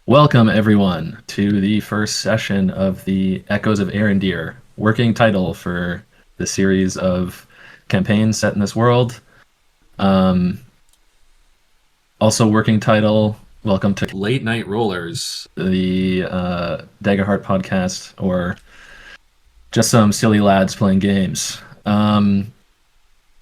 Welcome, everyone, to the first session of the Echoes of Aerendir, working title for the series of campaigns set in this world. Um, Also, working title, welcome to Late Night Rollers, the Daggerheart podcast, or just some silly lads playing games.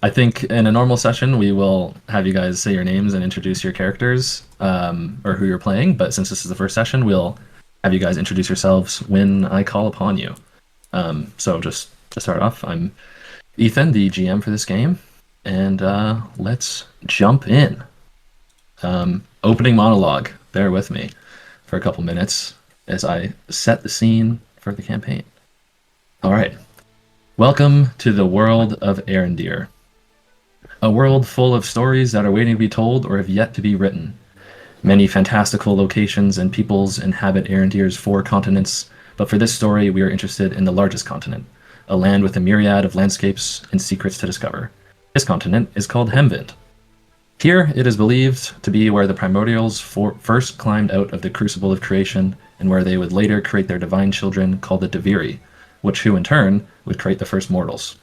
I think in a normal session, we will have you guys say your names and introduce your characters or who you're playing. But since this is the first session, we'll have you guys introduce yourselves when I call upon you. So just to start off, I'm Ethan, the GM for this game, and let's jump in. Opening monologue. Bear with me for a couple minutes as I set the scene for the campaign. All right. Welcome to the world of Aerendir. A world full of stories that are waiting to be told or have yet to be written. Many fantastical locations and peoples inhabit Aerendir's 4 continents, but for this story we are interested in the largest continent, a land with a myriad of landscapes and secrets to discover. This continent is called Hemvind. Here it is believed to be where the primordials first climbed out of the crucible of creation, and where they would later create their divine children called the Deviri, who in turn would create the first mortals.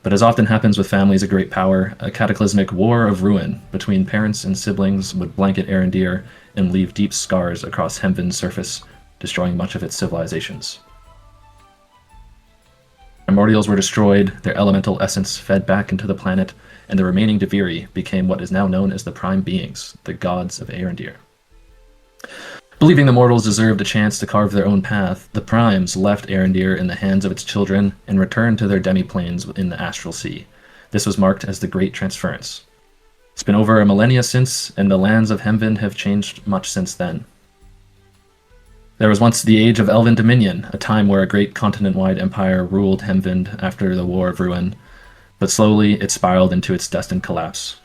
But as often happens with families of great power, a cataclysmic war of ruin between parents and siblings would blanket Aerendir and leave deep scars across Hemvind's surface, destroying much of its civilizations. Primordials were destroyed, their elemental essence fed back into the planet, and the remaining Deviri became what is now known as the Prime Beings, the gods of Aerendir. Believing the mortals deserved a chance to carve their own path, the Primes left Aerendir in the hands of its children and returned to their demi-planes in the Astral Sea. This was marked as the Great Transference. It's been over a millennia since, and the lands of Hemvind have changed much since then. There was once the Age of Elven Dominion, a time where a great continent-wide empire ruled Hemvind after the War of Ruin, but slowly it spiraled into its destined collapse.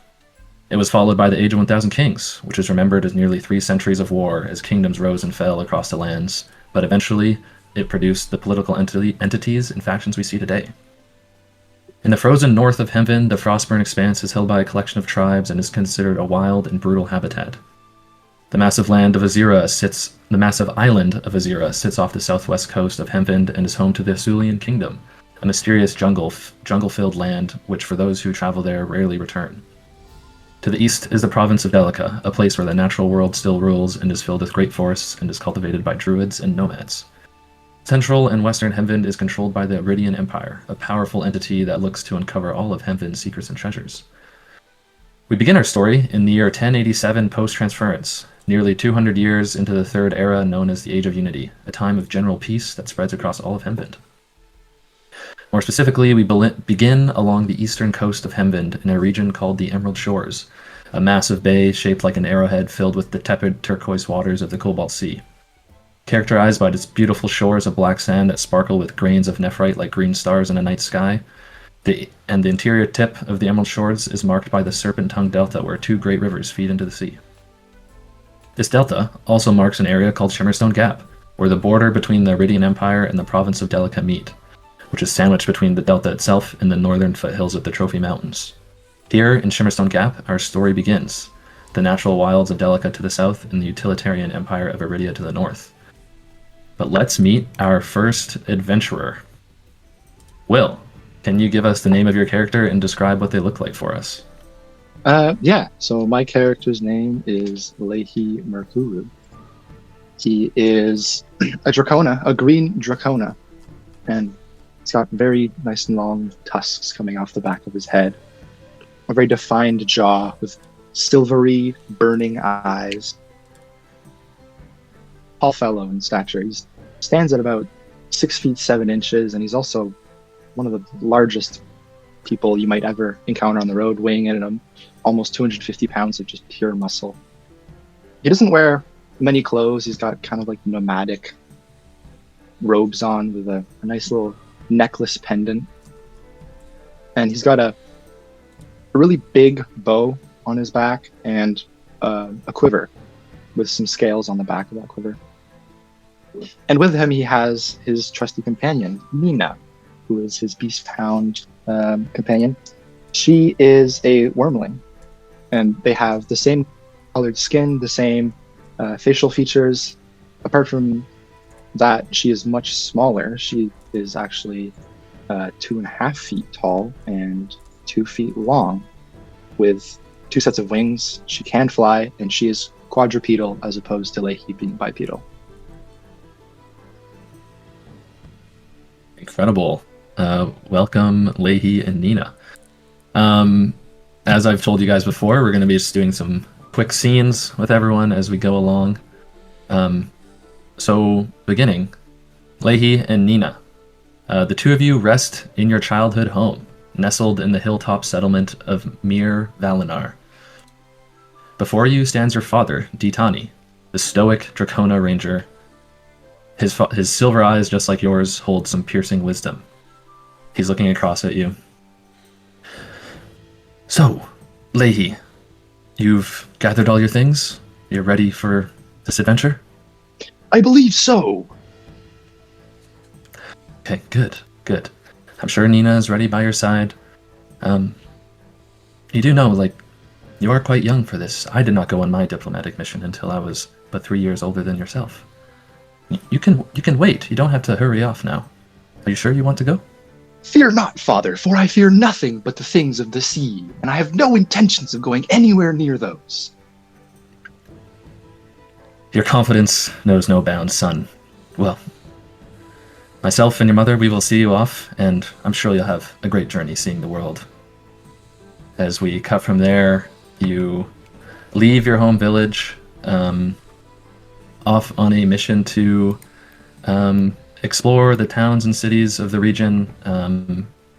It was followed by the Age of 1000 Kings, which is remembered as nearly 3 centuries of war as kingdoms rose and fell across the lands, but eventually it produced the political entities and factions we see today. In the frozen north of Hemvind, the Frostburn Expanse is held by a collection of tribes and is considered a wild and brutal habitat. The massive island of Azira sits off the southwest coast of Hemvind and is home to the Asulian Kingdom, a mysterious jungle-filled land which for those who travel there rarely return. To the east is the province of Delica, a place where the natural world still rules and is filled with great forests and is cultivated by druids and nomads. Central and western Hemvind is controlled by the Iridian Empire, a powerful entity that looks to uncover all of Hemvind's secrets and treasures. We begin our story in the year 1087 post-transference, nearly 200 years into the Third Era known as the Age of Unity, a time of general peace that spreads across all of Hemvind. More specifically, we begin along the eastern coast of Hemvind in a region called the Emerald Shores, a massive bay shaped like an arrowhead filled with the tepid turquoise waters of the Cobalt Sea. Characterized by its beautiful shores of black sand that sparkle with grains of nephrite like green stars in a night sky, the interior tip of the Emerald Shores is marked by the Serpent-Tongue Delta where 2 great rivers feed into the sea. This delta also marks an area called Shimmerstone Gap, where the border between the Iridian Empire and the province of Delica meet, which is sandwiched between the delta itself and the northern foothills of the Trophy Mountains. Here, in Shimmerstone Gap, our story begins, the natural wilds of Delica to the south and the utilitarian empire of Iridia to the north. But let's meet our first adventurer. Will, can you give us the name of your character and describe what they look like for us? So my character's name is Leaghy Merkuru. He is a green Dracona, and he's got very nice and long tusks coming off the back of his head. A very defined jaw with silvery, burning eyes. Tall fellow in stature. He stands at about 6 feet 7 inches, and he's also one of the largest people you might ever encounter on the road, weighing in at almost 250 pounds of just pure muscle. He doesn't wear many clothes. He's got kind of like nomadic robes on with a nice little necklace pendant, and he's got a really big bow on his back and a quiver with some scales on the back of that quiver. And with him he has his trusty companion Nina, who is his beast-hound companion. She is a wormling, and they have the same colored skin, the same Facial features, apart from that, she is much smaller. She is actually 2.5 feet tall and 2 feet long, with 2 sets of wings. She can fly, and she is quadrupedal as opposed to Leaghy being bipedal. Incredible. Welcome, Leaghy and Nina. As I've told you guys before, we're going to be just doing some quick scenes with everyone as we go along. So, beginning, Leaghy and Nina. The two of you rest in your childhood home, nestled in the hilltop settlement of Mir Valinar. Before you stands your father, Ditani, the stoic Dracona ranger. His silver eyes, just like yours, hold some piercing wisdom. He's looking across at you. So, Leaghy, you've gathered all your things? You're ready for this adventure? I believe so. Okay, good. I'm sure Nina is ready by your side. You do know, you are quite young for this. I did not go on my diplomatic mission until I was but 3 years older than yourself. You can wait. You don't have to hurry off now. Are you sure you want to go? Fear not, father, for I fear nothing but the things of the sea, and I have no intentions of going anywhere near those. Your confidence knows no bounds, son. Well, myself and your mother, we will see you off, and I'm sure you'll have a great journey seeing the world. As we cut from there, you leave your home village, off on a mission to explore the towns and cities of the region,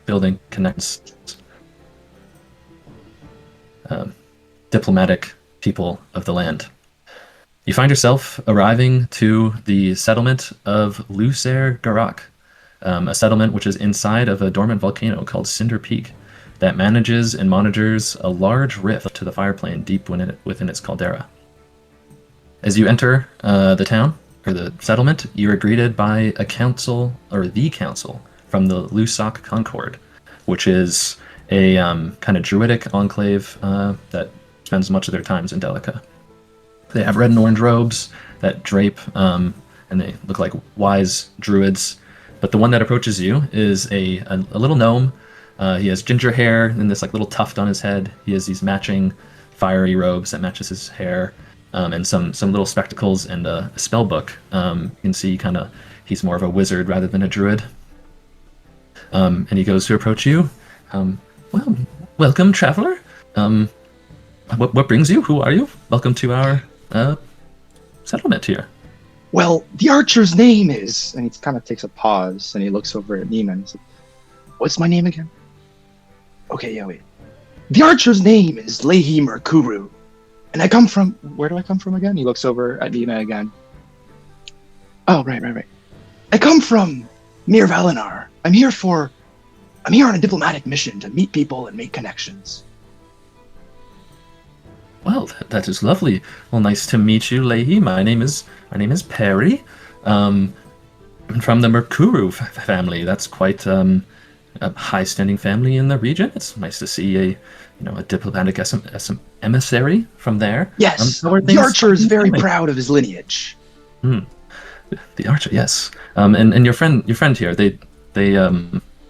building connections, diplomatic people of the land. You find yourself arriving to the settlement of Lucer Garak, a settlement which is inside of a dormant volcano called Cinder Peak that manages and monitors a large rift to the fireplane deep within its caldera. As you enter the town, or the settlement, you are greeted by the council from the Lusac Concord, which is a kind of druidic enclave that spends much of their times in Delica. They have red and orange robes that drape, and they look like wise druids. But the one that approaches you is a little gnome. He has ginger hair and this little tuft on his head. He has these matching fiery robes that matches his hair. And some little spectacles and a spell book. You can see he's more of a wizard rather than a druid. And he goes to approach you. Well, welcome, traveler. What brings you? Who are you? Welcome to our settlement here. Well, the archer's name is... And he kind of takes a pause, and he looks over at Nina and he's like, what's my name again? Okay, yeah, wait. The archer's name is Leaghy Merkuru. And I come from... Where do I come from again? He looks over at Nina again. Oh, right. I come from Mir Valinar. I'm here on a diplomatic mission to meet people and make connections. Well, that is lovely. Well, nice to meet you, Leaghy. My name is Perry. I'm from the Merkuru family. That's quite a high-standing family in the region. It's nice to see a diplomatic emissary from there. Yes, the archer is very proud of his lineage. The archer, yes. And your friend here, they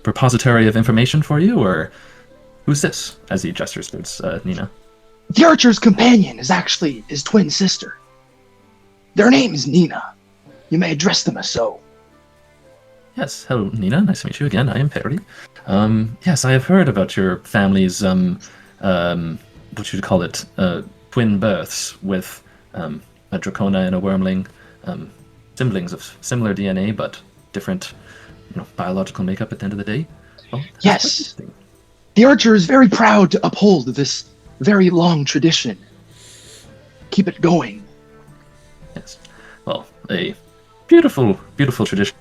repository of information for you, or who's this? As he gestures towards Nina. The archer's companion is actually his twin sister. Their name is Nina. You may address them as so. Yes, hello, Nina. Nice to meet you again. I am Perry. Yes, I have heard about your family's, what you'd call it, twin births with a Dracona and a Wormling, siblings of similar DNA, but different, biological makeup at the end of the day. Well, yes. The archer is very proud to uphold this very long tradition. Keep it going. Yes. Well, a beautiful, beautiful tradition.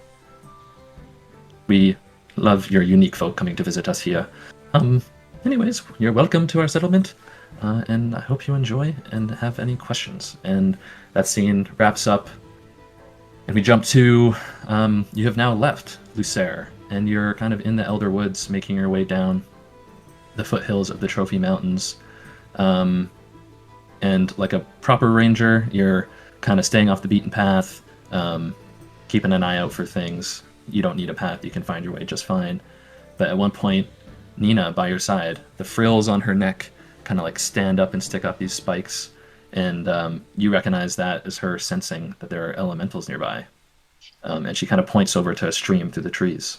We love your unique folk coming to visit us here. Anyways, you're welcome to our settlement, and I hope you enjoy and have any questions. And that scene wraps up, and we jump to, you have now left Lucer, and you're kind of in the Elder Woods, making your way down the foothills of the Trophy Mountains. And like a proper ranger, you're kind of staying off the beaten path, keeping an eye out for things. You don't need a path, you can find your way just fine. But at one point, Nina by your side, the frills on her neck kind of like stand up and stick up these spikes, and you recognize that as her sensing that there are elementals nearby. And she kind of points over to a stream through the trees.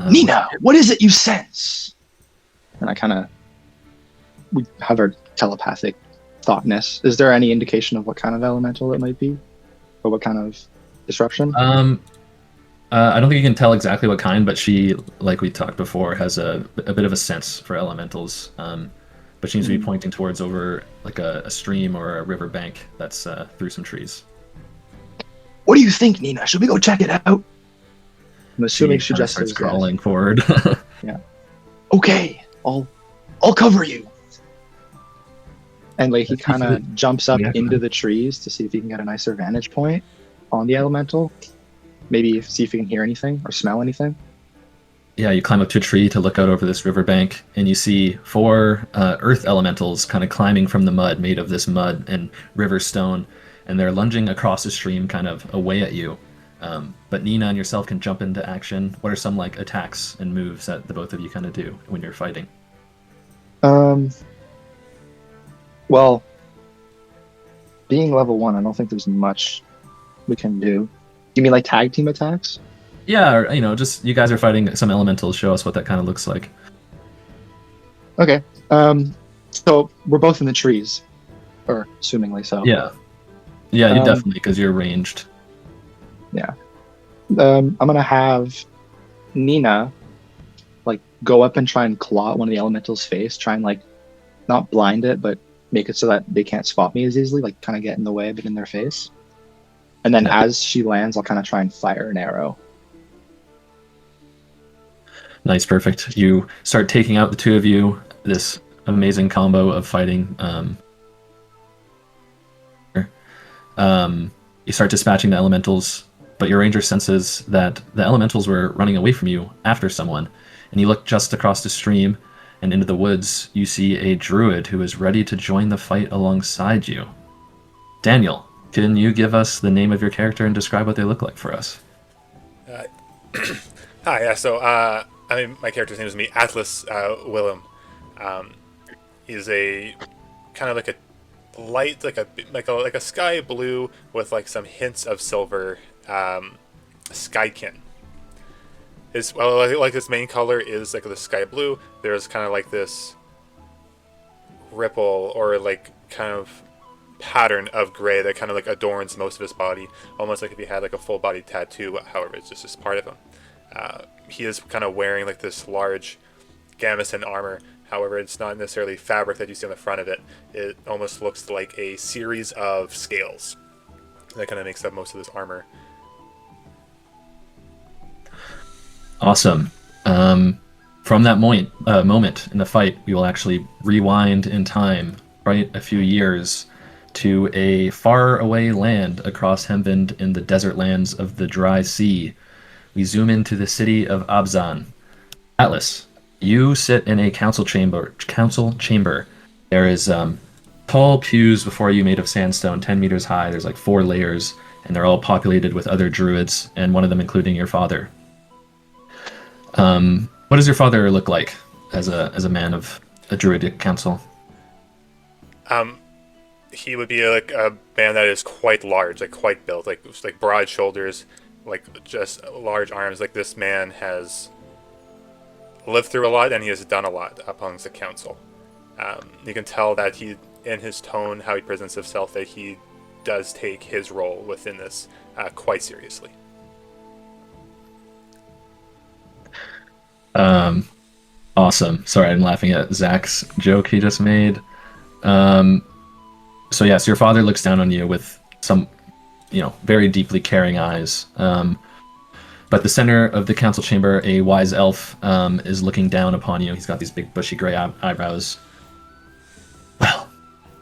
Nina, what is it you sense? And I kind of, we have our telepathic thoughtness. Is there any indication of what kind of elemental it might be? Or what kind of disruption? I don't think you can tell exactly what kind, but she, like we talked before, has a bit of a sense for elementals. But she seems to be pointing towards over like a stream or a river bank that's through some trees. What do you think, Nina? Should we go check it out? I'm assuming she just starts crawling forward. Yeah. Okay, I'll cover you. And like he kind of jumps up into the trees to see if he can get a nicer vantage point on the elemental. Maybe see if he can hear anything or smell anything. Yeah, you climb up to a tree to look out over this riverbank, and you see 4 earth elementals kind of climbing from the mud, made of this mud and river stone, and they're lunging across the stream kind of away at you. But Nina and yourself can jump into action. What are some like attacks and moves that the both of you kind of do when you're fighting? Well, being level 1, I don't think there's much we can do. You mean like tag team attacks? Yeah, or, just you guys are fighting some elementals. Show us what that kind of looks like. Okay. So we're both in the trees, or assumingly so. Yeah, you definitely, because you're ranged. Yeah. I'm gonna have Nina like go up and try and claw at one of the elementals' face, try and like not blind it, but make it so that they can't spot me as easily, like kind of get in the way of it in their face. And then as she lands, I'll kind of try and fire an arrow. Nice, perfect. You start taking out the two of you, this amazing combo of fighting. You start dispatching the elementals, but your ranger senses that the elementals were running away from you after someone, and you look just across the stream and into the woods. You see a druid who is ready to join the fight alongside you. Daniel, can you give us the name of your character and describe what they look like for us? Hi, yeah, so my character's name is Atlas Willem. He's a kind of like a light, like a sky blue with like some hints of silver skykin. His main color is like the sky blue. There's kind of like this ripple or like kind of pattern of gray that kind of like adorns most of his body, almost like if he had like a full body tattoo. However, it's just part of him. He is kind of wearing like this large gambeson armor. However, it's not necessarily fabric that you see on the front of it. It almost looks like a series of scales that kind of makes up most of this armor. Awesome. From that moment in the fight, we will actually rewind in time, right, a few years to a far-away land across Hemvind in the desert lands of the Dry Sea. We zoom into the city of Abzan. Atlas, you sit in a council chamber. There is tall pews before you made of sandstone, 10 meters high. There's like 4 layers, and they're all populated with other druids, and one of them including your father. What does your father look like as a man of a druidic council? He would be like a man that is quite large, like quite built, like broad shoulders, like just large arms. Like this man has lived through a lot and he has done a lot amongst the council. You can tell that he, in his tone, how he presents himself, that he does take his role within this quite seriously. Awesome. Sorry, I'm laughing at Zach's joke he just made. So yes, your father looks down on you with some, very deeply caring eyes. But the center of the council chamber, a wise elf is looking down upon you. He's got these big bushy gray eyebrows. Well,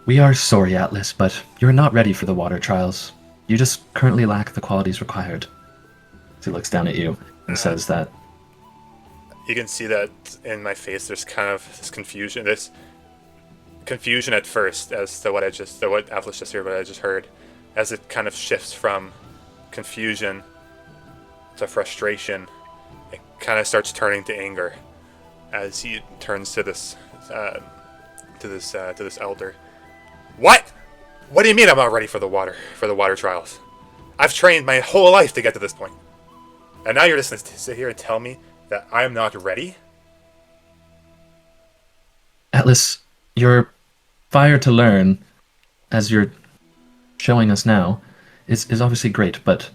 we are sorry, Atlas, but you're not ready for the water trials. You just currently lack the qualities required. So he looks down at you and says that. You can see that in my face there's kind of this confusion, this confusion at first as to what Atlas just heard, what I just heard, as it kind of shifts from confusion to frustration. It kind of starts turning to anger as he turns to this elder. What? What do you mean I'm not ready for the water trials? I've trained my whole life to get to this point, and now you're just going to sit here and tell me that I'm not ready? Atlas, your fire to learn, as you're showing us now, is obviously great, but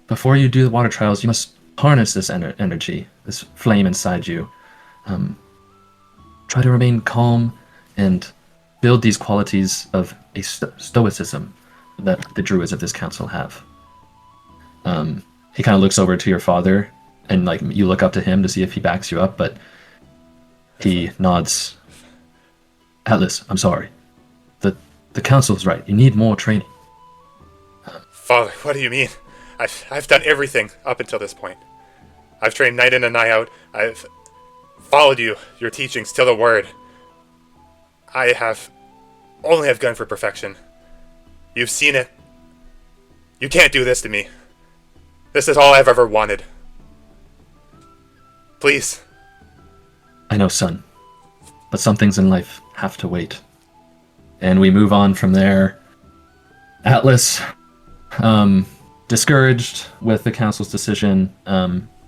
before you do the water trials, you must harness this energy, this flame inside you. Try to remain calm and build these qualities of a stoicism that the druids of this council have. He kind of looks over to your father, and like you look up to him to see if he backs you up, but he nods. Atlas, I'm sorry. The council's right. You need more training. Father, what do you mean? I've done everything up until this point. I've trained night in and night out. I've followed your teachings to the word. I have gone for perfection. You've seen it. You can't do this to me. This is all I've ever wanted. Please. I know, son. But some things in life have to wait. And we move on from there. Atlas, discouraged with the council's decision,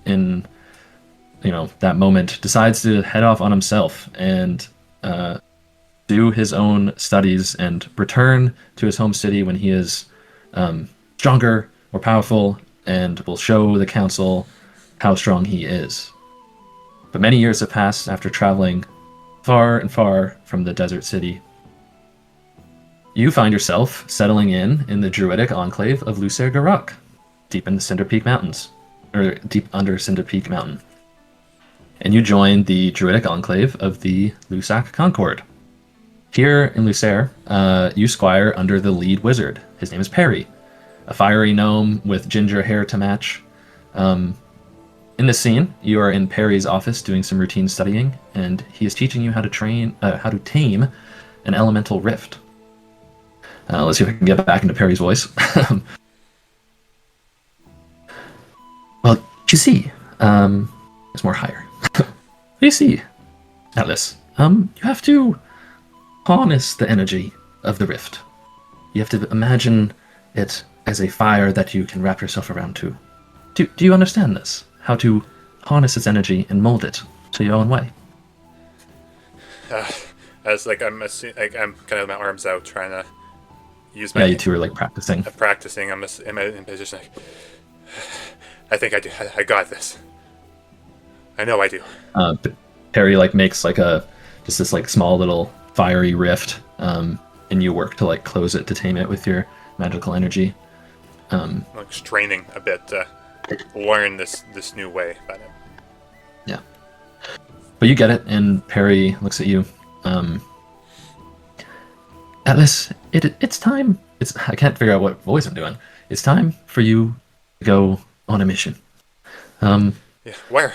in that moment, decides to head off on himself and do his own studies and return to his home city when he is stronger, more powerful, and will show the council how strong he is. But many years have passed after traveling far and far from the desert city. You find yourself settling in the druidic enclave of Lucer Garak, deep in the Cinder Peak Mountains, or deep under Cinder Peak Mountain. And you join the druidic enclave of the Lusac Concord. Here in Lucer, you squire under the lead wizard. His name is Perry, a fiery gnome with ginger hair to match. In this scene, you are in Perry's office doing some routine studying, and he is teaching you how to tame an elemental rift. Let's see if I can get back into Perry's voice. Well, you see, it's more higher. You see, Atlas, you have to harness the energy of the rift. You have to imagine it as a fire that you can wrap yourself around to. Do you understand this? How to harness its energy and mold it to your own way? As like I'm kind of my arms out trying to use my. Yeah, you two are like practicing. Practicing. I'm in position. Like, I think I do. I got this. I know I do. Perry like makes like just this like small little fiery rift, and you work to like close it to tame it with your magical energy. Like straining a bit to learn this new way about it. Yeah, but you get it, and Perry looks at you. Atlas, it's time. I can't figure out what voice I'm doing. It's time for you to go on a mission. Yeah, where?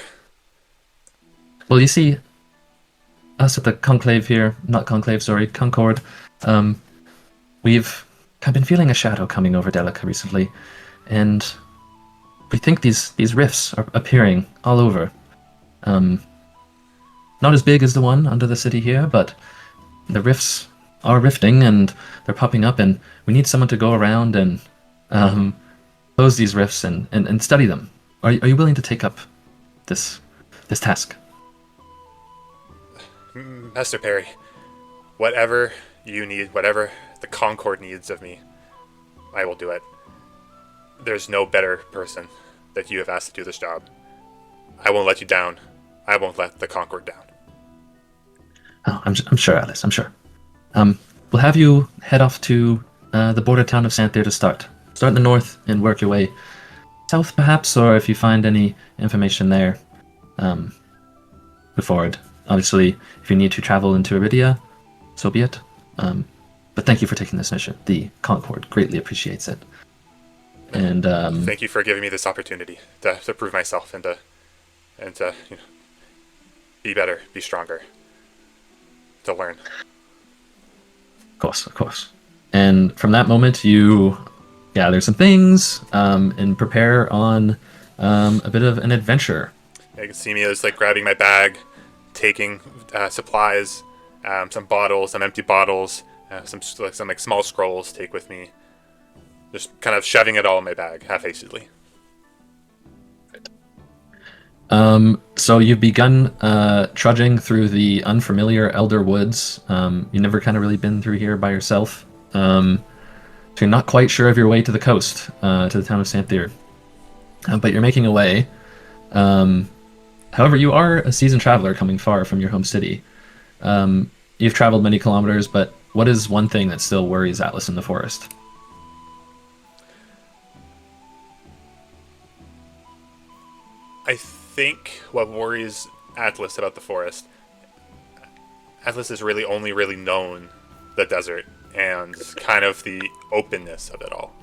Well, you see, us at the Concord, we've been feeling a shadow coming over Delica recently, and we think these rifts are appearing all over. Not as big as the one under the city here, but the rifts are rifting and they're popping up, and we need someone to go around and close these rifts and study them. Are you willing to take up this task? Master Perry, whatever you need, whatever the Concord needs of me, I will do it. There's no better person that you have asked to do this job. I won't let you down. I won't let the Concord down. Oh, I'm sure, Atlas. I'm sure. We'll have you head off to the border town of San'Thir to start. Start in the north and work your way south, perhaps, or if you find any information there, move forward. Obviously, if you need to travel into Aerendir, so be it. But thank you for taking this mission. The Concord greatly appreciates it. And thank you for giving me this opportunity to prove myself and to be better, be stronger, to learn. course, of course. And from that moment, you gather some things and prepare on a bit of an adventure. You can see me as like grabbing my bag, taking supplies, some bottles, some empty bottles, some like small scrolls to take with me. Just kind of shoving it all in my bag, half-hastedly. So you've begun trudging through the unfamiliar Elder Woods. You've never kind of really been through here by yourself. So you're not quite sure of your way to the coast, to the town of San'Thir. But you're making a way. However, you are a seasoned traveler coming far from your home city. You've traveled many kilometers, but what is one thing that still worries Atlas in the forest? I think what worries Atlas about the forest, Atlas has really only really known the desert and kind of the openness of it all.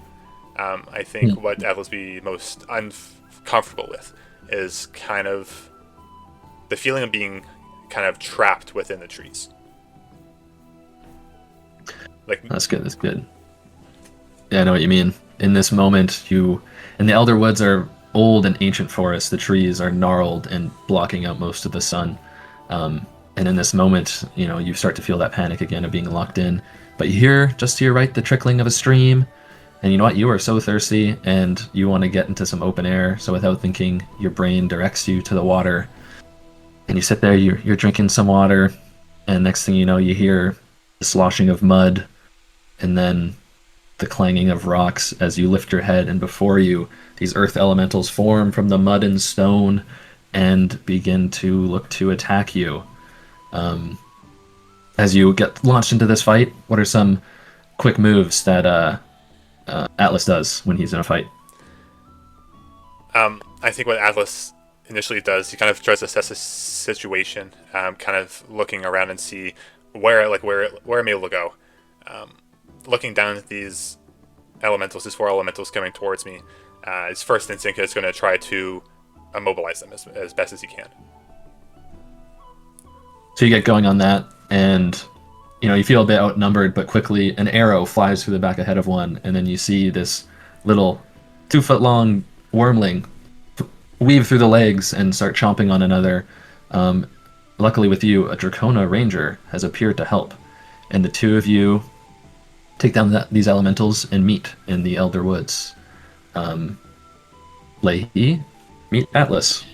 I think what Atlas be most uncomfortable with is kind of the feeling of being kind of trapped within the trees. Like That's good. That's good. Yeah, I know what you mean. In this moment, in the Elder Woods are old and ancient forests. The trees are gnarled and blocking out most of the sun. And in this moment, you start to feel that panic again of being locked in. But you hear just to your right the trickling of a stream. And you know what? You are so thirsty and you want to get into some open air. So without thinking, your brain directs you to the water. And you sit there, you're drinking some water. And next thing you know, you hear the sloshing of mud. And then the clanging of rocks as you lift your head. And before you, these earth elementals form from the mud and stone and begin to look to attack you. As you get launched into this fight, what are some quick moves that Atlas does when he's in a fight? I think what Atlas initially does, he kind of tries to assess the situation, kind of looking around and see where I'm able to go. Looking down at these elementals, these 4 elementals coming towards me, his first instinct is going to try to immobilize them as best as he can. So you get going on that, and you feel a bit outnumbered, but quickly an arrow flies through the back ahead of one, and then you see this little 2-foot-long wormling weave through the legs and start chomping on another. Luckily with you, a Dracona Ranger has appeared to help, and the two of you take down these elementals and meet in the Elder Woods. Leaghy, meet Atlas.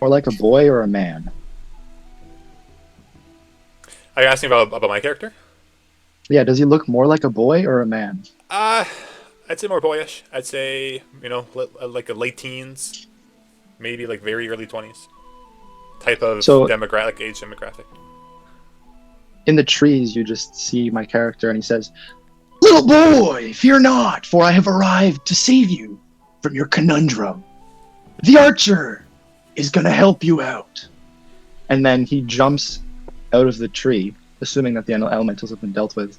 More like a boy or a man? Are you asking about my character? Yeah, does he look more like a boy or a man? I'd say more boyish. I'd say, like a late teens, maybe like very early 20s type of demographic, age demographic. In the trees, you just see my character, and he says, "Little boy, fear not, for I have arrived to save you from your conundrum. The archer is going to help you out." And then he jumps out of the tree, assuming that the elementals have been dealt with.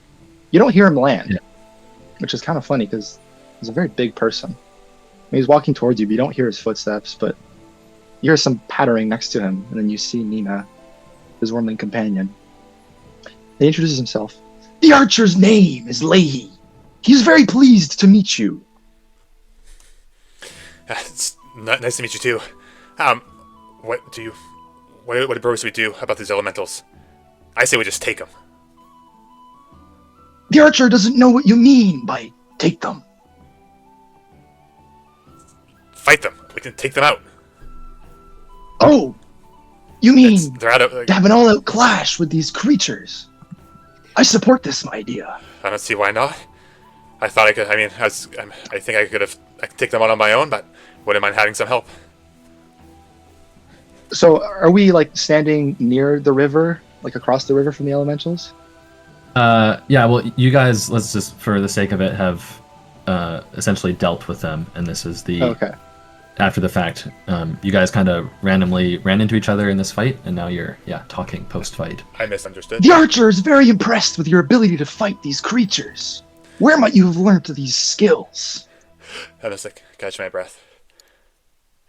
You don't hear him land, which is kind of funny because he's a very big person. I mean, he's walking towards you, but you don't hear his footsteps, but you hear some pattering next to him, and then you see Nina, his wormling companion. He introduces himself. "The archer's name is Leaghy. He's very pleased to meet you." It's nice to meet you too. What do we do about these elementals? I say we just take them. "The archer doesn't know what you mean by take them." Fight them. We can take them out. "Oh, you mean They're out of, to have an all-out clash with these creatures? I support this idea." I don't see why not. I thought I could. I mean, I think I could take them out on my own, but wouldn't mind having some help. So, are we standing near the river, across the river from the elementals? Yeah, well, you guys, let's just, for the sake of it, have essentially dealt with them, and this is the... Okay. After the fact, you guys kind of randomly ran into each other in this fight, and now you're, talking post-fight. I misunderstood. "The archer is very impressed with your ability to fight these creatures. Where might you have learned these skills?" I was like, catch my breath.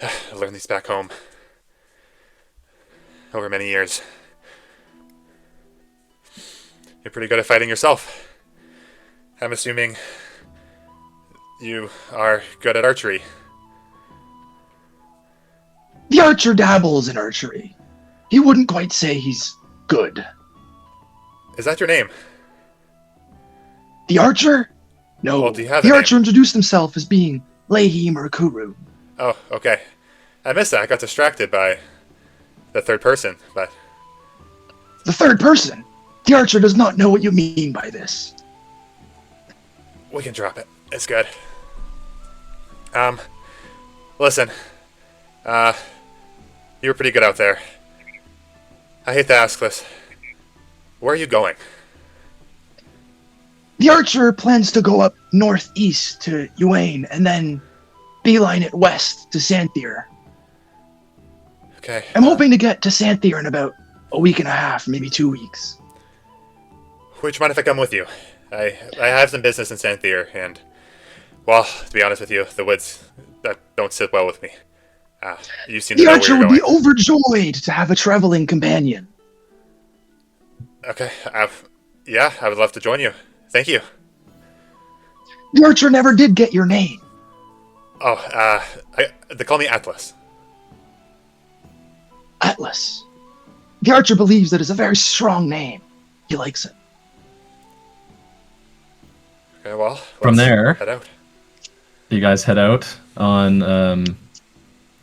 I learned these back home. Over many years. You're pretty good at fighting yourself. I'm assuming you are good at archery. The archer dabbles in archery. He wouldn't quite say he's good. Is that your name? The archer? No. Well, do you have the a archer name? introduced himself as being Leaghy Murakuru. Oh, okay. I missed that. I got distracted by the third person, but The third person? The archer does not know what you mean by this. we can drop it. It's good. Listen. You were pretty good out there. I hate to ask this. Where are you going? The archer plans to go up northeast to Uain and then beeline it west to San'Thir. Okay. I'm hoping to get to San'Thir in about a week and a half, maybe 2 weeks. Would you mind if I come with you? I have some business in San'Thir, and, well, to be honest with you, the woods that don't sit well with me. You seem to The know where archer you're would be going. overjoyed to have a traveling companion. Okay. Yeah, I would love to join you. Thank you. The archer never did get your name. Oh, they call me Atlas. Atlas. The archer believes that it's a very strong name. He likes it. Okay, well, From let's there- head out. You guys head out on a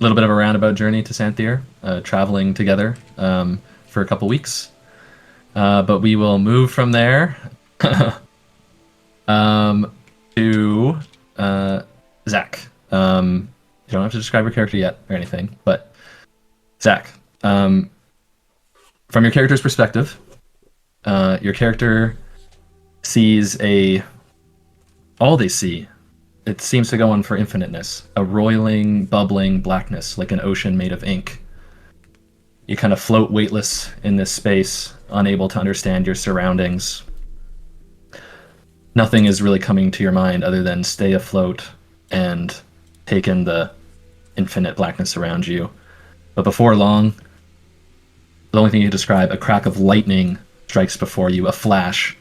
little bit of a roundabout journey to San'Thir, traveling together for a couple weeks. But we will move from there to Zach. You don't have to describe your character yet or anything, but Zach, from your character's perspective, your character sees all they see. It seems to go on for infiniteness, a roiling, bubbling blackness like an ocean made of ink. You kind of float weightless in this space, unable to understand your surroundings. Nothing is really coming to your mind other than stay afloat and take in the infinite blackness around you. But before long, the only thing you can describe, a crack of lightning strikes before you, a flash.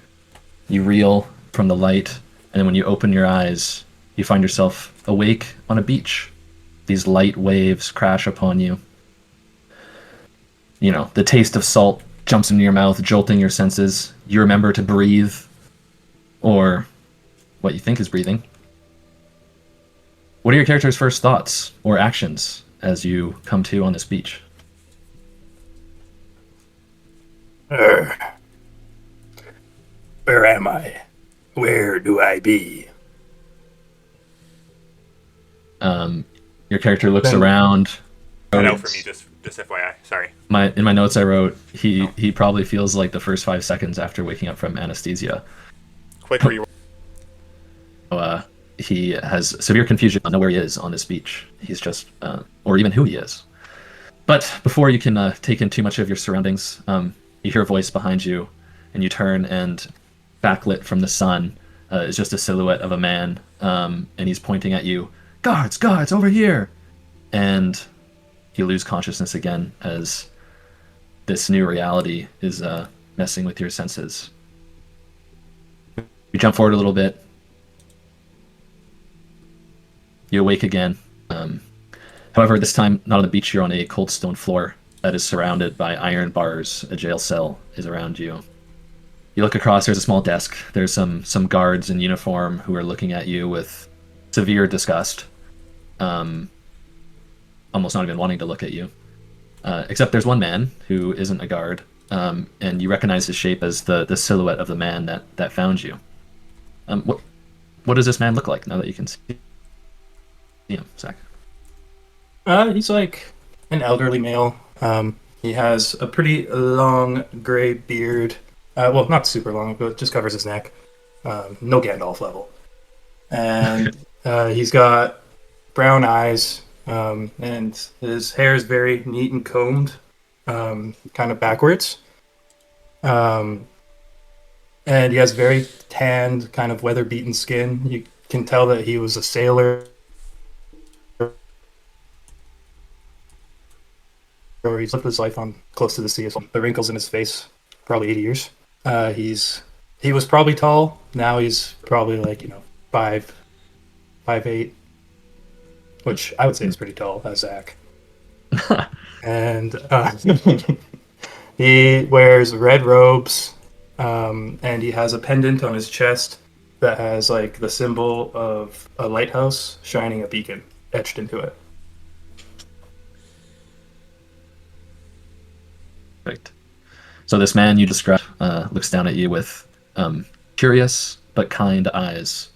You reel from the light, and then when you open your eyes, you find yourself awake on a beach. These light waves crash upon you. You know, the taste of salt jumps into your mouth, jolting your senses. You remember to breathe, or what you think is breathing. What are your character's first thoughts or actions as you come to on this beach? Where am I? Where do I be? Your character looks Then- around. Cut out for me, just FYI. Sorry. In my notes I wrote he probably feels like the first 5 seconds after waking up from anesthesia. Quick reroll. He has severe confusion, not know where he is on this beach. He's just, or even who he is. But before you can take in too much of your surroundings, you hear a voice behind you, and you turn, and backlit from the sun is just a silhouette of a man, and he's pointing at you. Guards, guards, over here! And you lose consciousness again as this new reality is messing with your senses. You jump forward a little bit. You awake again. However, this time, not on the beach, you're on a cold stone floor that is surrounded by iron bars. A jail cell is around you. You look across, there's a small desk. There's some guards in uniform who are looking at you with severe disgust. Almost not even wanting to look at you. Except there's one man who isn't a guard, and you recognize his shape as the silhouette of the man that found you. What does this man look like now that you can see him, Zach? He's like an elderly male. He has a pretty long gray beard. Well, not super long, but it just covers his neck. No Gandalf level. And he's got brown eyes, and his hair is very neat and combed, kind of backwards. And he has very tanned, kind of weather-beaten skin. You can tell that he was a sailor, or he's lived his life on close to the sea. So the wrinkles in his face, probably 80 years. He's He was probably tall. Now he's probably like 5'8", which I would say is pretty tall as Zach. And he wears red robes, and he has a pendant on his chest that has like the symbol of a lighthouse shining a beacon etched into it. Perfect. So this man you described looks down at you with curious but kind eyes.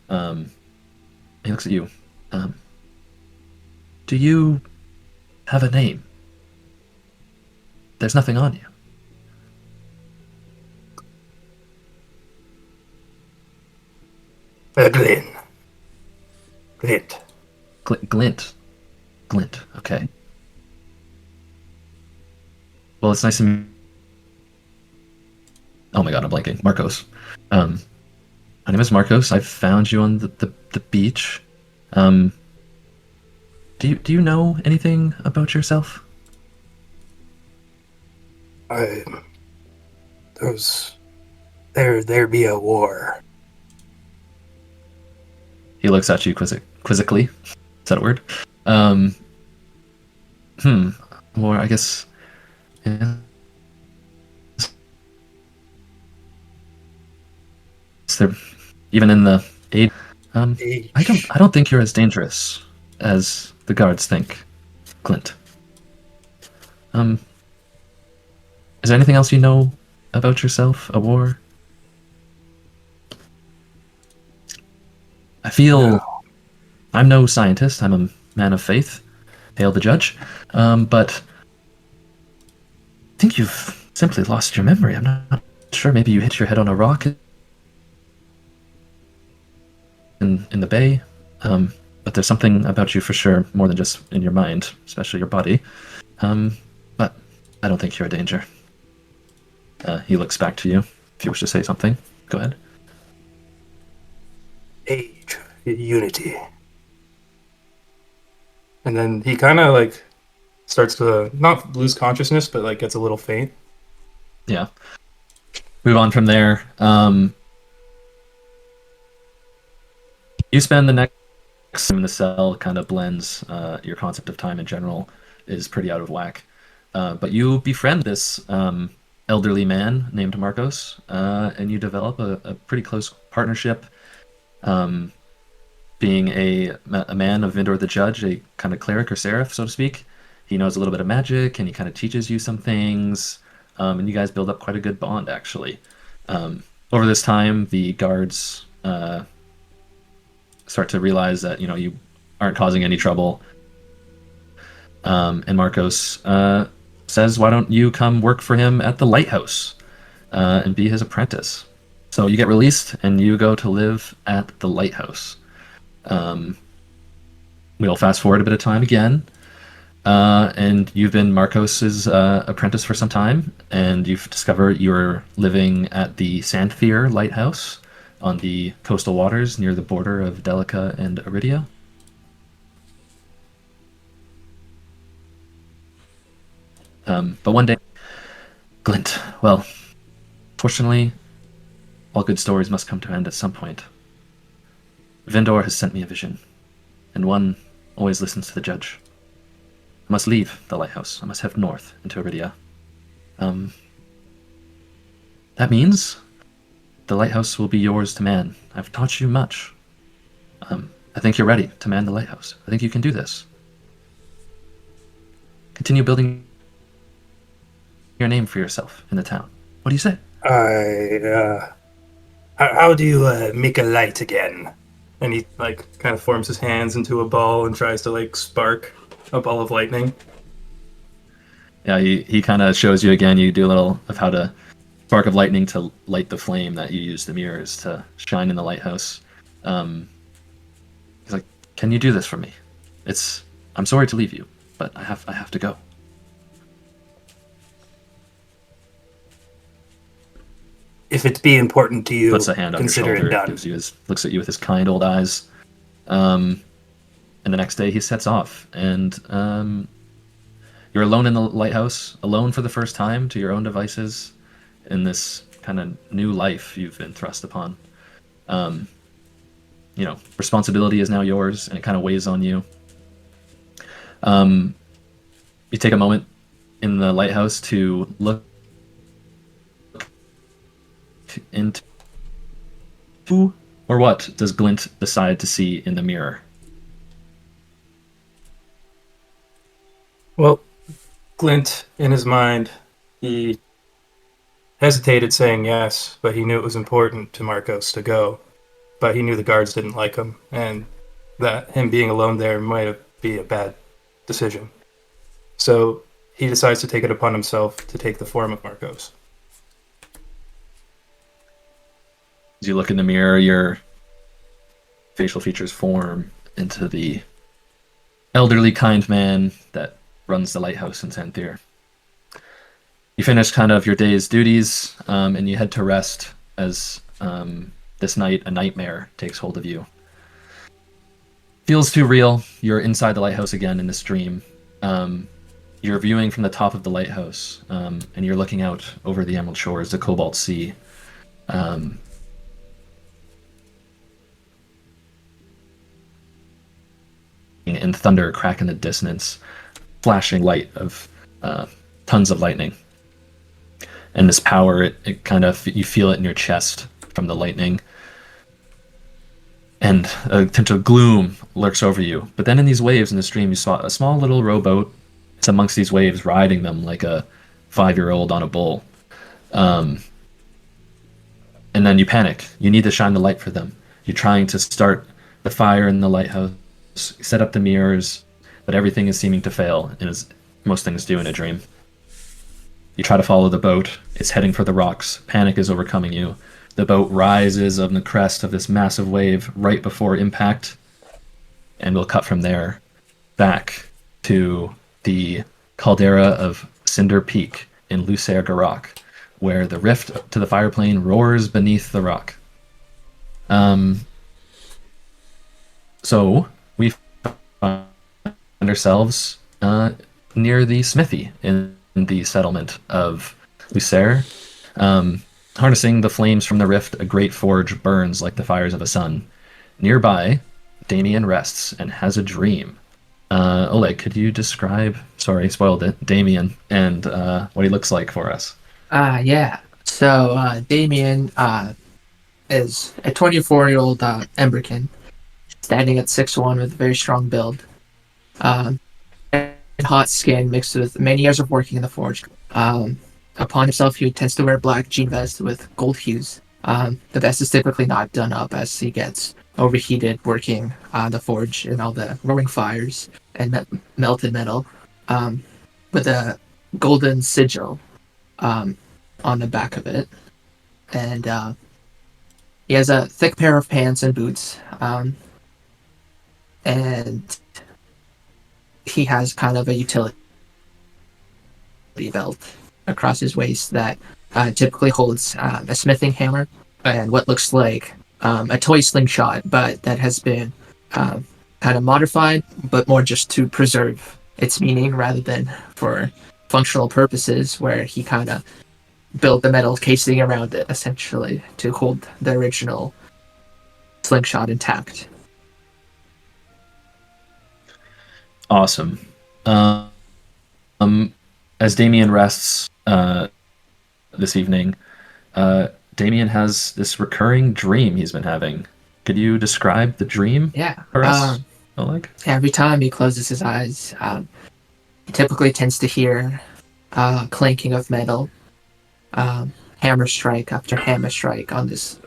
He looks at you. Do you have a name? There's nothing on you. Glint. Glint. Glint. Okay. Well, it's nice to meet. Oh my god, I'm blanking. Marcos. My name is Marcos. I found you on the beach. Do you know anything about yourself? There be a war. He looks at you quizzically. Is that a word? More, I guess. Yeah. There, even in the age. I don't think you're as dangerous as the guards think, Glint. Is there anything else you know about yourself? A war? I feel I'm no scientist. I'm a man of faith. Hail the judge. But I think you've simply lost your memory. I'm not sure. Maybe you hit your head on a rock in the bay. But there's something about you for sure, more than just in your mind, especially your body. But I don't think you're a danger. He looks back to you. If you wish to say something, go ahead. Age, unity. And then he kind of like starts to not lose consciousness, but like gets a little faint. Yeah. Move on from there. You spend the next time in the cell, kind of blends. Your concept of time in general is pretty out of whack. But you befriend this elderly man named Marcos, and you develop a pretty close partnership. Being a man of Vindor the Judge, a kind of cleric or seraph, so to speak, he knows a little bit of magic, and he kind of teaches you some things, and you guys build up quite a good bond, actually. Over this time, the guards start to realize that you aren't causing any trouble, and Marcos says, "Why don't you come work for him at the lighthouse and be his apprentice?" So you get released, and you go to live at the lighthouse. We'll fast forward a bit of time again, and you've been Marcos's apprentice for some time, and you've discovered you're living at the San'Thir Lighthouse on the coastal waters near the border of Delica and Aerendir. But one day, Glint, well, fortunately, all good stories must come to an end at some point. Vindor has sent me a vision, and one always listens to the judge. I must leave the lighthouse. I must head north into Aerendir. That means the lighthouse will be yours to man. I've taught you much. I think you're ready to man the lighthouse. I think you can do this. Continue building your name for yourself in the town. What do you say? How do you make a light again? And he like kind of forms his hands into a ball and tries to like spark a ball of lightning. Yeah, he kind of shows you again. You do a little of how to spark of lightning to light the flame that you use the mirrors to shine in the lighthouse. He's like, "Can you do this for me? I'm sorry to leave you, but I have to go." If it be important to you, Puts a hand on your consider shoulder, it done. looks at you with his kind old eyes. And the next day he sets off, and you're alone in the lighthouse, alone for the first time to your own devices, in this kind of new life you've been thrust upon. Responsibility is now yours, and it kind of weighs on you. You take a moment in the lighthouse to look into who or what does Glint decide to see in the mirror? Well, Glint, in his mind, he hesitated saying yes, but he knew it was important to Marcos to go. But he knew the guards didn't like him, and that him being alone there might be a bad decision. So he decides to take it upon himself to take the form of Marcos. As you look in the mirror, your facial features form into the elderly, kind man that runs the lighthouse in San'Thir. You finish kind of your day's duties, and you head to rest as this night a nightmare takes hold of you. Feels too real. You're inside the lighthouse again in this dream. You're viewing from the top of the lighthouse, and you're looking out over the Emerald Shores, the Cobalt Sea. And thunder crack in the distance, flashing light of tons of lightning. And this power, it kind of, you feel it in your chest from the lightning. And a tinge of gloom lurks over you. But then in these waves in the stream, you saw a small little rowboat. It's amongst these waves, riding them like a 5-year-old on a bull. And then you panic. You need to shine the light for them. You're trying to start the fire in the lighthouse, set up the mirrors, but everything is seeming to fail, and as most things do in a dream. You try to follow the boat. It's heading for the rocks. Panic is overcoming you. The boat rises on the crest of this massive wave right before impact, and we'll cut from there back to the caldera of Cinder Peak in Lucer Garak, where the rift to the fireplane roars beneath the rock. So we find ourselves near the smithy in the settlement of Lucer. Harnessing the flames from the rift, a great forge burns like the fires of a sun. Nearby, Damien rests and has a dream. Oleg, could you describe, sorry, spoiled it, Damien and what he looks like for us? Yeah. So Damien is a 24-year-old Emberkin, standing at 6'1" with a very strong build. Hot skin mixed with many years of working in the forge. Upon himself, he tends to wear black jean vest with gold hues. The vest is typically not done up as he gets overheated working on the forge and all the roaring fires and melted metal, with a golden sigil on the back of it. And he has a thick pair of pants and boots, and he has kind of a utility belt across his waist that typically holds a smithing hammer and what looks like a toy slingshot, but that has been kind of modified, but more just to preserve its meaning rather than for functional purposes, where he kind of built the metal casing around it essentially to hold the original slingshot intact. Awesome. As Damien rests this evening, Damien has this recurring dream he's been having. Could you describe the dream for us, Oleg? Every time he closes his eyes, he typically tends to hear clanking of metal, hammer strike after hammer strike on this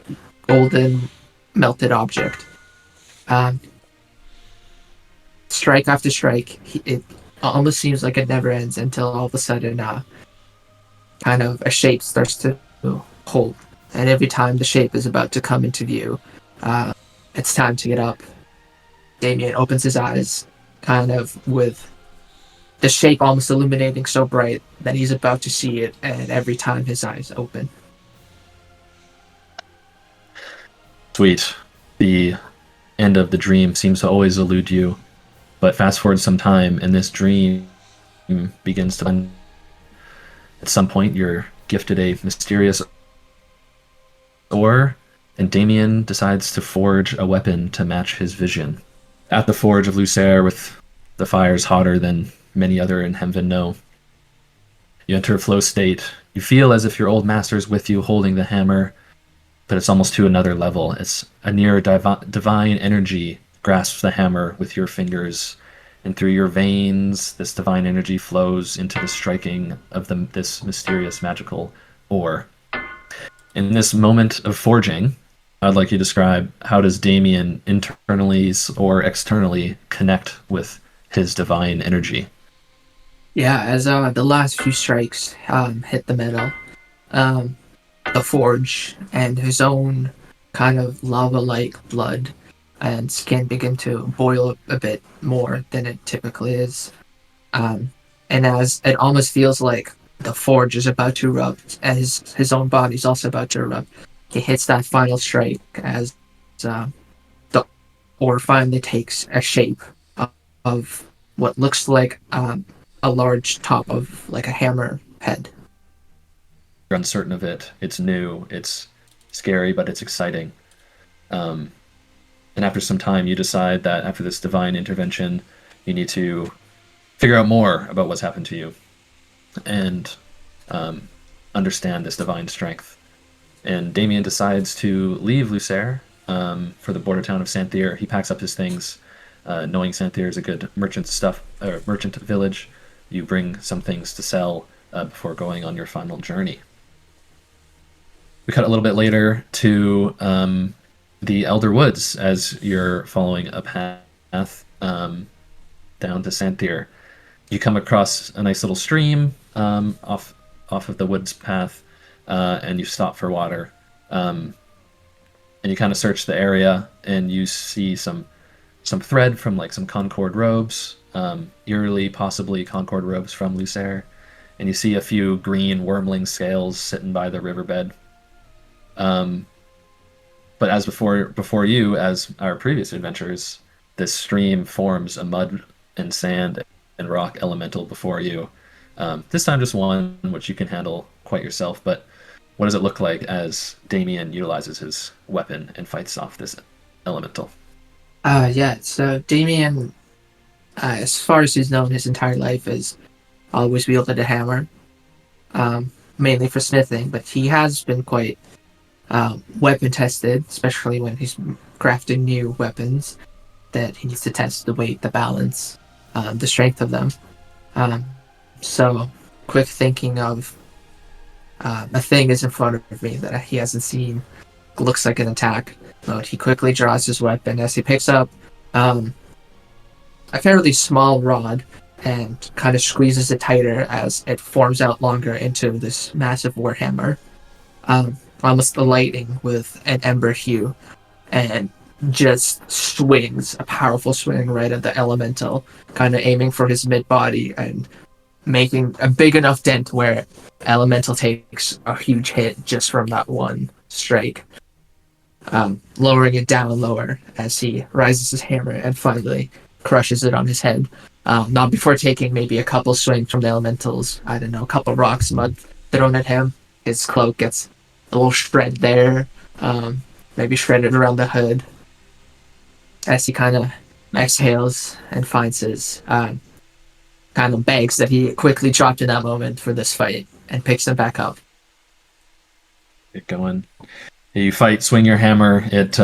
golden melted object. Strike after strike, it almost seems like it never ends until all of a sudden kind of a shape starts to hold. And every time the shape is about to come into view, it's time to get up. Damien opens his eyes, kind of with the shape almost illuminating so bright that he's about to see it, and every time his eyes open. Sweet. The end of the dream seems to always elude you, but fast forward some time, and this dream begins to... At some point, you're gifted a mysterious ore, and Damien decides to forge a weapon to match his vision. At the forge of Lucer, with the fires hotter than many other in Hemvin know, you enter a flow state. You feel as if your old master's with you holding the hammer, but it's almost to another level. It's a near divine energy grasps the hammer with your fingers, and through your veins, this divine energy flows into the striking of this mysterious magical ore. In this moment of forging, I'd like you to describe how does Damien internally or externally connect with his divine energy? Yeah, as the last few strikes hit the metal, um, the forge and his own kind of lava-like blood and skin begin to boil a bit more than it typically is. Um, and as it almost feels like the forge is about to erupt, and his own body's also about to erupt, he hits that final strike as uh, the ore finally takes a shape of what looks like a large top of like a hammer head. You're uncertain of it. It's new. It's scary, but it's exciting. Um, and after some time, you decide that after this divine intervention, you need to figure out more about what's happened to you and um, understand this divine strength. And Damien decides to leave Lucer for the border town of San'Thir. He packs up his things, knowing San'Thir is a good merchant village. You bring some things to sell before going on your final journey. We cut a little bit later to the Elder Woods as you're following a path down to San'Thir. You come across a nice little stream off of the woods path, and you stop for water. And you kind of search the area, and you see some thread from like some Concord robes, eerily possibly Concord robes from Lucer, and you see a few green wormling scales sitting by the riverbed. But as before you, as our previous adventures, this stream forms a mud and sand and rock elemental before you. This time just one, which you can handle quite yourself, but what does it look like as Damien utilizes his weapon and fights off this elemental? Yeah, so Damien, as far as he's known his entire life, has always wielded a hammer, mainly for smithing, but he has been quite weapon tested, especially when he's crafting new weapons that he needs to test the weight, the balance, the strength of them. So, quick thinking of a thing is in front of me that he hasn't seen, looks like an attack mode. He quickly draws his weapon as he picks up a fairly small rod and kind of squeezes it tighter as it forms out longer into this massive warhammer. Almost lighting with an ember hue, and just swings a powerful swing right at the elemental, kind of aiming for his mid body and making a big enough dent where elemental takes a huge hit just from that one strike, lowering it down lower as he rises his hammer and finally crushes it on his head. Not before taking maybe a couple swings from the elementals. I don't know, a couple rocks, mud thrown at him. His cloak gets a little shred there, maybe shredded around the hood, as he kind of exhales and finds his kind of bags that he quickly dropped in that moment for this fight and picks them back up. Get going. You fight, swing your hammer, it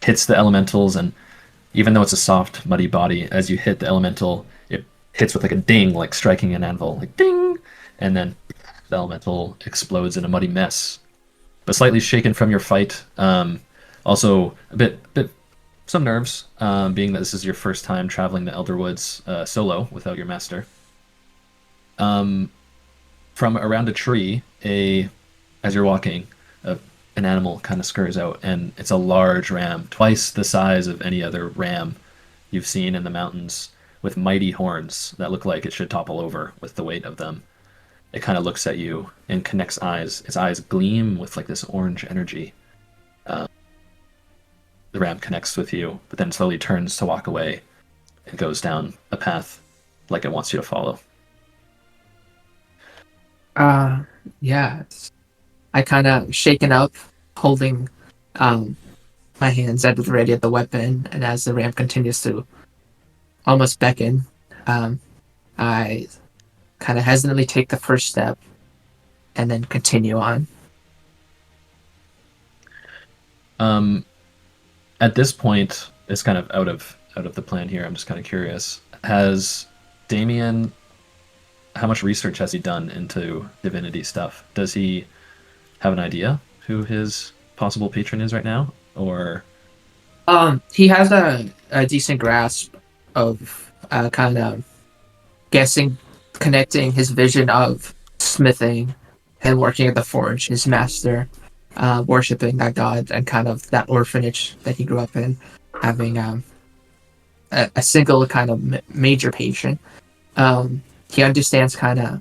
hits the elementals, and even though it's a soft, muddy body, as you hit the elemental, it hits with like a ding, like striking an anvil, like ding, and then the elemental explodes in a muddy mess. But slightly shaken from your fight, also a bit some nerves, being that this is your first time traveling the Elder Woods solo without your master. From around a tree, as you're walking, an animal kind of scurries out, and it's a large ram, twice the size of any other ram you've seen in the mountains, with mighty horns that look like it should topple over with the weight of them. It kind of looks at you and connects eyes. Its eyes gleam with like this orange energy. The ram connects with you, but then slowly turns to walk away and goes down a path like it wants you to follow. Yeah. I kind of shaken up, holding my hands at the ready at the weapon, and as the ramp continues to almost beckon, I kind of hesitantly take the first step and then continue on. At this point, it's kind of out of the plan here. I'm just kind of curious. Has Damien, how much research has he done into divinity stuff? Does he have an idea who his possible patron is right now, or? He has a decent grasp of kind of guessing, connecting his vision of smithing and working at the forge, his master, worshiping that god, and kind of that orphanage that he grew up in, having a single kind of major patron. He understands kind of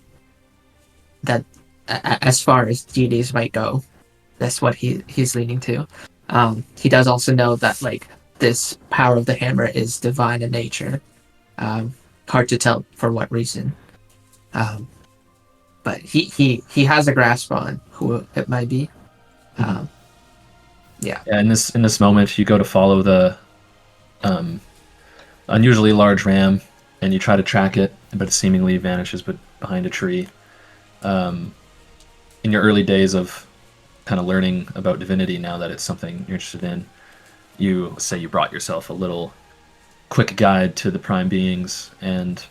that as far as deities might go, that's what he's leaning to. He does also know that like this power of the hammer is divine in nature. Hard to tell for what reason. But he has a grasp on who it might be. Yeah. In this moment, you go to follow the unusually large ram, and you try to track it, but it seemingly vanishes behind a tree. In your early days of kind of learning about divinity, now that it's something you're interested in, you say you brought yourself a little quick guide to the prime beings, and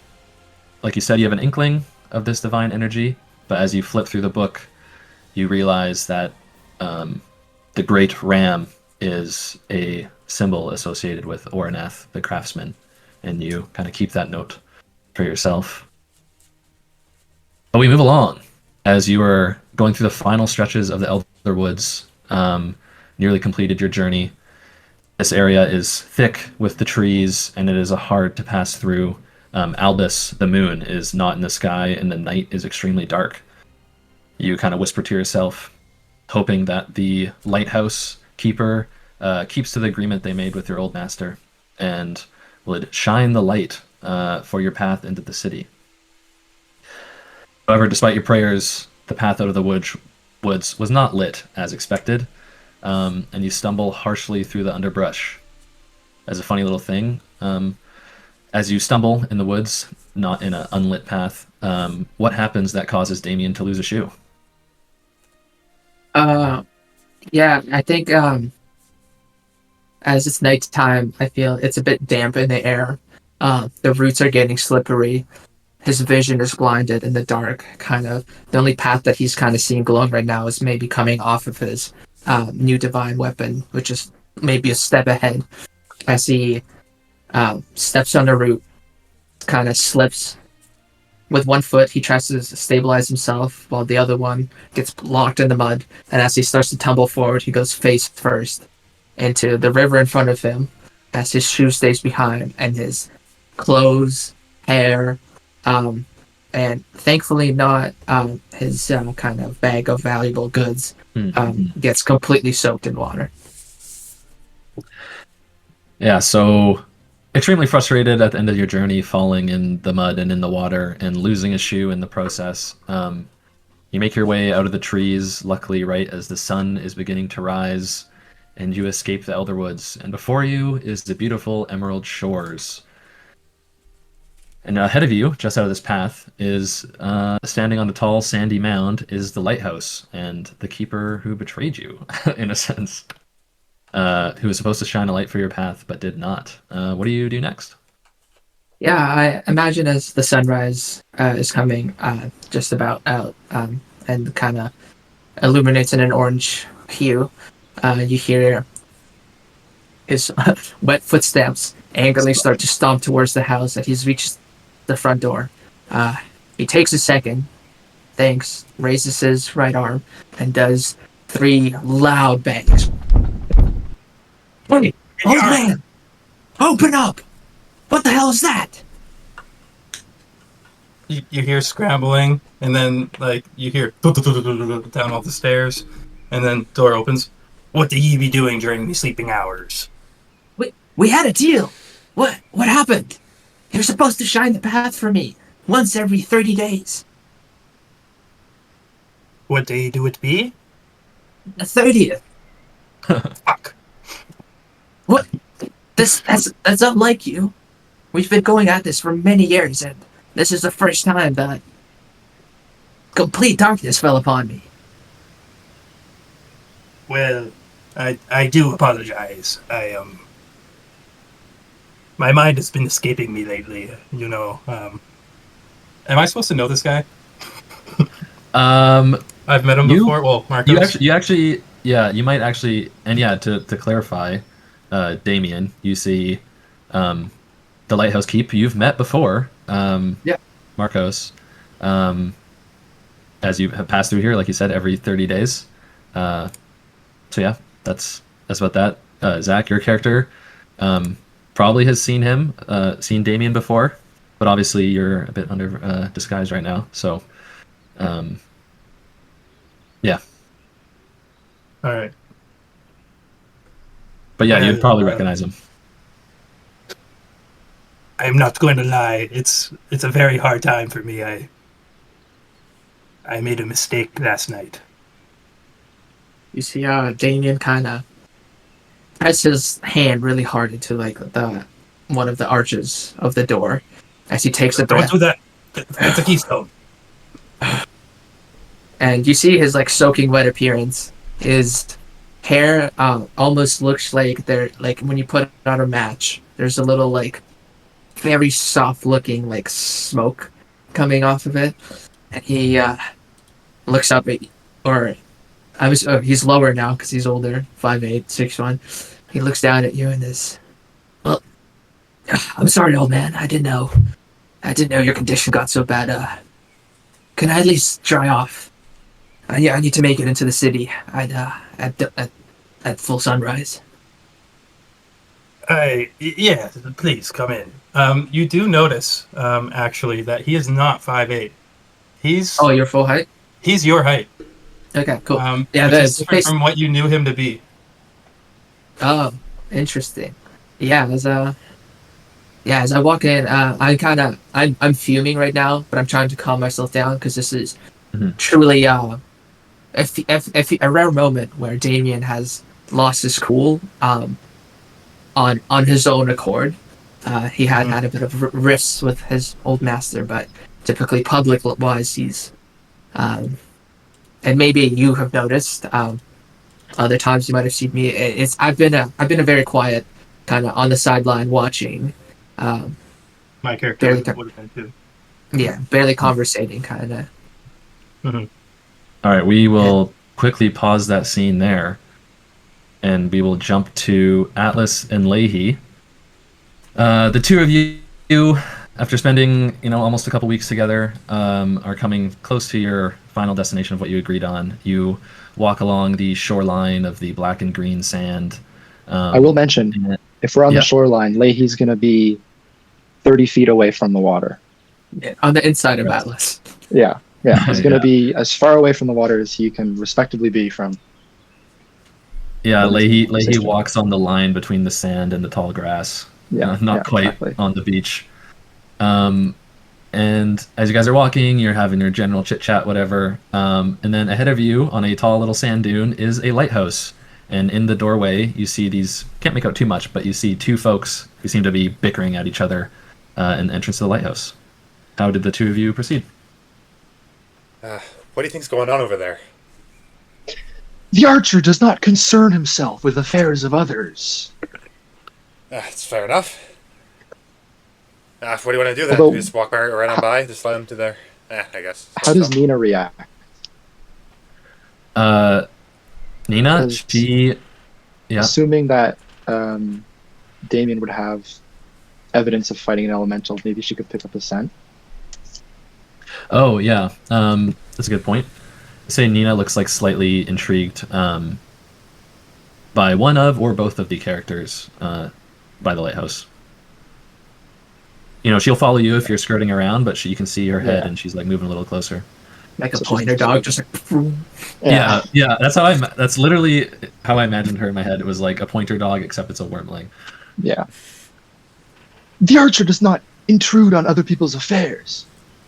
like you said, you have an inkling of this divine energy, but as you flip through the book, you realize that the great ram is a symbol associated with Oreneth, the craftsman, and you kind of keep that note for yourself. But we move along as you are going through the final stretches of the Elder Woods, nearly completed your journey. This area is thick with the trees, and it is hard to pass through. Albus, the moon, is not in the sky, and the night is extremely dark. You kind of whisper to yourself, hoping that the lighthouse keeper keeps to the agreement they made with your old master, and would shine the light for your path into the city. However, despite your prayers, the path out of the woods was not lit as expected, and you stumble harshly through the underbrush. As a funny little thing, as you stumble in the woods, not in an unlit path, what happens that causes Damien to lose a shoe? Yeah, I think as it's nighttime, I feel it's a bit damp in the air. The roots are getting slippery. His vision is blinded in the dark, kind of. The only path that he's kind of seeing glowing right now is maybe coming off of his new divine weapon, which is maybe a step ahead. As he steps on the root, kind of slips. With one foot, he tries to stabilize himself, while the other one gets locked in the mud. And as he starts to tumble forward, he goes face first into the river in front of him, as his shoe stays behind, and his clothes, hair, and thankfully not his kind of bag of valuable goods gets completely soaked in water. Yeah, so extremely frustrated at the end of your journey, falling in the mud and in the water and losing a shoe in the process. You make your way out of the trees, luckily right as the sun is beginning to rise, and you escape the Elder Woods. And before you is the beautiful emerald shores. And ahead of you, just out of this path, is standing on a tall sandy mound is the lighthouse and the keeper who betrayed you, in a sense. Who was supposed to shine a light for your path, but did not. What do you do next? Yeah, I imagine as the sunrise is coming just about out and kind of illuminates in an orange hue, you hear his wet footsteps angrily start to stomp towards the house as he's reached the front door. He takes a second, thanks, raises his right arm, and does 3 loud bangs. Hey, old man! Open up! What the hell is that? You hear scrambling, and then like you hear down all the stairs, and then door opens. What do ye be doing during me sleeping hours? We had a deal. What happened? You're supposed to shine the path for me once every 30 days. What day do it be? The 30th. Fuck. What? That's unlike you. We've been going at this for many years, and this is the first time that complete darkness fell upon me. Well, I do apologize. My mind has been escaping me lately. Am I supposed to know this guy? I've met him before. Well, Marcos. You might actually, and yeah, to clarify, Damien, you see, the Lighthouse Keep you've met before. Yeah. Marcos, as you have passed through here, like you said, every 30 days. So yeah, that's about that. Zach, your character, probably has seen Damien before, but obviously you're a bit under disguise right now. So, yeah. All right. But yeah, you'd probably recognize him. I'm not going to lie. It's a very hard time for me. I made a mistake last night. You see Damien kind of press his hand really hard into like one of the arches of the door as he takes a breath. Don't do that. That's a keystone. And you see his like soaking wet appearance. His hair almost looks like they're like when you put out a match. There's a little like very soft looking like smoke coming off of it, and he looks up at, he's lower now because he's older, 5'8", 6'1". He looks down at you and is, well, I'm sorry, old man. I didn't know your condition got so bad. Can I at least dry off? I need to make it into the city at full sunrise. Yeah, please come in. You do notice, actually, that he is not 5'8". He's your full height. He's your height. Okay, cool. Yeah, that's different from what you knew him to be. Oh, interesting. Yeah, as I walk in, I'm fuming right now, but I'm trying to calm myself down because this is truly a rare moment where Damien has lost his cool on his own accord. He had a bit of rifts with his old master, but typically public wise he's and maybe you have noticed other times you might have seen me. I've been a very quiet kind of on the sideline watching. My character would have been too. Yeah, barely conversating kind of. Mm-hmm. All right, we will quickly pause that scene there, and we will jump to Atlas and Leaghy. The two of you, after spending almost a couple weeks together, are coming close to your final destination of what you agreed on. You walk along the shoreline of the black and green sand. I will mention, if we're on the shoreline, Leahy's going to be 30 feet away from the water. Yeah, on the inside of Atlas. Yeah. He's going to be as far away from the water as he can respectively be from. Yeah, Leahy walks on the line between the sand and the tall grass. Not quite exactly on the beach. And as you guys are walking, you're having your general chit-chat, whatever. And then ahead of you, on a tall little sand dune, is a lighthouse. And in the doorway, you see these, can't make out too much, but you see two folks who seem to be bickering at each other in the entrance to the lighthouse. How did the two of you proceed? What do you think's going on over there? The archer does not concern himself with affairs of others. That's fair enough. What do you want to do then? You just walk right on by? Just let him to there? I guess. How does Nina react? Nina, she... Yeah. Assuming that Damien would have evidence of fighting an elemental, maybe she could pick up a scent. Oh, yeah. That's a good point. I'd say Nina looks like slightly intrigued by one of or both of the characters by the lighthouse. She'll follow you if you're skirting around, but you can see her head and she's like moving a little closer. Like a pointer dog, just like... Yeah. That's literally how I imagined her in my head. It was like a pointer dog, except it's a wormling. Yeah. The archer does not intrude on other people's affairs.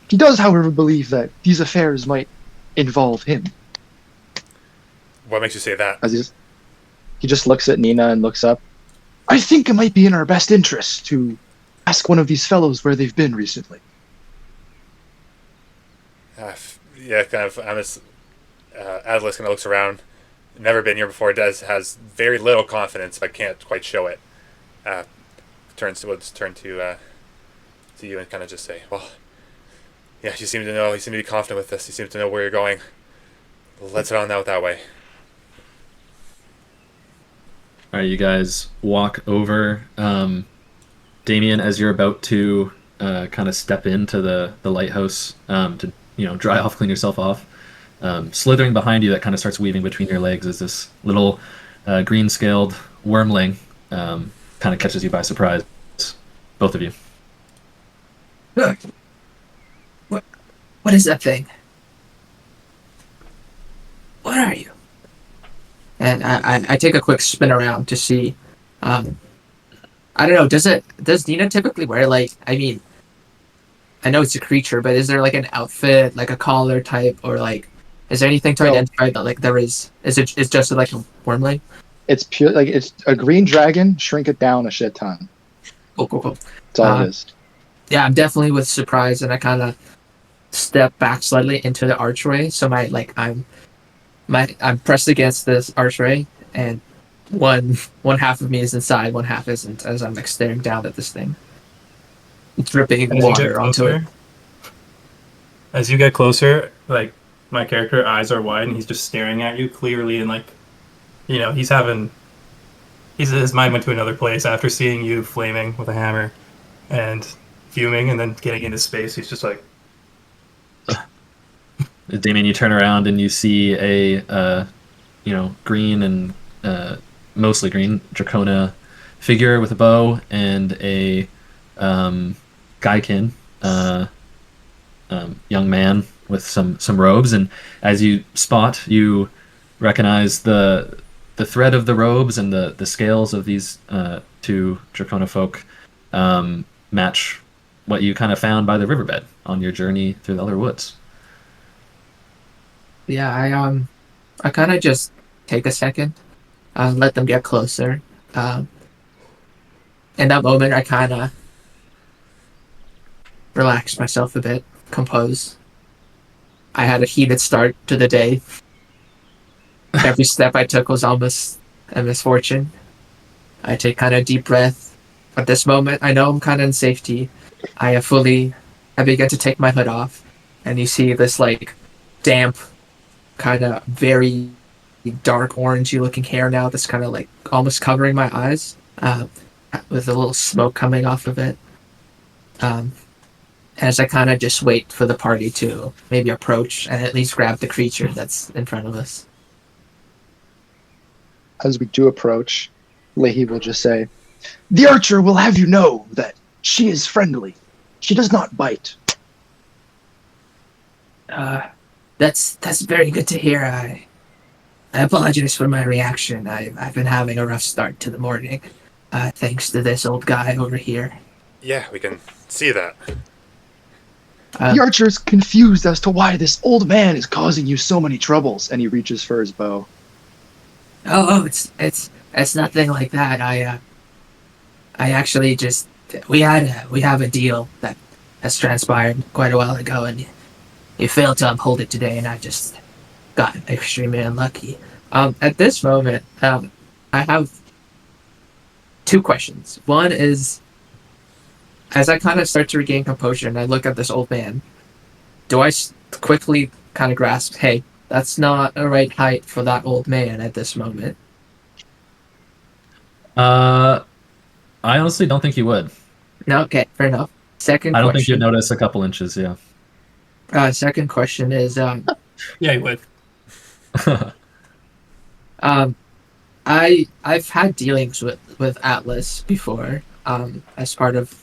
He does, however, believe that these affairs might involve him. What makes you say that? He just looks at Nina and looks up. I think it might be in our best interest to ask one of these fellows where they've been recently. Yeah, kind of. Atlas kind of looks around. Never been here before. Has very little confidence, but can't quite show it. Turn to you and kind of just say, "Well, yeah, you seem to know. You seem to be confident with this. You seem to know where you're going. Let's head on out that way." All right, you guys walk over. Damien, as you're about to kind of step into the lighthouse to dry off, clean yourself off, slithering behind you that kind of starts weaving between your legs is this little green-scaled wormling. Kind of catches you by surprise, both of you. Look, what is that thing? What are you? And I take a quick spin around to see. I don't know. Does Nina typically wear I know it's a creature, but is there like an outfit, like a collar type, or like is there anything to identify that like there is? It's just like a wormling? It's pure, like it's a green dragon. Shrink it down a shit ton. Cool. That's all it is. Yeah, I'm definitely with surprise, and I kind of step back slightly into the archway. So I'm pressed against this archway, and one half of me is inside, one half isn't, as I'm like staring down at this thing, dripping water onto it. As you get closer, like my character eyes are wide, and he's just staring at you clearly, and like, his mind went to another place after seeing you flaming with a hammer, and fuming, and then getting into space. He's just like, Damien, you turn around and you see a green and mostly green Dracona figure with a bow and a Gaikin young man with some robes. And as you you recognize the thread of the robes and the scales of these two Dracona folk match what you kind of found by the riverbed on your journey through the other woods. Yeah, I kind of just take a second, let them get closer. In that moment, I kind of relax myself a bit, compose. I had a heated start to the day. Every step I took was almost a misfortune. I take kind of deep breath. At this moment, I know I'm kind of in safety. I begin to take my hood off, and you see this like damp, kind of very dark orangey looking hair now that's kind of like almost covering my eyes, with a little smoke coming off of it. As I kind of just wait for the party to maybe approach and at least grab the creature that's in front of us. As we do approach, Leahy will just say, "The archer will have you know that she is friendly. She does not bite." That's very good to hear. I apologize for my reaction. I've been having a rough start to the morning, thanks to this old guy over here. Yeah, we can see that. The archer is confused as to why this old man is causing you so many troubles, and he reaches for his bow. Oh, it's nothing like that. I actually just we have a deal that has transpired quite a while ago, and you failed to uphold it today, and I just got extremely unlucky. At this moment, I have two questions. One is, as I kind of start to regain composure and I look at this old man, do I quickly kind of grasp, hey, that's not a right height for that old man at this moment? I honestly don't think you would. No, okay, fair enough. Second I don't think question. you'd notice a couple inches, yeah. Second question is, yeah, you would. I've had dealings with Atlas before, as part of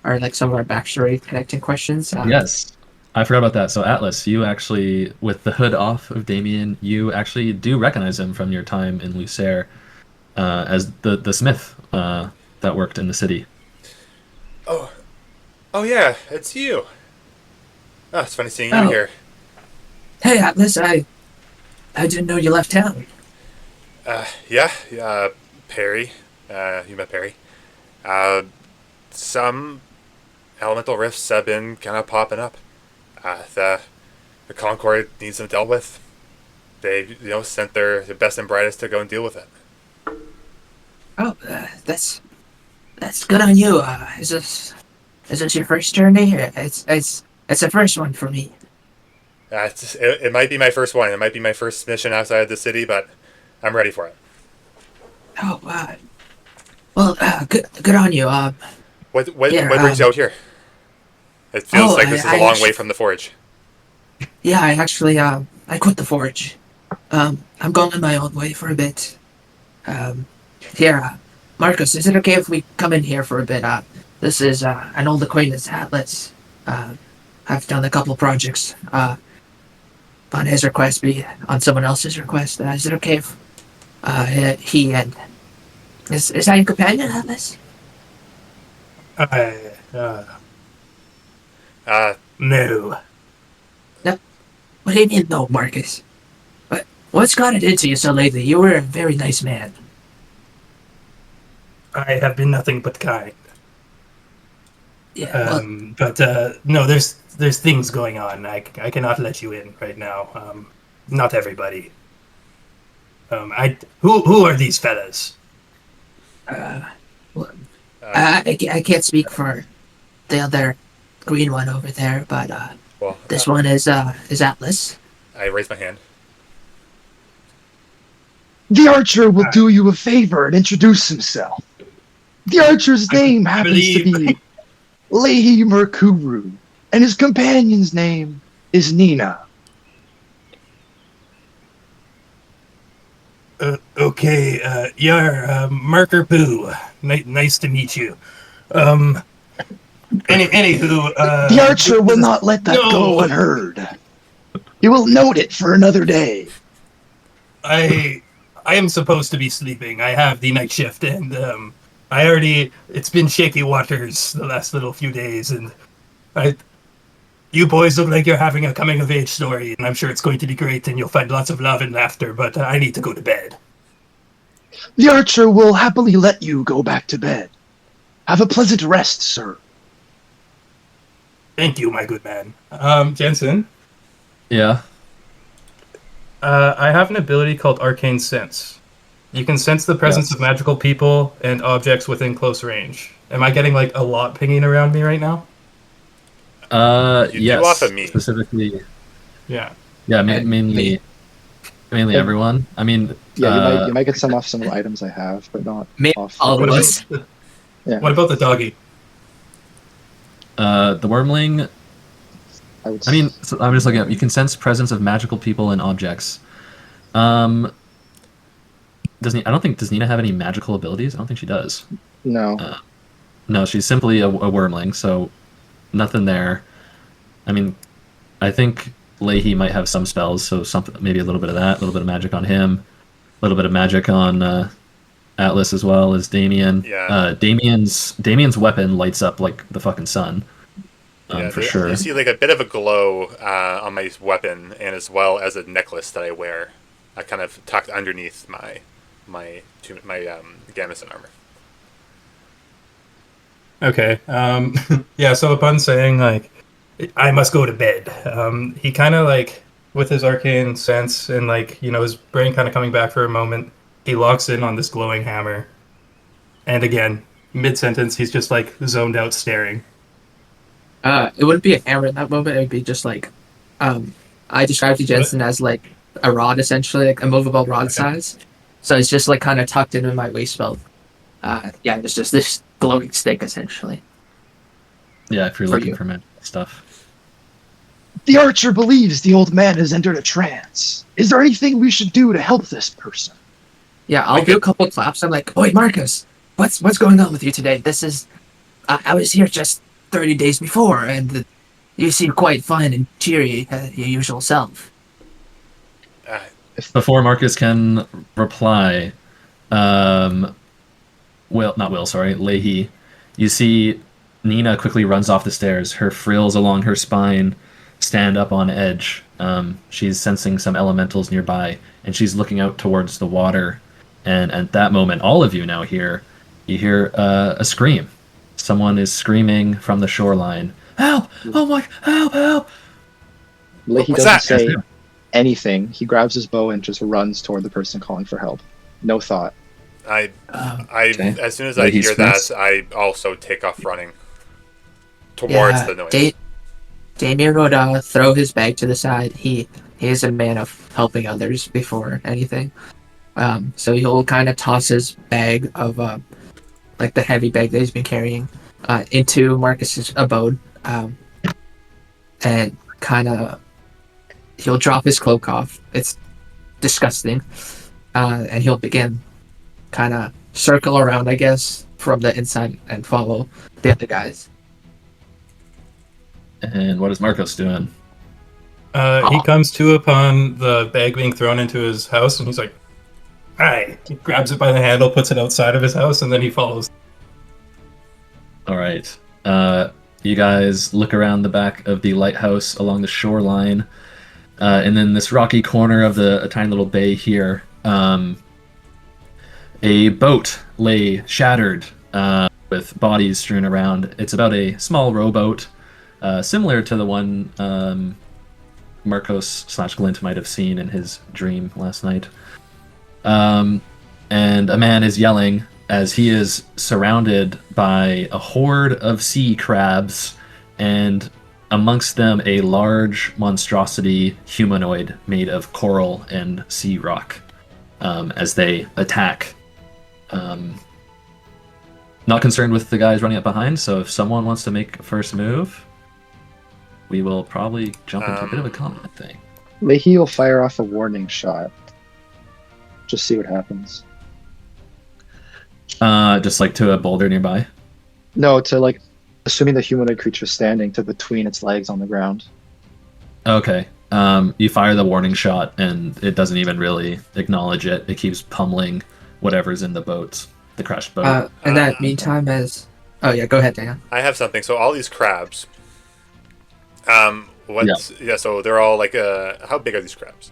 our some of our backstory connecting questions. Yes, I forgot about that. So Atlas, you actually, with the hood off of Damien, you actually do recognize him from your time in Lucerre as the smith that worked in the city. Oh yeah, it's you. Oh, it's funny seeing you here. Hey Atlas, I didn't know you left town. Yeah, Perry. You met Perry. Some elemental rifts have been kind of popping up. The Concord needs them dealt with. They sent their best and brightest to go and deal with it. Oh, that's good on you. Is this your first journey? It's the first one for me. It might be my first one. It might be my first mission outside of the city, but I'm ready for it. Oh, well, good on you. What Here, brings you out here? It feels like this is a long way from the forge. Yeah, I actually, I quit the forge. I'm going my own way for a bit. Here, Marcus, is it okay if we come in here for a bit? This is, an old acquaintance, Atlas. I've done a couple projects, on his request, be on someone else's request. Is it okay if, he and... Is that your companion, Atlas? No. No. What do you mean, no, Marcus? What's got it into you so lately? You were a very nice man. I have been nothing but kind. Yeah, But no, there's things going on. I cannot let you in right now. Not everybody. Who are these fellas? I can't speak for the other green one over there, but Well, this one is Atlas. I raise my hand. The archer will do you a favor and introduce himself. The archer's name happens to be Leaghy Merkuru, and his companion's name is Nina. Okay, you're Marker Poo. Nice to meet you. Anywho, The archer will not let that go unheard. He will note it for another day. I am supposed to be sleeping. I have the night shift, and it's been shaky waters the last little few days, and you boys look like you're having a coming of age story, and I'm sure it's going to be great, and you'll find lots of love and laughter, but I need to go to bed. The archer will happily let you go back to bed. Have a pleasant rest, sir. Thank you, my good man. Jensen? Yeah. I have an ability called Arcane Sense. You can sense the presence of magical people and objects within close range. Am I getting like a lot pinging around me right now? You off of me. Specifically. Yeah. Yeah, mainly everyone. I mean, Yeah, you might get some off some of the items I have, but not off. All of us. What about the doggy? the wormling. I mean, so I'm just looking at. You can sense presence of magical people and objects. Does Nina have any magical abilities? I don't think she does. No. No, she's simply a wormling, so nothing there. I mean, I think Leaghy might have some spells, so maybe a little bit of that, a little bit of magic on him, a little bit of magic on Atlas as well as Damien. Yeah. Damien's weapon lights up like the fucking sun. For sure. You see like a bit of a glow on my weapon, and as well as a necklace that I wear. I kind of tucked underneath my gamison armor. Okay. Yeah, so upon saying, like, I must go to bed, he kind of, like, with his arcane sense and, like, you know, his brain kind of coming back for a moment, he locks in on this glowing hammer. And again, mid-sentence, he's just, like, zoned out staring. It wouldn't be a hammer in that moment. It would be just, like, I described to Jensen as, like, a rod, essentially, like a movable rod size. So it's just, like, kind of tucked into my waist belt. Yeah, it's just this glowing stick, essentially. Yeah, if you're looking for magic stuff. The archer believes the old man has entered a trance. Is there anything we should do to help this person? Yeah, I'll do a couple claps. I'm like, "Oi, Marcus, what's going on with you today? This is, I was here just 30 days before, and you seem quite fun and cheery, your usual self." Before Marcus can reply, Leaghy, you see Nina quickly runs off the stairs. Her frills along her spine stand up on edge. She's sensing some elementals nearby, and she's looking out towards the water and at that moment, all of you now you hear a scream. Someone is screaming from the shoreline. Help! Oh my! Help! Help! Leahy What's doesn't that? say anything. He grabs his bow and just runs toward the person calling for help. No thought. Okay. As soon as Well, I he hear sprints. that, I also take off running towards the noise. Damien would throw his bag to the side. He is a man of helping others before anything. So he'll kind of toss his bag of like the heavy bag that he's been carrying into Marcus's abode, and kind of he'll drop his cloak off. It's disgusting, and he'll begin kind of circle around, I guess, from the inside and follow the other guys. And what is Marcos doing? He comes to upon the bag being thrown into his house, and he's like, "Hi!" He grabs it by the handle, puts it outside of his house, and then he follows. All right. You guys look around the back of the lighthouse along the shoreline, and then this rocky corner of a tiny little bay here. A boat lay shattered with bodies strewn around. It's about a small rowboat, similar to the one Marcos/Glint might have seen in his dream last night. And a man is yelling as he is surrounded by a horde of sea crabs, and amongst them a large monstrosity humanoid made of coral and sea rock as they attack. Not concerned with the guys running up behind, so if someone wants to make a first move, we will probably jump into a bit of a combat thing. Leahy will fire off a warning shot. Just see what happens. Just like to a boulder nearby. No, to like, assuming the humanoid creature is standing to between its legs on the ground. Okay. You fire the warning shot, and it doesn't even really acknowledge it. It keeps pummeling whatever's in the boat, the crashed boat. In that meantime, oh yeah, go ahead, Daniel. I have something. So all these crabs. So they're all like how big are these crabs?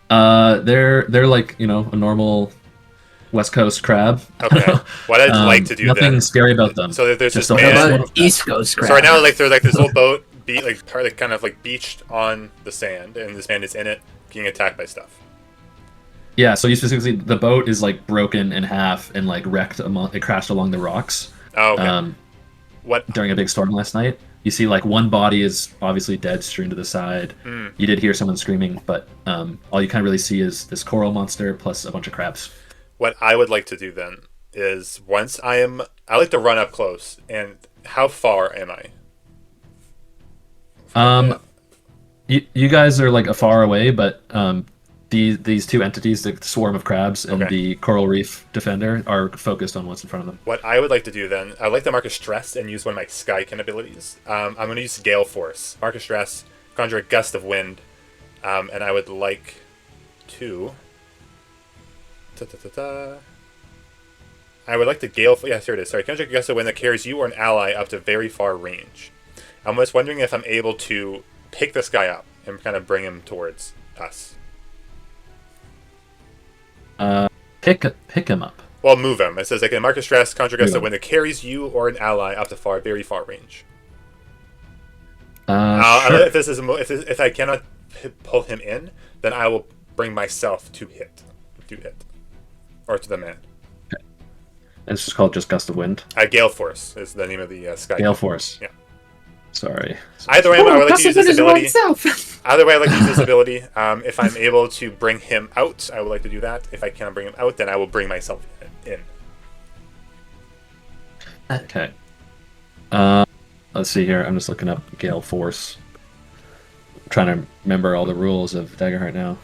They're like, a normal West Coast crab. Okay. What I'd like to do nothing then. scary about them. So there's Just this a How man. about an East Coast crab? So right now, like they're like this little boat, kind of like beached on the sand, and this man is in it, getting attacked by stuff. Yeah, so you specifically, the boat is like broken in half and like wrecked. It crashed along the rocks. Oh, okay. What? During a big storm last night. You see like one body is obviously dead, strewn to the side. You did hear someone screaming, but all you kind of really see is this coral monster plus a bunch of crabs. What I would like to do then is I like to run up close. And how far am I? You guys are like a far away, but these two entities, the swarm of crabs and the coral reef defender, are focused on what's in front of them. What I would like to do then, I'd like to mark a stress and use one of my Skykin abilities. I'm going to use Gale Force. Mark a stress, conjure a gust of wind, and I would like to... I would like to Gale... Yes, here it is. Sorry, conjure a gust of wind that carries you or an ally up to very far range. I'm just wondering if I'm able to pick this guy up and kind of bring him towards us. Pick him up. Well, move him. It says I can mark a stress, conjure gust of wind that carries you or an ally up to very far range. Sure. If I cannot pull him in, then I will bring myself to hit, or to the man. Okay. And it's just called Gust of Wind. Gale Force is the name of the Sky. Gale Force. Yeah. Sorry. Either way, I would like to use this ability. Either way, I'd like to use this ability. If I'm able to bring him out, I would like to do that. If I cannot bring him out, then I will bring myself in. Okay. Let's see here. I'm just looking up Gale Force. I'm trying to remember all the rules of Daggerheart now.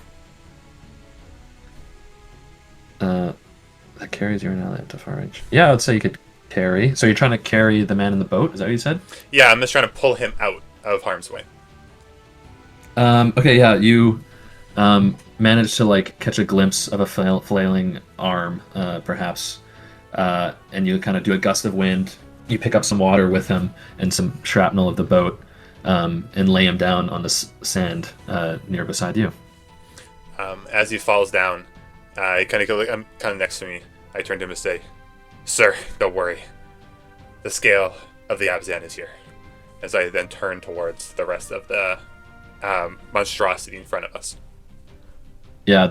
That carries your ally up to far range. Yeah, I would say you could carry. So you're trying to carry the man in the boat? Is that what you said? Yeah, I'm just trying to pull him out of harm's way. Okay, yeah, you managed to like catch a glimpse of a flailing arm, perhaps, and you kind of do a gust of wind. You pick up some water with him and some shrapnel of the boat, and lay him down on the sand near beside you. As he falls down, I kind of go like, I'm kind of next to me. I turn to him and say, "Sir, don't worry. The scale of the Abzan is here." As I then turn towards the rest of the monstrosity in front of us. Yeah,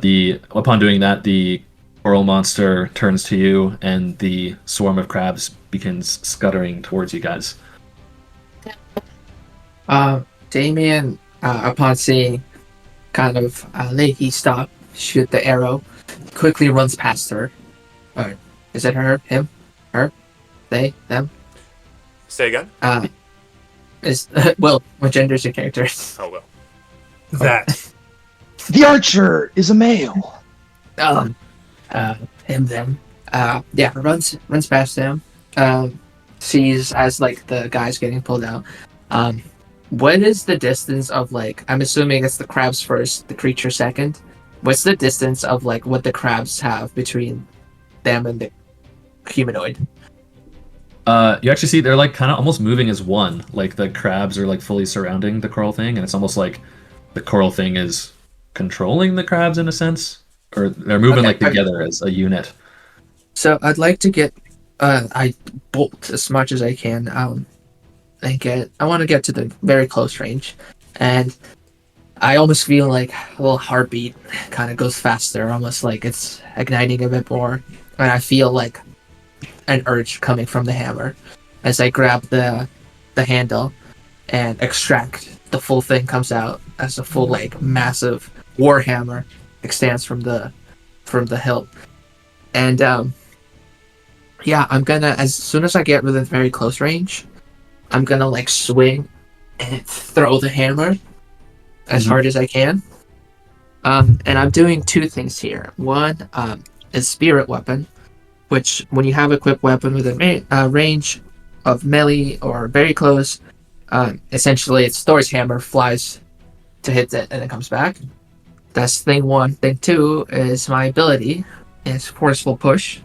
upon doing that, the coral monster turns to you, and the swarm of crabs begins scuttering towards you guys. Damien, upon seeing kind of Leaghy stop, shoot the arrow, quickly runs past her. Or is it her, him, her, they, them? Say again? Well, what gender is your character? Oh, well. That. The archer is a male. Him, them. Yeah, runs past him. Sees as like the guy's getting pulled out. What is the distance of like? I'm assuming it's the crabs first, the creature second. What's the distance of like what the crabs have between them and the humanoid? You actually see they're like kind of almost moving as one. Like the crabs are like fully surrounding the coral thing, and it's almost like the coral thing is controlling the crabs in a sense, or they're moving like together as a unit. So I'd like to get, I bolt as much as I can. I want to get to the very close range, and I almost feel like a little heartbeat kind of goes faster, almost like it's igniting a bit more, and I feel like an urge coming from the hammer as I grab the handle and extract. The full thing comes out as a full like massive war hammer extends from the hilt, and yeah, I'm gonna, as soon as I get within very close range, I'm gonna like swing and throw the hammer as hard as I can. And I'm doing two things here. One is spirit weapon, which when you have equipped weapon within range of melee or very close, essentially it's Thor's hammer flies to hit it and it comes back. That's thing one. Thing two is my ability is forceful push.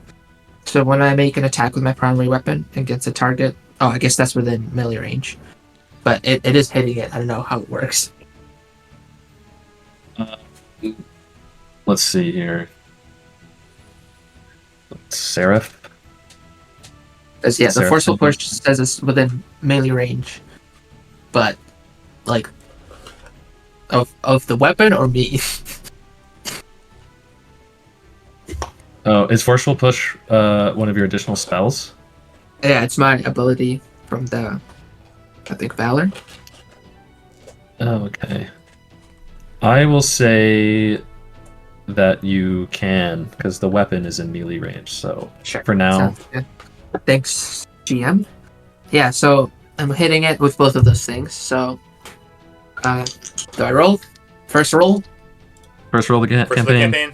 So when I make an attack with my primary weapon against a target, oh, I guess that's within melee range, but it is hitting it. I don't know how it works. Let's see here. Seraph? Because yeah, the Seraph forceful something? push says it's within melee range, but like of the weapon or me. Oh, is forceful push one of your additional spells? Yeah, it's my ability from the, I think, Valor. Oh, okay. I will say that you can, because the weapon is in melee range. So Sure. for now, Sounds good. Thanks, GM. Yeah, so I'm hitting it with both of those things. So, do I roll? First roll? first roll of the First of the campaign.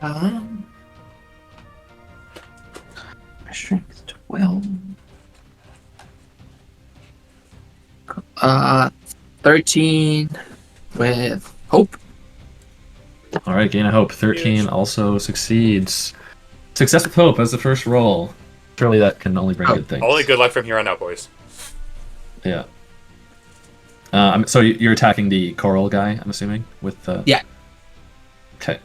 campaign. Strength 12. 13 with hope. All right, gain a hope. 13 Huge. also succeeds. Success with hope as the first roll. Surely that can only bring good things. Only good luck from here on out, boys. Yeah. So you're attacking the coral guy, I'm assuming, with the. Yeah. Okay.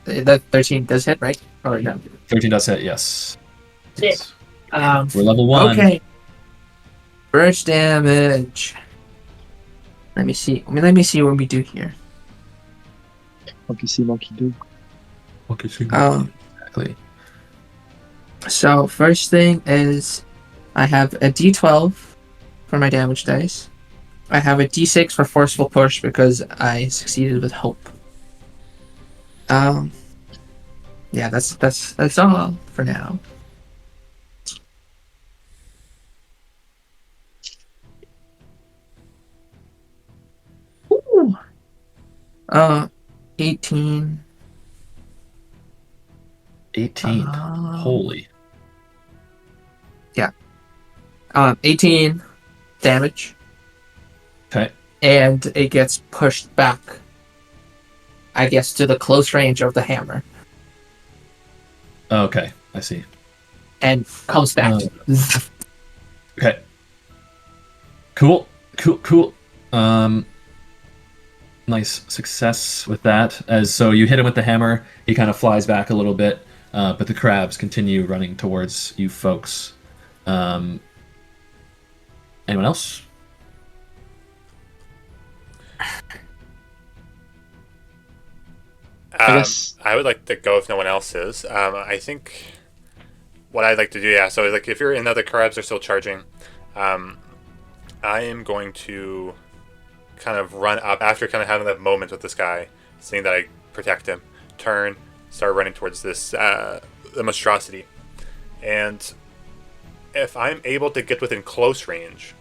That 13 does hit, right? Or no? 13 does hit. Yes. Yes. We're level 1. Okay. Burst damage. Let me see. Let me see what we do here. Monkey see, monkey do. Okay, so exactly. So first thing is, I have a D12 for my damage dice. I have a D6 for forceful push because I succeeded with hope. Yeah, that's all for now. Ooh. 18. 18. Holy. 18 damage. Okay. And it gets pushed back, I guess, to the close range of the hammer. Okay, I see. And comes back. Okay. Cool. Nice success with that. So you hit him with the hammer, he kind of flies back a little bit, but the crabs continue running towards you folks. Anyone else? I guess. I would like to go if no one else is. I think what I'd like to do, yeah. So like, if you're in other crabs are still charging, I am going to kind of run up after kind of having that moment with this guy, seeing that I protect him. Turn, start running towards this the monstrosity, and if I'm able to get within close range,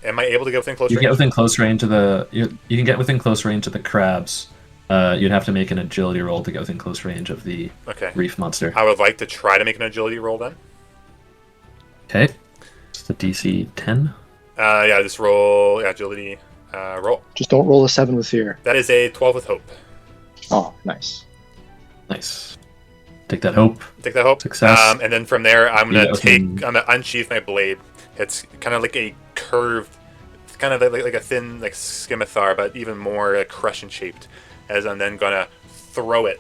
am I able to get within close You range? get within close range to the. You can get within close range to the crabs. You'd have to make an agility roll to get within close range of the Okay. reef monster. I would like to try to make an agility roll then. Okay. It's the DC 10. Yeah, just roll agility. Roll. Just don't roll a 7 with fear. That is a 12 with hope. Oh, nice. Nice. Take that hope. Take that hope. Success. And then from there, I'm Yeah, gonna unsheath my blade. It's kind of like a curved, it's kind of like a thin like scimitar, but even more crescent shaped. As I'm then gonna throw it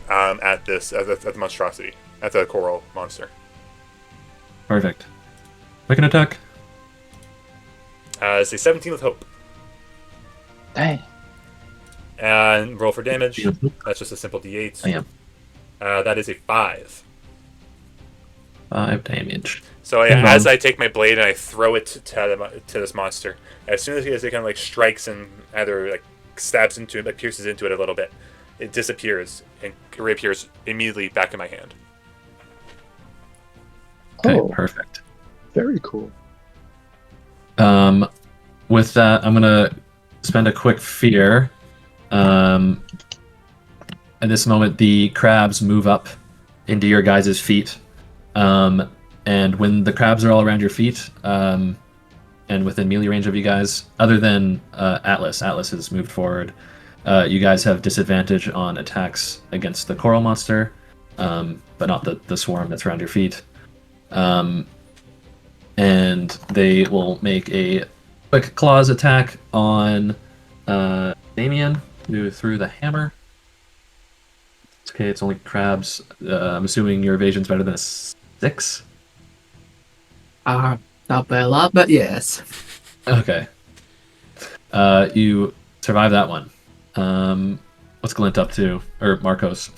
at the monstrosity, at the coral monster. Perfect. Make an attack. It's a 17 with hope. Dang. And roll for damage. That's just a simple D8. I am. That is a 5. 5 damage. So Bing as bong. I take my blade and I throw it to this monster, as soon as it kind of like strikes and either like stabs into it, like pierces into it a little bit, it disappears and reappears immediately back in my hand. Okay, Oh. perfect. Very cool. With that, I'm gonna spend a quick fear. At this moment, the crabs move up into your guys' feet. And when the crabs are all around your feet, and within melee range of you guys, other than Atlas has moved forward. You guys have disadvantage on attacks against the coral monster, but not the swarm that's around your feet. And they will make a quick claws attack on Damien, who threw the hammer. It's okay, it's only crabs. I'm assuming your evasion's better than a 6. Not by a lot, but yes. Okay. You survive that one. What's Glint up to? Or Marcos?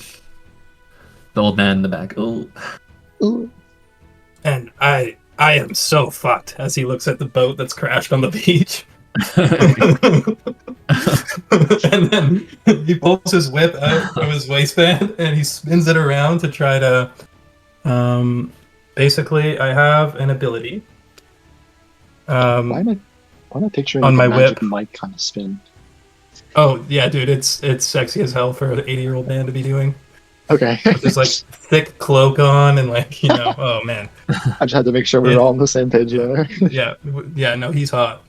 The old man in the back. Oh. Ooh. And I am so fucked as he looks at the boat that's crashed on the beach. And then he pulls his whip out from his waistband and he spins it around to try to basically I have an ability. Why am I picturing on like my a magic whip. mic kind of spin? Oh yeah, dude, it's sexy as hell for an 80-year-old man to be doing. Okay. With this like thick cloak on and like, you know, oh man. I just had to make sure we were all on the same page there. Yeah, no, he's hot.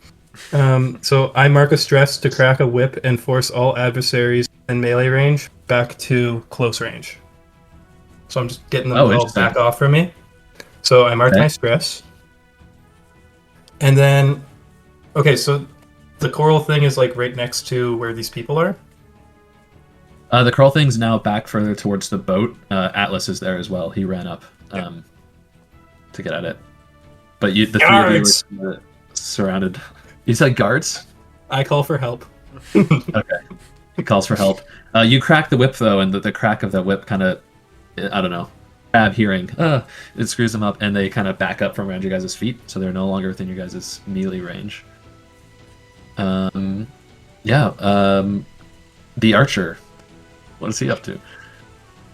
So I mark a stress to crack a whip and force all adversaries in melee range back to close range. So I'm just getting them all interesting. back off from me. So I mark Okay. my stress. And then, okay, so the coral thing is like right next to where these people are. The crawl thing's now back further towards the boat. Atlas is there as well. He ran up to get at it. But the three Guards! of you were surrounded. You said guards? I call for help. Okay. He calls for help. You crack the whip, though, and the crack of the whip kind of, I don't know, crab hearing. It screws them up, and they kind of back up from around your guys' feet, so they're no longer within your guys' melee range. The archer. What is he up to?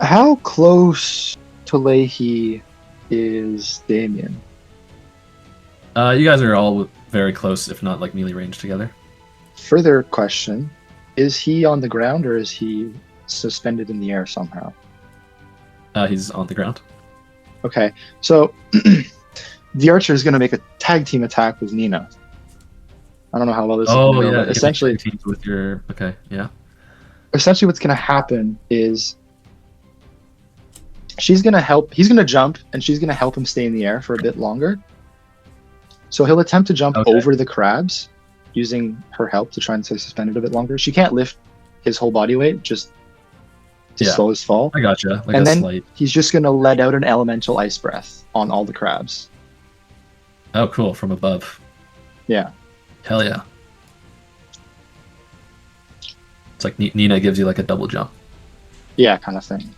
How close to Leaghy is Damien? You guys are all very close, if not like melee range together. Further question: is he on the ground or is he suspended in the air somehow? He's on the ground. Okay, so the archer is going to make a tag team attack with Nina. I don't know how well this is Oh going to go, yeah, but essentially, teams with your okay, yeah. essentially what's going to happen is he's going to jump and she's going to help him stay in the air for a bit longer. So he'll attempt to jump Okay. over the crabs using her help to try and stay suspended a bit longer. She can't lift his whole body weight, just to slow his fall. I gotcha. Like and a then slight. he's just going to let out an elemental ice breath on all the crabs. Oh, cool. From above. Yeah. Hell yeah. It's like Nina gives you like a double jump. Yeah, kind of thing.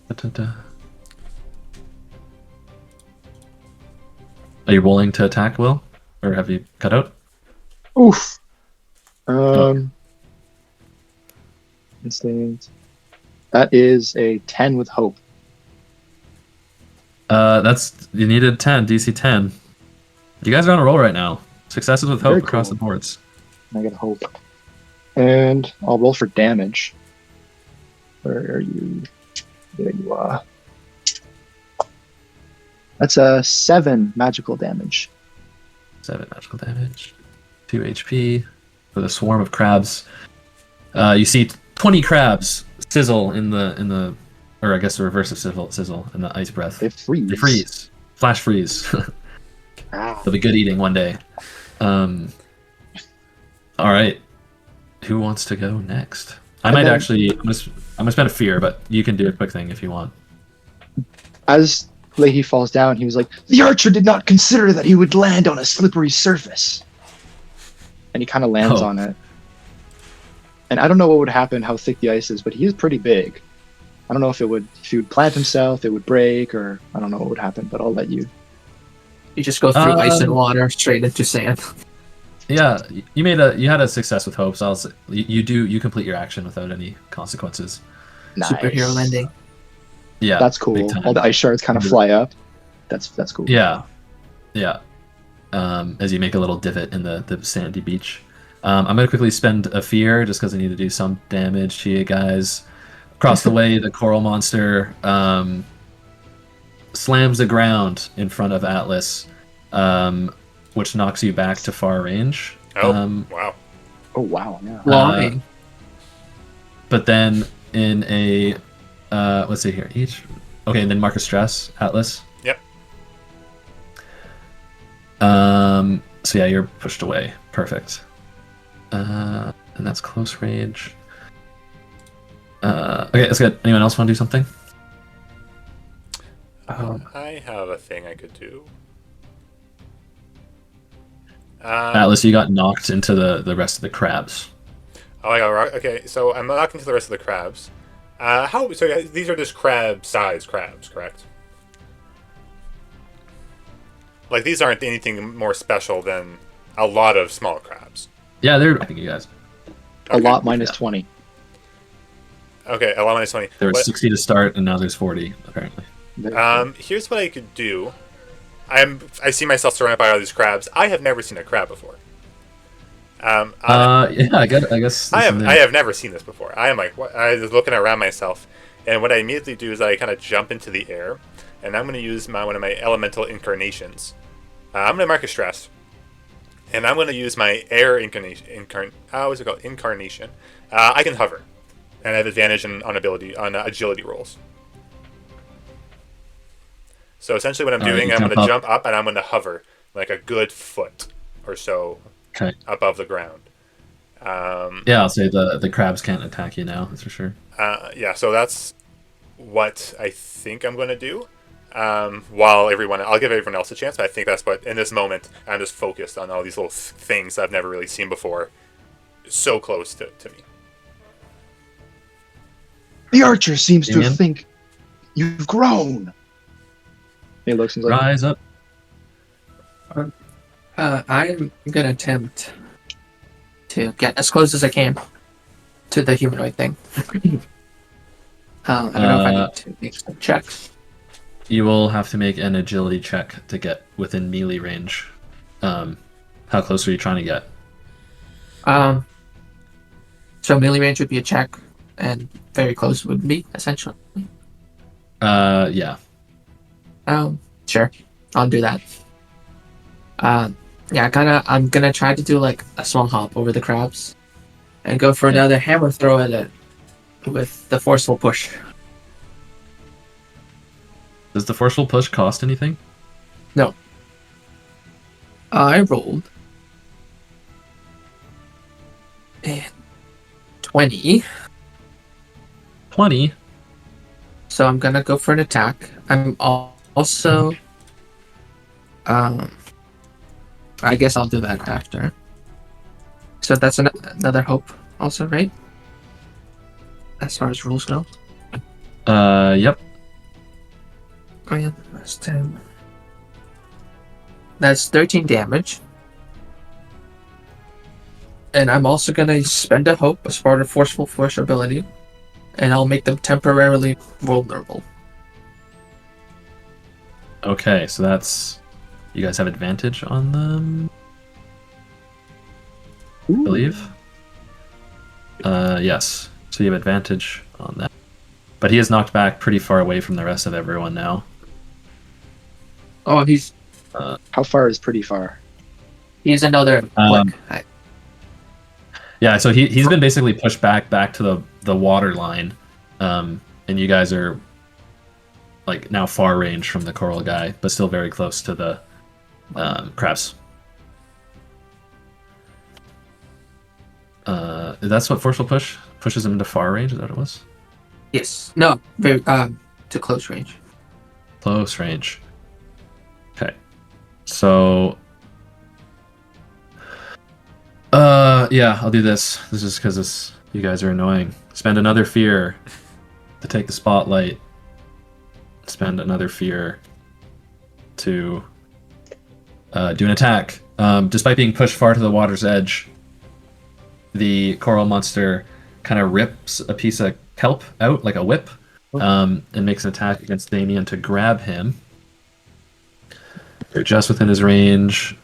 Da-da-da. Are you rolling to attack, Will? Or have you cut out? Oof. Okay. Instinct. That is a 10 with hope. That's you needed 10, DC 10. You guys are on a roll right now. Successes with hope Very across cool. the boards. I get hope. And I'll roll for damage. Where are you? There you are. That's a 7 magical damage. 7 magical damage. 2 HP for the swarm of crabs. You see 20 crabs sizzle in the or I guess the reverse of sizzle in the ice breath. They freeze. They freeze. Flash freeze. Ah. They'll be good eating one day. All right. Who wants to go next? I might actually. I'm gonna spend a fear, but you can do a quick thing if you want. As Leahy falls down, he was like, "The archer did not consider that he would land on a slippery surface." And he kind of lands on it. And I don't know what would happen, how thick the ice is, but he is pretty big. I don't know if he would plant himself, it would break, or I don't know what would happen, but I'll let you. You just go through ice and water straight into sand. Yeah, you had a success with hope, so you complete your action without any consequences. Nice. Superhero landing. Yeah, That's cool. All the ice shards kind of fly up. That's cool. Yeah. As you make a little divot in the sandy beach. I'm gonna quickly spend a fear just because I need to do some damage to you guys. Across the way, the coral monster slams the ground in front of Atlas, which knocks you back to far range. Wow. Oh wow, yeah. Flying. But then in a let's see here, and then mark a stress, Atlas. Yep. So yeah, you're pushed away. Perfect. And that's close range. Okay, that's good. Anyone else want to do something? I have a thing I could do. Atlas, you got knocked into the rest of the crabs. Oh, I got rock. Okay, so I'm knocked into the rest of the crabs. So these are just crab-sized crabs, correct? Like these aren't anything more special than a lot of small crabs. Yeah, they're. I think you guys. A lot minus 20. Okay, a lot minus 20. There was 60 to start, and now there's 40 apparently. Here's what I could do. I see myself surrounded by all these crabs. I have never seen a crab before. Yeah, I guess. I have never seen this before. I am like, what? I was looking around myself, and what I immediately do is I kind of jump into the air, and I'm going to use one of my elemental incarnations. I'm going to mark a stress, and I'm going to use my air incarnation. What's it called? Incarnation. I can hover, and I have advantage on agility rolls. So essentially, what I'm doing, I'm going to jump up, and I'm going to hover like a good foot or so. Okay. Above the ground. Yeah, I'll say the crabs can't attack you now. That's for sure. Yeah, so that's what I think I'm going to do. I'll give everyone else a chance. But I think that's what in this moment I'm just focused on all these little things I've never really seen before, so close to me. The archer seems Damien? to think you've grown. He looks and he's like, Rise up. I'm gonna attempt to get as close as I can to the humanoid thing. I don't know if I need to make some checks. You will have to make an agility check to get within melee range. How close are you trying to get? So melee range would be a check, and very close would be essentially. Yeah. Sure, I'll do that. Yeah, I'm gonna try to do like a small hop over the crabs, and go for Yeah. another hammer throw at it with the forceful push. Does the forceful push cost anything? No, I rolled and 20, 20. so I'm gonna go for an attack. Also, I guess I'll do that after. So that's another hope, also, right? As far as rules go. Yep. Oh yeah, that's 10. That's 13 damage. And I'm also gonna spend a hope as part of forceful push ability, and I'll make them temporarily vulnerable. Okay, so that's... You guys have advantage on them, I believe? Yes. So you have advantage on that. But he is knocked back pretty far away from the rest of everyone now. Oh, he's How far is pretty far? another Um, like Yeah, so he's been basically pushed back to the water line, and you guys are like now far range from the coral guy, but still very close to the crabs. That's what forceful push pushes him into far range. Is that what it was? yes, no, very to close range. Close range. Okay, so yeah, I'll do this. This is because you guys are annoying. Spend another fear to take the spotlight. Spend another fear to do an attack. Despite being pushed far to the water's edge, the coral monster kind of rips a piece of kelp out like a whip, and makes an attack against Damien to grab him. You're just within his range.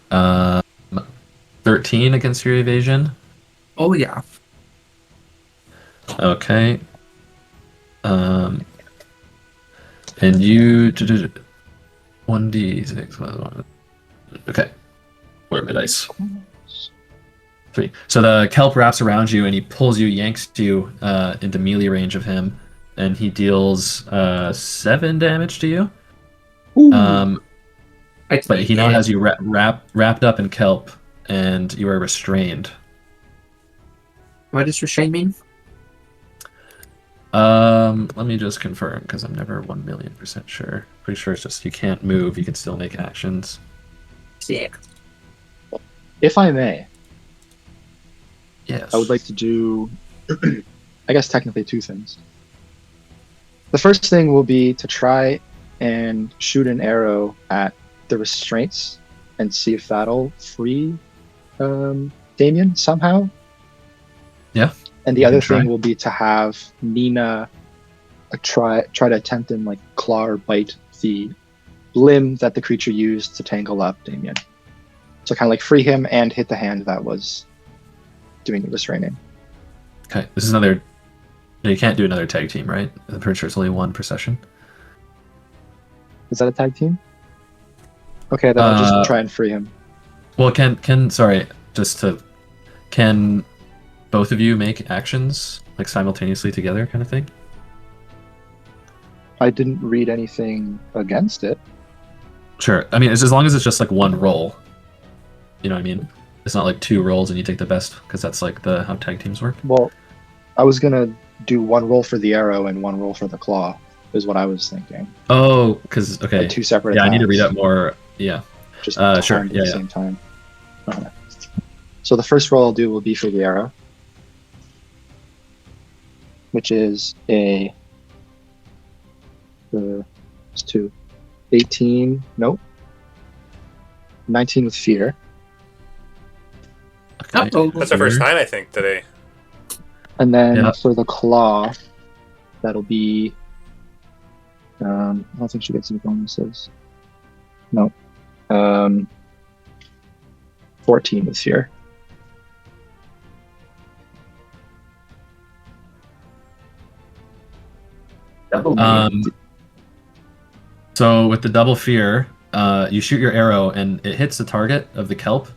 13 against your evasion. Oh yeah. Okay. And you 1d6. Okay. Where are my dice? 3. So the kelp wraps around you and he pulls you, yanks you into melee range of him, and he deals 7 damage to you. But he now has you wrapped up in kelp, and you are restrained. What does restrain mean? Let me just confirm because I'm never 1,000,000% sure. Pretty sure it's just you can't move, you can still make actions. Sick. If I may, Yes. I would like to do, I guess technically 2 things. The first thing will be to try and shoot an arrow at the restraints and see if that'll free Damien somehow. Yeah. And the You other can try. thing will be to have Nina try to attempt and like claw or bite the limb that the creature used to tangle up Damien. So kind of like free him and hit the hand that was doing the restraining. Okay, this is another. No, you can't do another tag team, right? I'm pretty sure it's only 1 per session. Is that a tag team? Okay, then I'll just try and free him. Well, can both of you make actions like simultaneously together, kind of thing? I didn't read anything against it. Sure. I mean, it's as long as it's just like 1 roll. You know what I mean? It's not like 2 rolls and you take the best, because that's like how tag teams work. Well, I was gonna do 1 roll for the arrow and 1 roll for the claw, is what I was thinking. Oh, because okay. Like 2 separate. Yeah, I need to read attacks, up more. Yeah. Just Sure. timed at Yeah, the yeah. same time. Okay. So the first roll I'll do will be for the arrow, which is it's 2. 18. Nope. 19 with fear. Okay. Uh-oh. That's our first time, I think, today. And then Yeah. for the claw, that'll be. I don't think she gets any bonuses. No. 14 this year. So with the double fear, you shoot your arrow and it hits the target of the kelp,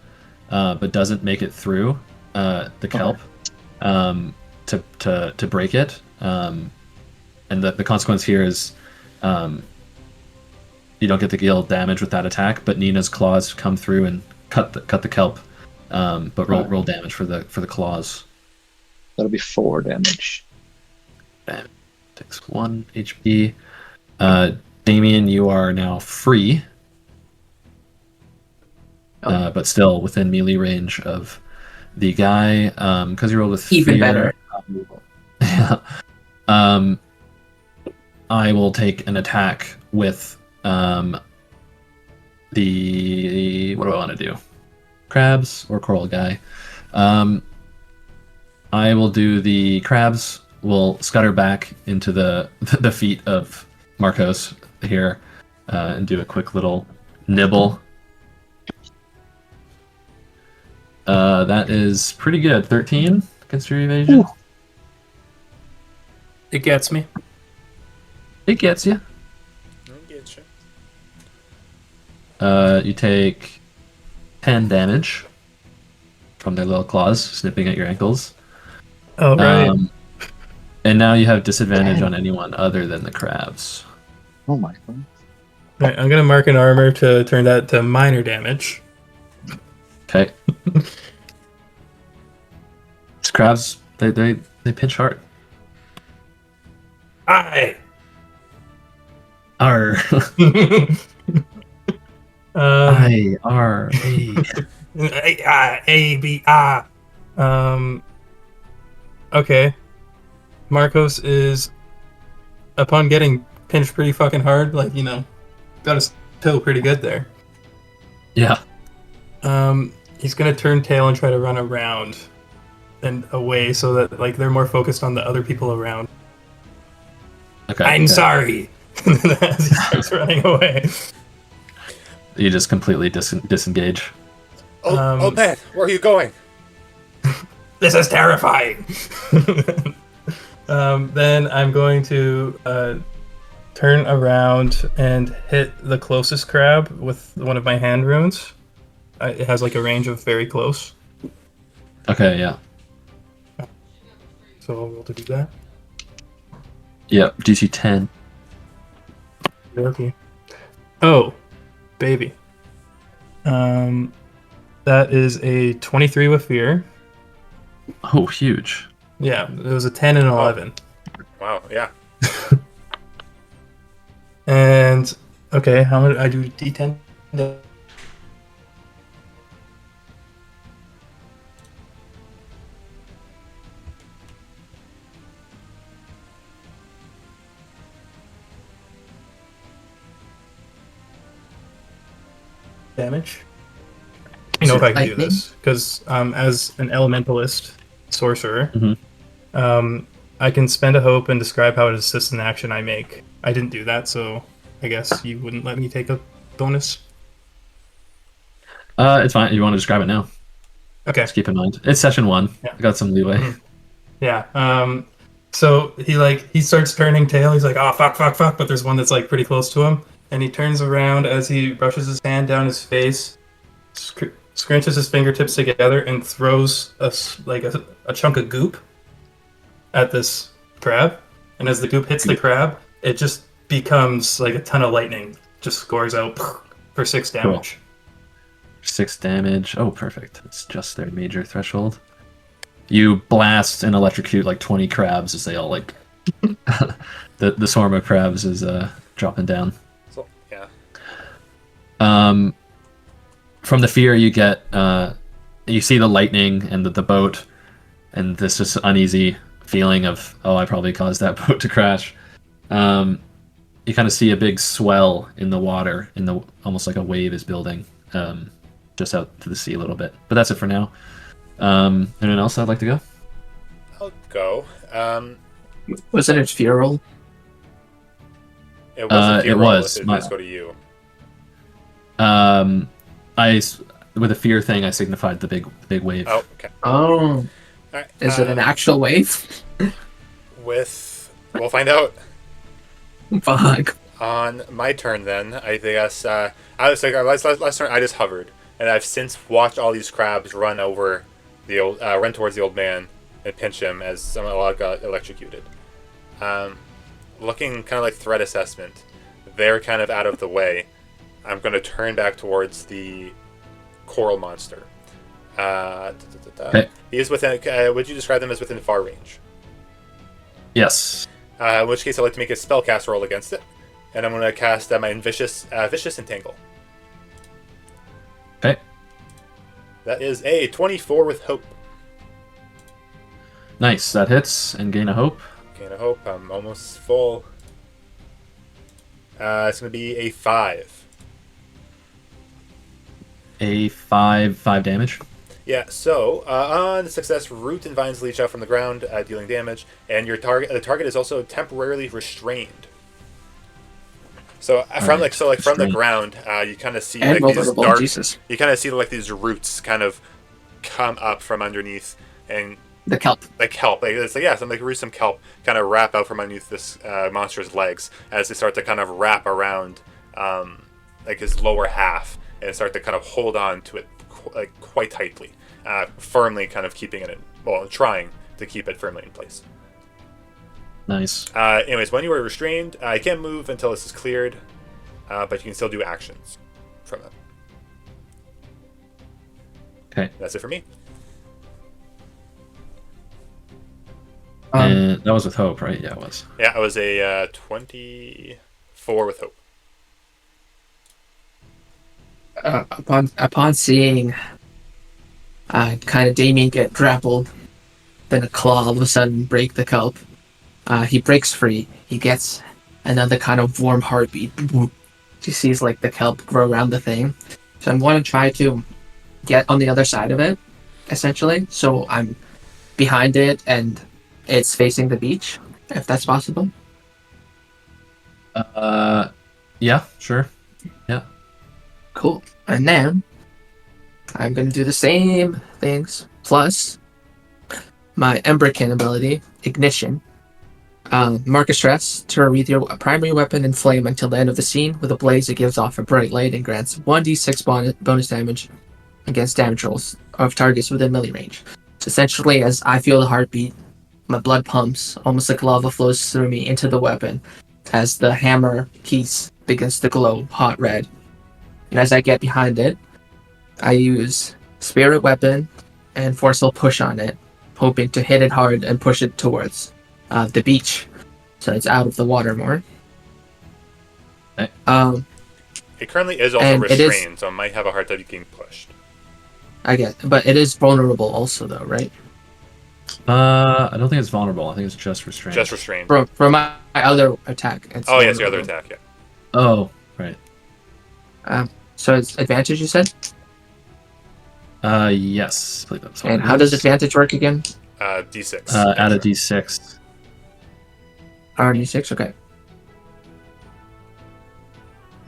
but doesn't make it through the kelp to break it. And the consequence here is you don't get to deal damage with that attack, but Nina's claws come through and cut the kelp. But roll damage for the claws. That'll be 4 damage. Takes 1 HP. Damien, you are now free, but still within melee range of the guy. Because you rolled with Even fear, better. I will take an attack with the what do I want to do? Crabs or coral guy? I will do the crabs. We'll scutter back into the feet of Marcos here and do a quick little nibble. That is pretty good. 13 against your evasion. Ooh. It gets me. It gets you. I get you. You take 10 damage from their little claws snipping at your ankles. Oh, right. And now you have disadvantage on anyone other than the crabs. Oh my god. Right, I'm going to mark an armor to turn that to minor damage. Okay. These crabs, they pinch hard. Aye! R. I-R-A. A-B-A. Okay. Marcos is, upon getting pinched pretty fucking hard, like, got his toe pretty good there. Yeah. He's gonna turn tail and try to run around and away so that, like, they're more focused on the other people around. Okay. I'm sorry! As he starts running away. You just completely disengage. Oh man, where are you going? This is terrifying! Then I'm going to turn around and hit the closest crab with one of my hand runes. It has like a range of very close. Okay, yeah. So I'll roll to do that. Yep, DC 10. Okay. Oh, baby. That is a 23 with fear. Oh, huge. Yeah, it was a 10 and an 11. Wow, yeah. And, okay, how much? I do D10? Damage. You know if I can do Lightning? this, because as an elementalist sorcerer, I can spend a hope and describe how it assists an action I make. I didn't do that, so I guess you wouldn't let me take a bonus. It's fine. You want to describe it now? Okay. Just keep in mind. It's session 1. Yeah. I got some leeway. Mhm. Yeah. So he starts turning tail. He's like, oh, fuck, but there's one that's like pretty close to him. And he turns around as he brushes his hand down his face, scrunches his fingertips together, and throws a chunk of goop at this crab. And as the goop hits the crab, it just becomes like a ton of lightning. Just scores out for 6 damage. 6 damage. Oh, perfect. It's just their major threshold. You blast and electrocute like 20 crabs as they all like... the swarm of crabs is dropping down. So, yeah. From the fear you get, you see the lightning and the boat, and this just uneasy feeling of, oh, I probably caused that boat to crash. You kind of see a big swell in the water, almost like a wave is building, just out to the sea a little bit. But that's it for now. Anyone else that'd like to go? I'll go. Was it a fear roll? It was. It was. Let's go to you. With a fear thing, I signified the big wave. Oh, okay. Oh. Alright, Is it an actual wave? We'll find out. Fuck. On my turn, then, I guess I was like last turn. I just hovered, and I've since watched all these crabs run over run towards the old man and pinch him as a lot got electrocuted. Looking kind of like threat assessment, they're kind of out of the way. I'm going to turn back towards the coral monster. Okay. He is within. Would you describe them as within far range? Yes. In which case, I'd like to make a spellcast roll against it, and I'm going to cast my vicious entangle. Okay. That is a 24 with hope. Nice. That hits and gain a hope. Gain a hope. I'm almost full. It's going to be a 5. A 5 damage. Yeah, so on success, root and vines leech out from the ground, dealing damage, and the target is also temporarily restrained. So from the ground, you kind of see And like these vulnerable, dark. Jesus. You kind of see like these roots kind of come up from underneath, and The kelp. like kelp, some like gruesome kelp kind of wrap out from underneath this monster's legs as they start to kind of wrap around like his lower half and start to kind of hold on to it quite tightly, firmly kind of keeping it trying to keep it firmly in place. Nice. Anyways, when you are restrained, you can't move until this is cleared, but you can still do actions from it. Okay. That's it for me. And that was with hope, right? Yeah, it was. Yeah, I was a 24 with hope. Upon seeing kind of Damien get grappled, then a claw all of a sudden break the kelp, he breaks free. He gets another kind of warm heartbeat. He sees like the kelp grow around the thing. So I'm going to try to get on the other side of it, essentially. So I'm behind it and it's facing the beach, if that's possible. Yeah, sure. Yeah. Cool. And then I'm going to do the same things plus my Emberkin ability, Ignition. Marcus stress to wreathe your primary weapon in flame until the end of the scene. With a blaze, it gives off a bright light and grants 1d6 bonus damage against damage rolls of targets within melee range. So essentially, as I feel the heartbeat, my blood pumps, almost like lava flows through me into the weapon as the hammer piece begins to glow hot red. And as I get behind it, I use Spirit Weapon and Forceful Push on it, hoping to hit it hard and push it towards the beach, so it's out of the water more. It currently is also restrained, so it might have a hard time getting pushed. I get, but it is vulnerable also, though, right? I don't think it's vulnerable. I think it's just restrained. Just restrained. For my other attack. It's yes, your other attack, yeah. Oh, right. So it's advantage, you said? Yes. I believe that's what And it how is. does advantage work again? D6. Add a D6. D6, okay.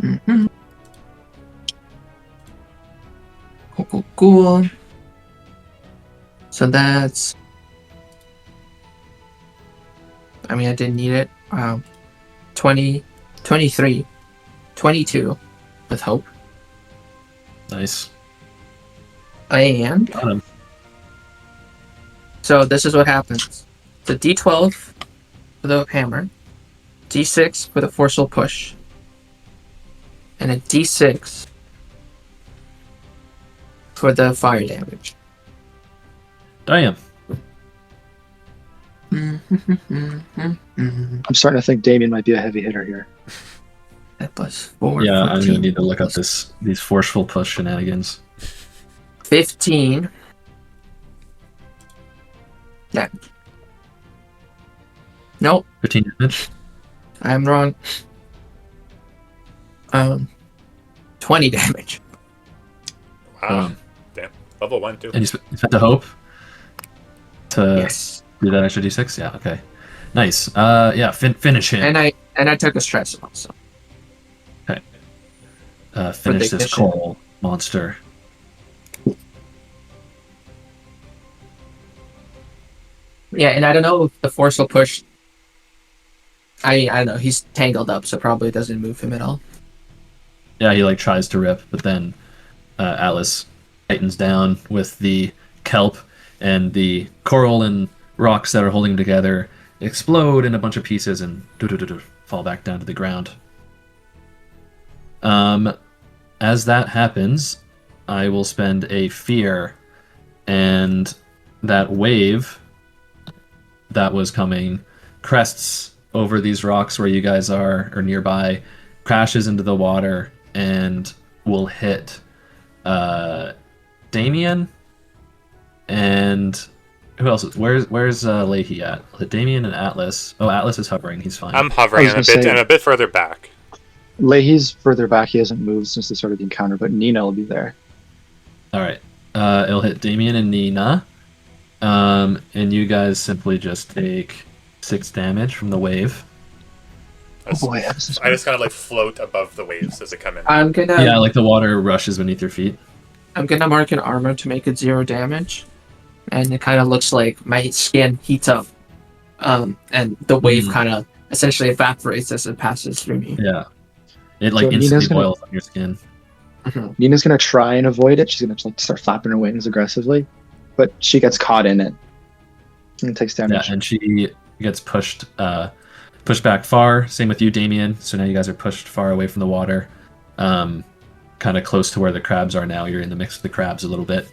Mm-hmm. Cool. So that's... I mean, I didn't need it. 20, 23, 22 with hope. Nice. And Got him. so this is what happens. The D12 for the hammer, D6 for the forceful push, and a D6 for the fire damage. Damn. I'm starting to think Damien might be a heavy hitter here. That plus 4. Yeah, I'm 14, gonna need to look up these forceful push shenanigans. 15. Yeah. Nope, 15 damage. I'm wrong. 20 damage. Wow. Damn. Level 1, too. And you spent the hope to Yes. do that extra D6? Yeah, okay. Nice. Yeah, finish him. And I took a stress also. Finish this ignition. coal monster. Yeah, and I don't know if the force will push I don't know. He's tangled up, so probably doesn't move him at all. Yeah, he like tries to rip, but then Atlas tightens down with the kelp, and the coral and rocks that are holding him together explode in a bunch of pieces and fall back down to the ground. As that happens, I will spend a fear, and that wave that was coming crests over these rocks where you guys are or nearby, crashes into the water, and will hit Damien and who else? Where's Leahy at? Damien and Atlas. Oh, Atlas is hovering. He's fine. I'm hovering I and was a gonna bit say- and a bit further back. Leahy's further back. He hasn't moved since the start of the encounter, but Nina will be there. All right. It'll hit Damien and Nina. And you guys simply just take 6 damage from the wave. I just kind of like float above the waves as they come in. I'm gonna Yeah, like the water rushes beneath your feet. I'm gonna mark an armor to make it 0 damage, and it kind of looks like my skin heats up, and the wave kind of essentially evaporates as it passes through me. Yeah. It like So instantly Nina's gonna- boils on your skin. Nina's gonna try and avoid it. She's gonna like start flapping her wings aggressively, but she gets caught in it and takes Yeah, damage. and she gets pushed back far. Same with you, Damien. So now you guys are pushed far away from the water. Kind of close to where the crabs are now. You're in the mix with the crabs a little bit.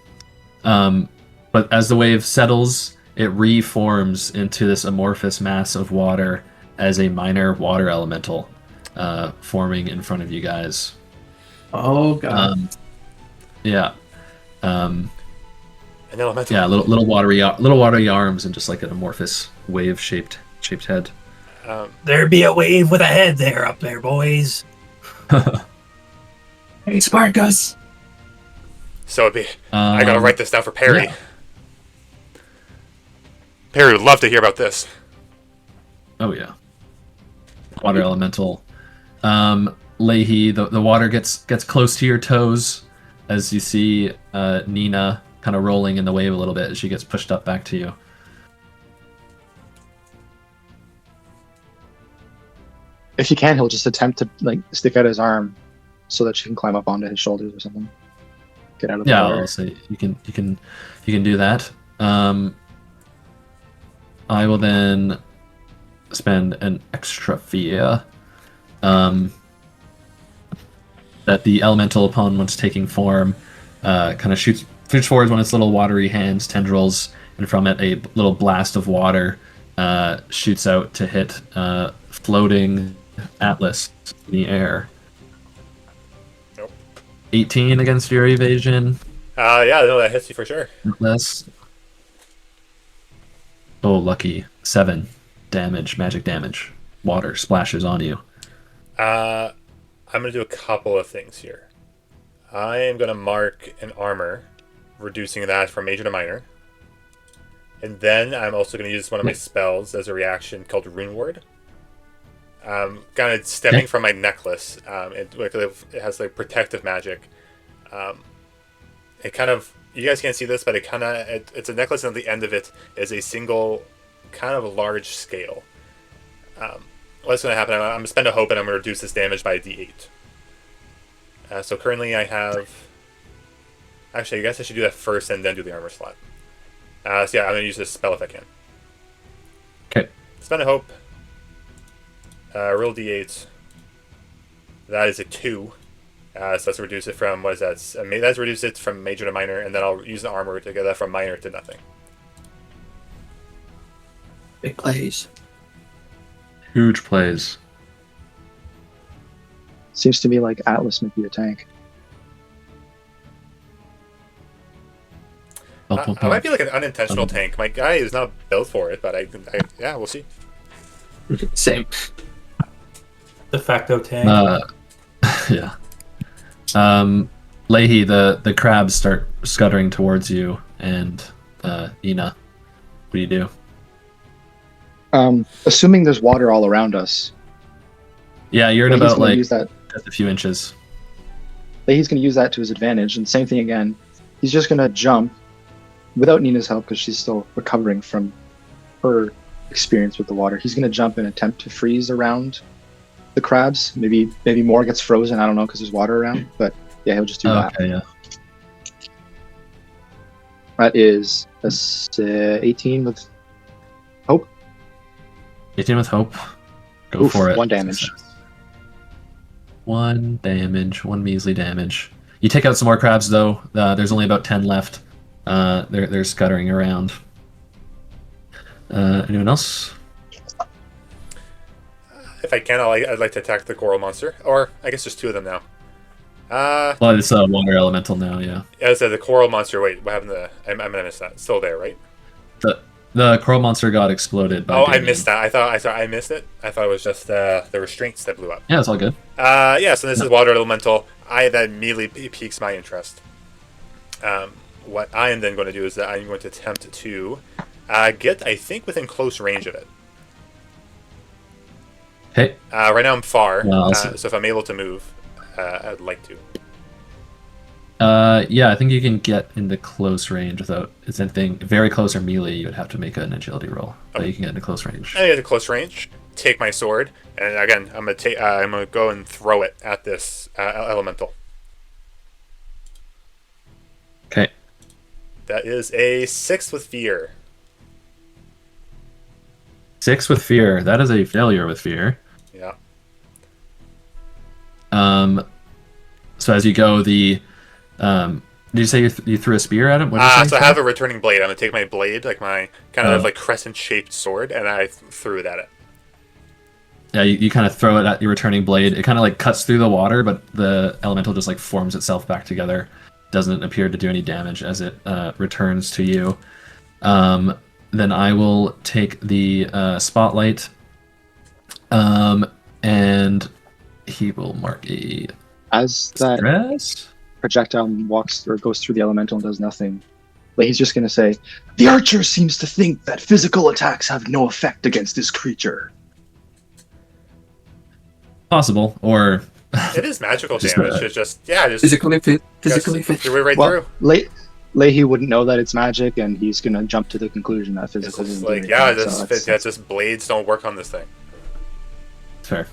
But as the wave settles, it reforms into this amorphous mass of water as a minor water elemental, forming in front of you guys. Oh god. Yeah. An elemental. Yeah, little watery arms and just like an amorphous wave shaped head. There be a wave with a head there up there, boys. Hey, Sparkus. So it'd be. I gotta write this down for Perry. yeah. Perry would love to hear about this. Oh yeah. Water elemental. Leahy, the water gets close to your toes as you see Nina kind of rolling in the wave a little bit as she gets pushed up back to you. If he can, he'll just attempt to like stick out his arm so that she can climb up onto his shoulders or something. Get out of the Yeah, water. I'll say you can do that. I will then spend an extra fear. That the elemental, upon once taking form, kind of shoots forward when its little watery hands tendrils, and from it a little blast of water shoots out to hit floating Atlas in the air. Nope. 18 against your evasion. Yeah, no, that hits you for sure. Atlas. Oh, lucky. 7 damage, magic damage. Water splashes on you. I'm going to do a couple of things here. I am going to mark an armor, reducing that from major to minor. And then I'm also going to use one of my spells as a reaction called Rune Ward. Kind of stemming from my necklace. It has like protective magic. It kind of, you guys can't see this, but it's a necklace, and at the end of it is a single kind of large scale. What's going to happen? I'm going to spend a hope, and I'm going to reduce this damage by a d8. So currently I have... Actually, I guess I should do that first and then do the armor slot. So yeah, I'm going to use this spell if I can. Okay. Spend a hope. Roll d8. That is a 2. So let's reduce it from... What is that? Let's reduce it from major to minor, and then I'll use the armor to get that from minor to nothing. Big plays. Huge plays. Seems to me like Atlas might be a tank. I might be like an unintentional tank. My guy is not built for it, but yeah, we'll see. Same. De facto tank. Yeah. Leahy, the crabs start scuttering towards you, and Ina, what do you do? Assuming there's water all around us, Yeah, you're in Leahy's about gonna like use that. just a few inches. Leahy's going to use that to his advantage, and same thing again. He's just going to jump without Nina's help because she's still recovering from her experience with the water. He's gonna jump and attempt to freeze around the crabs. Maybe more gets frozen. I don't know because there's water around. But yeah, he'll just do that. Okay, yeah. That is a 18 with hope. 18 with hope. Go Oof, for it. 1 damage. 1 damage. 1 measly damage. You take out some more crabs though. There's only about 10 left. They're scuttering around. Anyone else? If I can, I'd like to attack the coral monster, or I guess there's 2 of them now. Well, it's a water elemental now. Yeah. As the coral monster. Wait, what happened to? I'm gonna miss that. It's still there, right? The coral monster got exploded by. Oh, Damien. I missed that. I missed it. I thought it was just the restraints that blew up. Yeah, it's all good. Yeah. So this is water elemental. That immediately piques my interest. What I am then going to do is that I'm going to attempt to get, I think, within close range of it. Okay. Right now I'm far, Well, so if I'm able to move, I'd like to. Yeah, I think you can get into close range without it's anything very close or melee. You would have to make an agility roll, but you can get into close range. I get to close range, take my sword, and again, I'm gonna go and throw it at this elemental. Okay. That is a 6 with fear. 6 with fear. That is a failure with fear. Yeah. So as you go, did you say you threw a spear at him? What did you say? So I have a returning blade. I'm gonna take my blade, like my kind of Oh. like crescent-shaped sword, and I threw it at it. Yeah, you kind of throw it at your returning blade. It kind of like cuts through the water, but the elemental just like forms itself back together. Doesn't appear to do any damage as it returns to you. Then I will take the spotlight, and he will mark a As that stress. projectile walks or goes through the elemental and does nothing, he's just gonna say, "The archer seems to think that physical attacks have no effect against this creature." Possible, or It is magical Just, damage. It's just Physically fit. just Physically fit. threw it right Well, through. Leahy wouldn't know that it's magic, and he's gonna jump to the conclusion that It's physical. just doesn't do like, yeah, anything, so that's- just blades don't work on this thing. fair.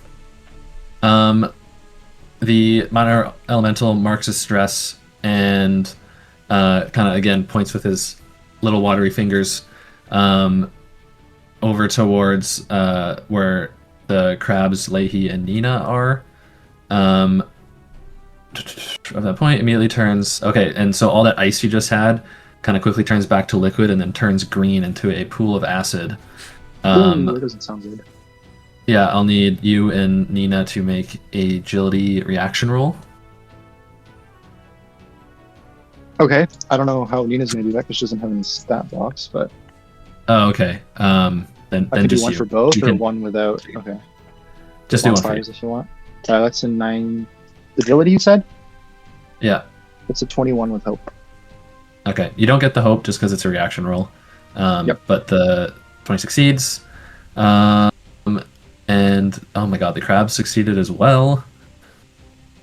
The minor elemental marks a stress and kind of again points with his little watery fingers over towards where the crabs Leahy and Nina are. At that point, immediately turns okay, and so all that ice you just had kind of quickly turns back to liquid and then turns green into a pool of acid. Ooh, that doesn't sound good. Yeah, I'll need you and Nina to make a agility reaction roll. Okay, I don't know how Nina's gonna do that because she doesn't have any stat blocks, but Oh, okay. Then I then can do just one you. for both You or can one without. Okay, just do one for modifiers you. if you want. That's a 9 agility. You said Yeah. it's a 21 with hope. Okay. You don't get the hope just because it's a reaction roll. Yep. But the 20 succeeds. And oh my god, the crabs succeeded as well.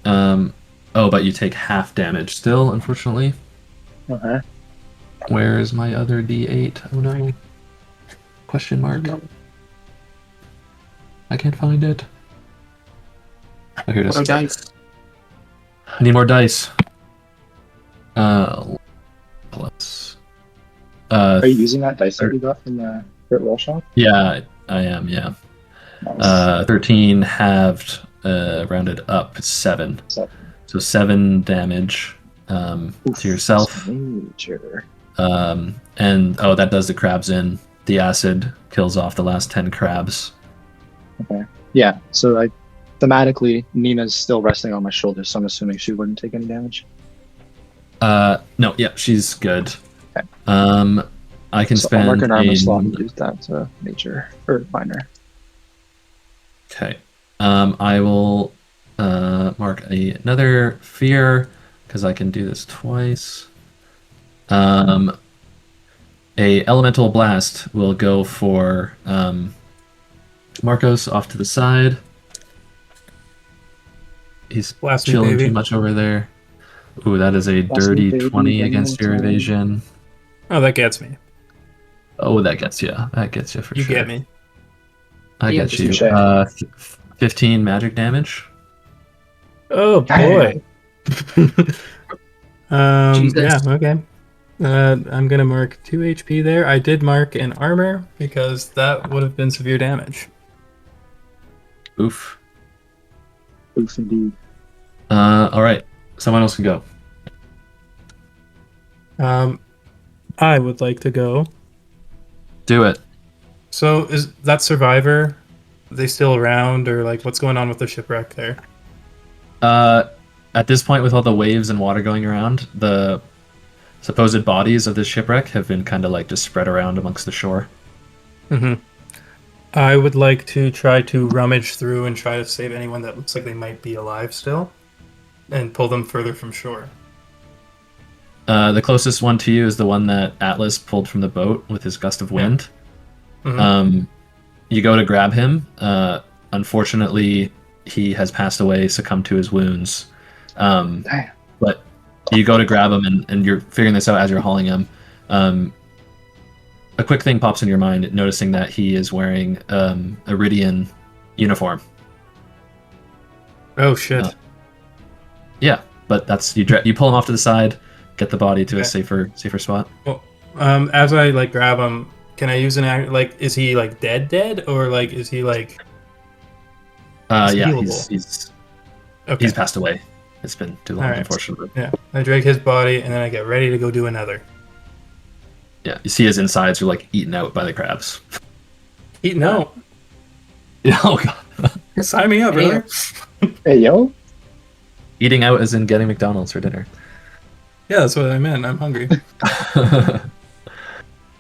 Oh, but you take half damage still, unfortunately. Okay. Where is my other D8? Oh no. Question mark. I can't find it. Oh, here it is. Or dice. I need more dice. Plus. Are you using that dice that you got from the crit roll shop? Yeah, I am. Yeah. Nice. 13 halved, rounded up, it's 7. So, So 7 damage to yourself. Major. And oh, that does the crabs in. The acid kills off the last 10 crabs. Okay. Yeah. So thematically, Nina's still resting on my shoulder, so I'm assuming she wouldn't take any damage. No, yeah, she's good. Okay. I can So spend I'll mark an armor a- slot and use that to major or minor. Okay. I will mark another fear because I can do this twice. A elemental blast will go for Marcos off to the side. He's Blast me, chilling baby. too much over there. Ooh, that is a Blast me, dirty baby, 20 one against more your time. evasion. Oh, that gets me. Oh, that gets you. That gets you for You sure. get me. I Yeah, get you. touche. 15 magic damage. Oh boy. Jesus. Yeah, okay. I'm gonna mark 2 HP there. I did mark an armor because that would have been severe damage. Oof. Oof, indeed. All right. Someone else can go. I would like to go. Do it. So is that survivor? Are they still around, or like what's going on with the shipwreck there? At this point, with all the waves and water going around, the supposed bodies of this shipwreck have been kind of like just spread around amongst the shore. Mm-hmm. I would like to try to rummage through and try to save anyone that looks like they might be alive still, and pull them further from shore. The closest one to you is the one that Atlas pulled from the boat with his gust of wind. Mhm. You go to grab him. Unfortunately, he has passed away, succumbed to his wounds. Damn. But you go to grab him, and you're figuring this out as you're hauling him. A quick thing pops in your mind, noticing that he is wearing Iridian uniform. Oh shit! Yeah, but that's you pull him off to the side, get the body to a Okay. safer spot. Well, as I like grab him, can I use an act? Like, is he like dead, or like is he like? He's Yeah, healable. he's Okay. he's passed away. It's been too long, All right. unfortunately. Yeah, I drag his body, and then I get ready to go do another. Yeah, you see his insides are like eaten out by the crabs. Eating out. Oh god, Sign me up, brother. Hey, yo. eating out as in getting McDonald's for dinner. Yeah, that's what I meant. I'm hungry.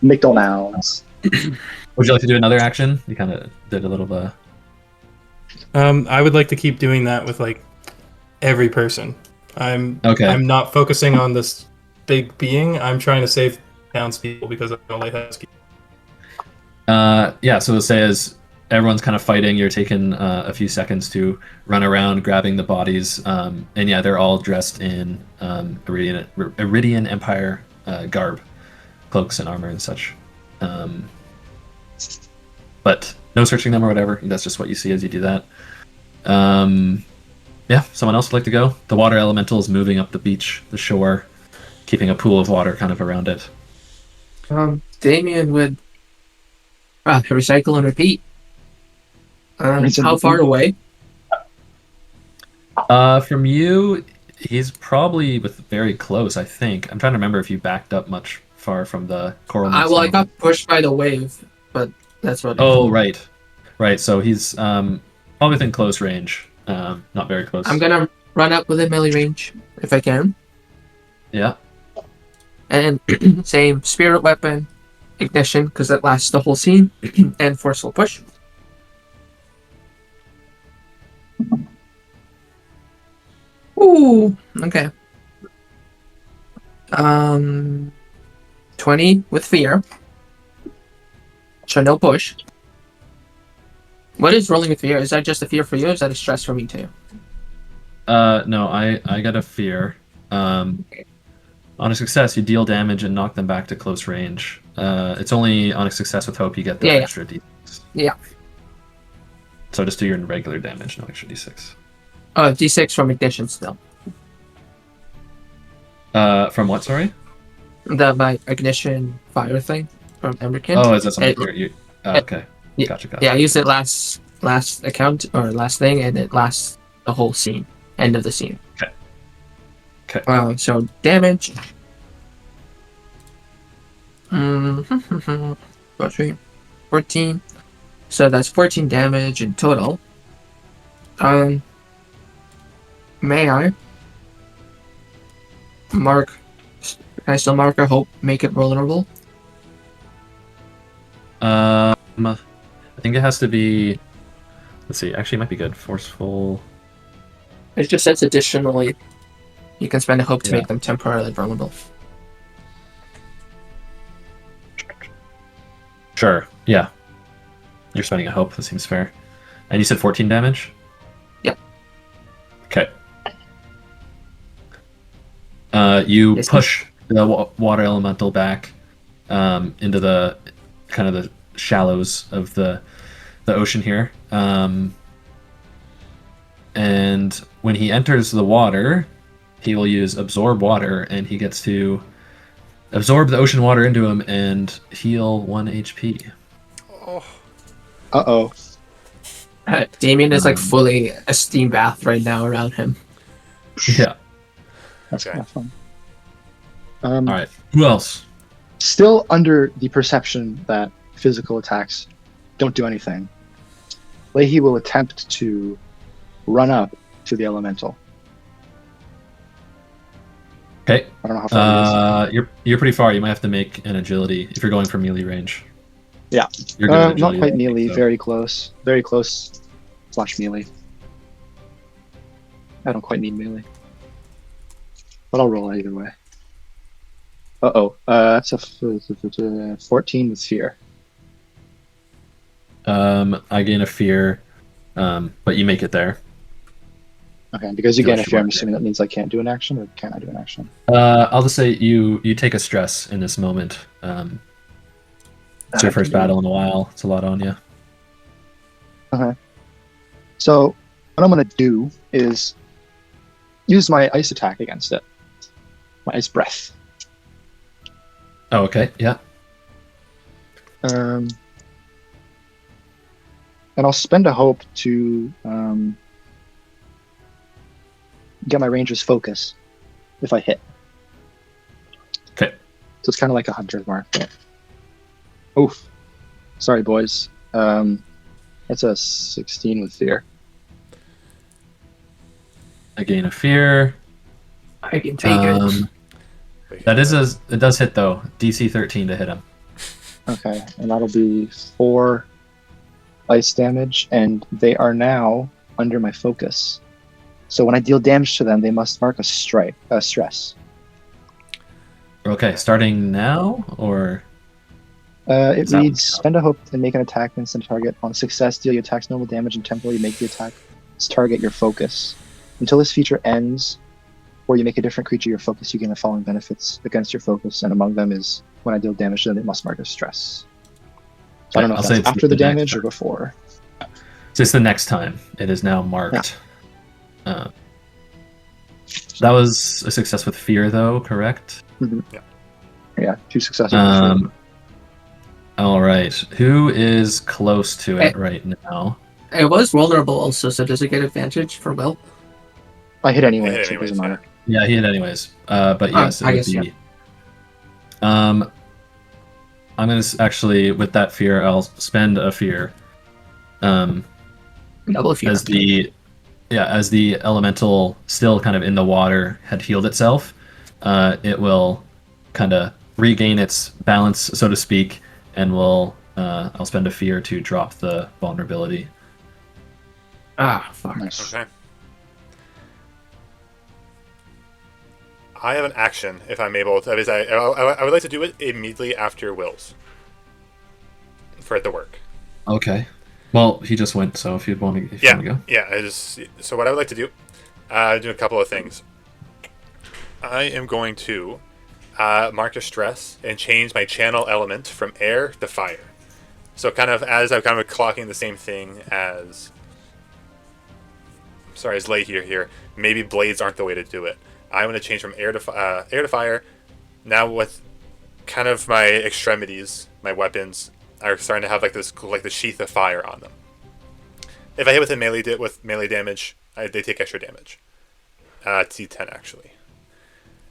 McDonald's. Would you like to do another action? You kind of did a little. I would like to keep doing that with like every person. Okay. I'm not focusing on this big being. I'm trying to save townspeople because I know Lighthouse. Yeah, so we'll say as everyone's kind of fighting, you're taking a few seconds to run around, grabbing the bodies, and yeah, they're all dressed in Iridian Empire garb, cloaks and armor and such. But no searching them or whatever. That's just what you see as you do that. Yeah, someone else would like to go. The water elemental is moving up the beach, the shore, keeping a pool of water kind of around it. Damien would recycle and repeat. Rinse and How far repeat. away? From you, he's probably very close, I think. I'm trying to remember if you backed up much far from the coral. I got pushed by the wave, but that's what. Oh, right. So he's probably within close range. Not very close. I'm gonna run up within melee range if I can, Yeah. and same spirit weapon, ignition because that lasts the whole scene, and forceful push. Ooh, okay. 20 with fear. So no push. What is rolling with fear? Is that just a fear for you, or is that a stress for me too? No, I got a fear. On a success, you deal damage and knock them back to close range. It's only on a success with hope you get the extra d6. Yeah. So just do your regular damage, no extra d6. D6 from ignition still. From what, sorry? My ignition fire thing from Emberkin. Oh, is that something It- you okay. Yeah. Gotcha. Yeah, I used it last account or last thing, and it lasts the whole scene, end of the scene. Okay. So damage. 14. So that's 14 damage in total. May I mark? Can I still mark a hope? Make it vulnerable. I think it has to be. Let's see. Actually, it might be good. Forceful. It just says additionally, you can spend a hope to Yeah. make them temporarily vulnerable. Sure. Yeah. You're spending a hope. That seems fair. And you said 14 damage. Yep. Okay. You Yes, push the water elemental back into the kind of the shallows of the ocean here. And when he enters the water, he will use absorb water, and he gets to absorb the ocean water into him and heal 1 HP. Oh, Uh-oh. Damien is like Um, fully a steam bath right now around him. Yeah. That's Okay. kind of fun. All right. Who else? Still under the perception that physical attacks don't do anything, Leahy will attempt to run up to the elemental. Okay. I don't know how far he is. You're pretty far. You might have to make an agility if you're going for melee range. Yeah. You're good at Not agility, quite I think, melee, so. very close. Very close / melee. I don't quite need melee. But I'll roll either way. Uh-oh. That's a 14 with fear. I gain a fear, but you make it there. Okay, because you Feel gain a fear, I'm sure. assuming that means I can't do an action, or can I do an action? I'll just say you take a stress in this moment. It's your first battle in a while. It's a lot on you. So, what I'm going to do is use my ice attack against it. My ice breath. Oh, okay. Yeah. And I'll spend a hope to get my ranger's focus if I hit. Okay. So it's kind of like a hunter's mark. But... Oof. Sorry, boys. That's a 16 with fear. I gain a fear. I can take it. It does hit though. DC 13 to hit him. Okay, and that'll be 4 ice damage, and they are now under my focus. So when I deal damage to them, they must mark a stress. Okay, starting now or It Is that reads, what- spend a hope and make an attack against the target. On success, deal your attack's normal damage and temporarily make the attack target your focus. Until this feature ends, or you make a different creature your focus, you gain the following benefits against your focus, and among them is, when I deal damage to them, it must mark a stress. So I don't know I'll if say that's it's after the the next damage or turn. before. just the next time. It is now marked. That was a success with fear though, correct? Yeah, 2 successes. with fear. All right. Who is close to it right now? It was vulnerable also, so does it get advantage for Will? I hit anyway, I hit so it anyways, doesn't matter. Yeah, he hit anyways. But yes, it I would guess, be. yeah. I'm gonna actually, with that fear, I'll spend a fear. Double fear. As the elemental still kind of in the water had healed itself, it will kind of regain its balance, so to speak, and will I'll spend a fear to drop the vulnerability. Ah, fuck. Nice. okay. I have an action, if I'm able to. I would like to do it immediately after Will's. For it to work. Okay. Well, he just went, so if you want to go. Yeah. So what I would like to do, do a couple of things. I am going to mark a stress and change my channel element from air to fire. So kind of as I'm kind of clocking the same thing as, as Leahy here. Maybe blades aren't the way to do it. I'm going to change from air to fire. Now with kind of my extremities, my weapons are starting to have like the sheath of fire on them. If I hit with melee damage, they take extra damage. T10 actually.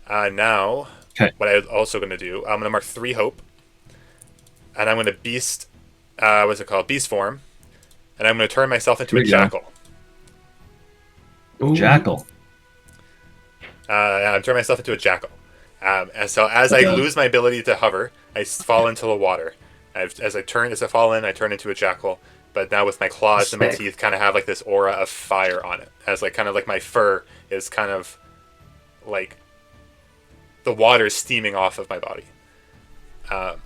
Now, Okay. what I'm also going to do, I'm going to mark 3 hope, and I'm going to beast, beast form, and I'm going to turn myself into There a you go. jackal. Ooh. Jackal. I'm turning myself into a jackal. And so as I lose my ability to hover, I fall into the water. As I fall in, I turn into a jackal. But now with my claws and my Sick. teeth, kind of have like this aura of fire on it. As like kind of like my fur is kind of like the water is steaming off of my body. Hell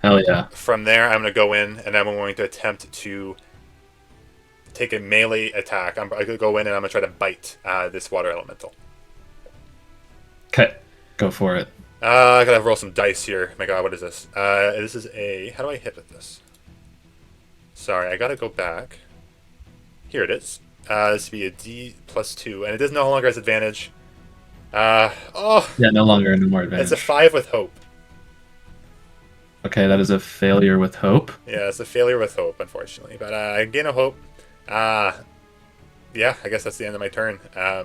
yeah. From there, I'm going to go in and I'm going to attempt to take a melee attack. I'm going to go in and I'm going to try to bite this water elemental. Okay. Go for it. I gotta roll some dice here. My God, what is this? This is a. How do I hit with this? Sorry, I gotta go back. Here it is. This would be a D plus 2, and it does no longer has advantage. Oh, Yeah, no more advantage. it's a 5 with hope. Okay, that is a failure with hope. Yeah, it's a failure with hope, unfortunately. But I gain a hope. Yeah, I guess that's the end of my turn. I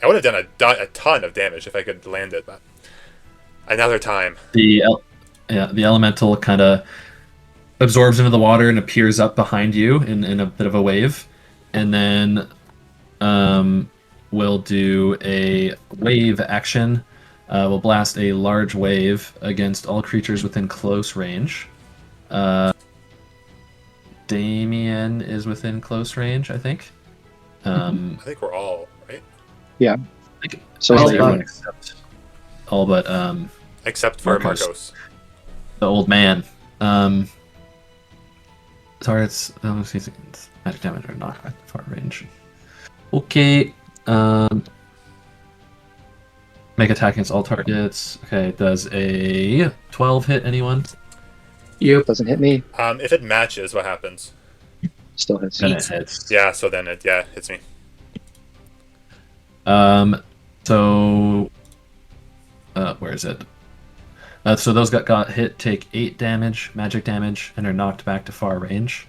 would have done a ton of damage if I could land it, but another time. The elemental kind of absorbs into the water and appears up behind you in a bit of a wave, and then we'll do a wave action. We'll blast a large wave against all creatures within close range. Damien is within close range, I think. I think we're all right, Yeah. So All is Leaghy. everyone except all but except for Marcos. Marcos. the old man. Targets magic damage or not at far range. Okay. Make attack against all targets. Okay, does a 12 hit anyone? Yep. Doesn't hit me. If it matches, what happens? Still hits. Then it hits. Yeah, so then it hits me. So where is it? So those got hit take 8 damage, magic damage, and are knocked back to far range.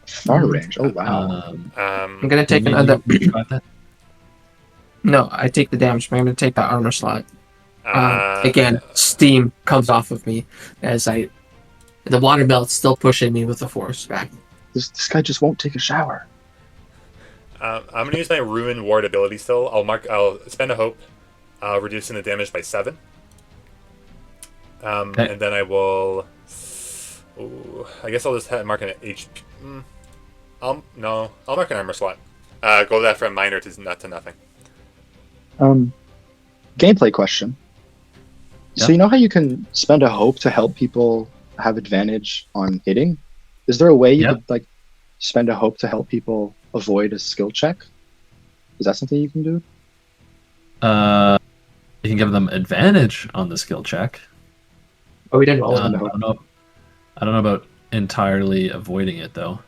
Far range. Oh wow. I'm gonna take Damien, another. you got that? No, I take the damage, but I'm gonna take the armor slot. Uh, Again, steam comes off of me as the water belt's still pushing me with the force back. This guy just won't take a shower. I'm gonna use my ruin ward ability still. I'll spend a hope, reducing the damage by 7. Okay. And then I will. Ooh, I guess I'll just mark an HP. I'll mark an armor slot. Go that from minor to nothing. Gameplay question. Yeah. So you know how you can spend a hope to help people have advantage on hitting? Is there a way you Yeah. could like spend a hope to help people avoid a skill check? Is that something you can do? You can give them advantage on the skill check. Oh, we didn't roll Um, it. I don't know about entirely avoiding it though.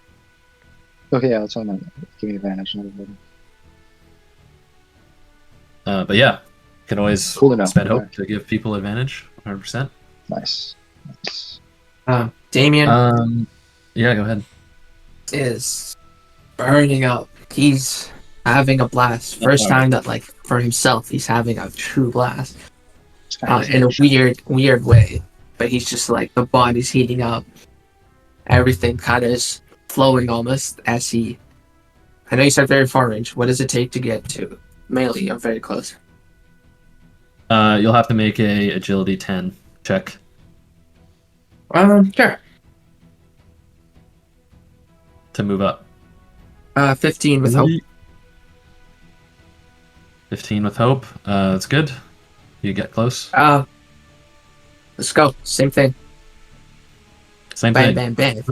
Okay, yeah, that's what I meant. Giving advantage, not avoiding. But yeah, you can always Cool enough. spend Okay. hope to give people advantage. 100%. Nice. Damien Yeah, go ahead. is burning up. He's having a blast. First time that, like, for himself, he's having a true blast. In a weird way. But he's just like, the body's heating up. Everything kind of is flowing almost as he. I know you said very far range. What does it take to get to melee or very close? You'll have to make a agility 10 check Sure. to move up. 15 with hope. 15 with hope. That's good. You get close. Let's go. Same thing. Same Bam, thing. bam, bam.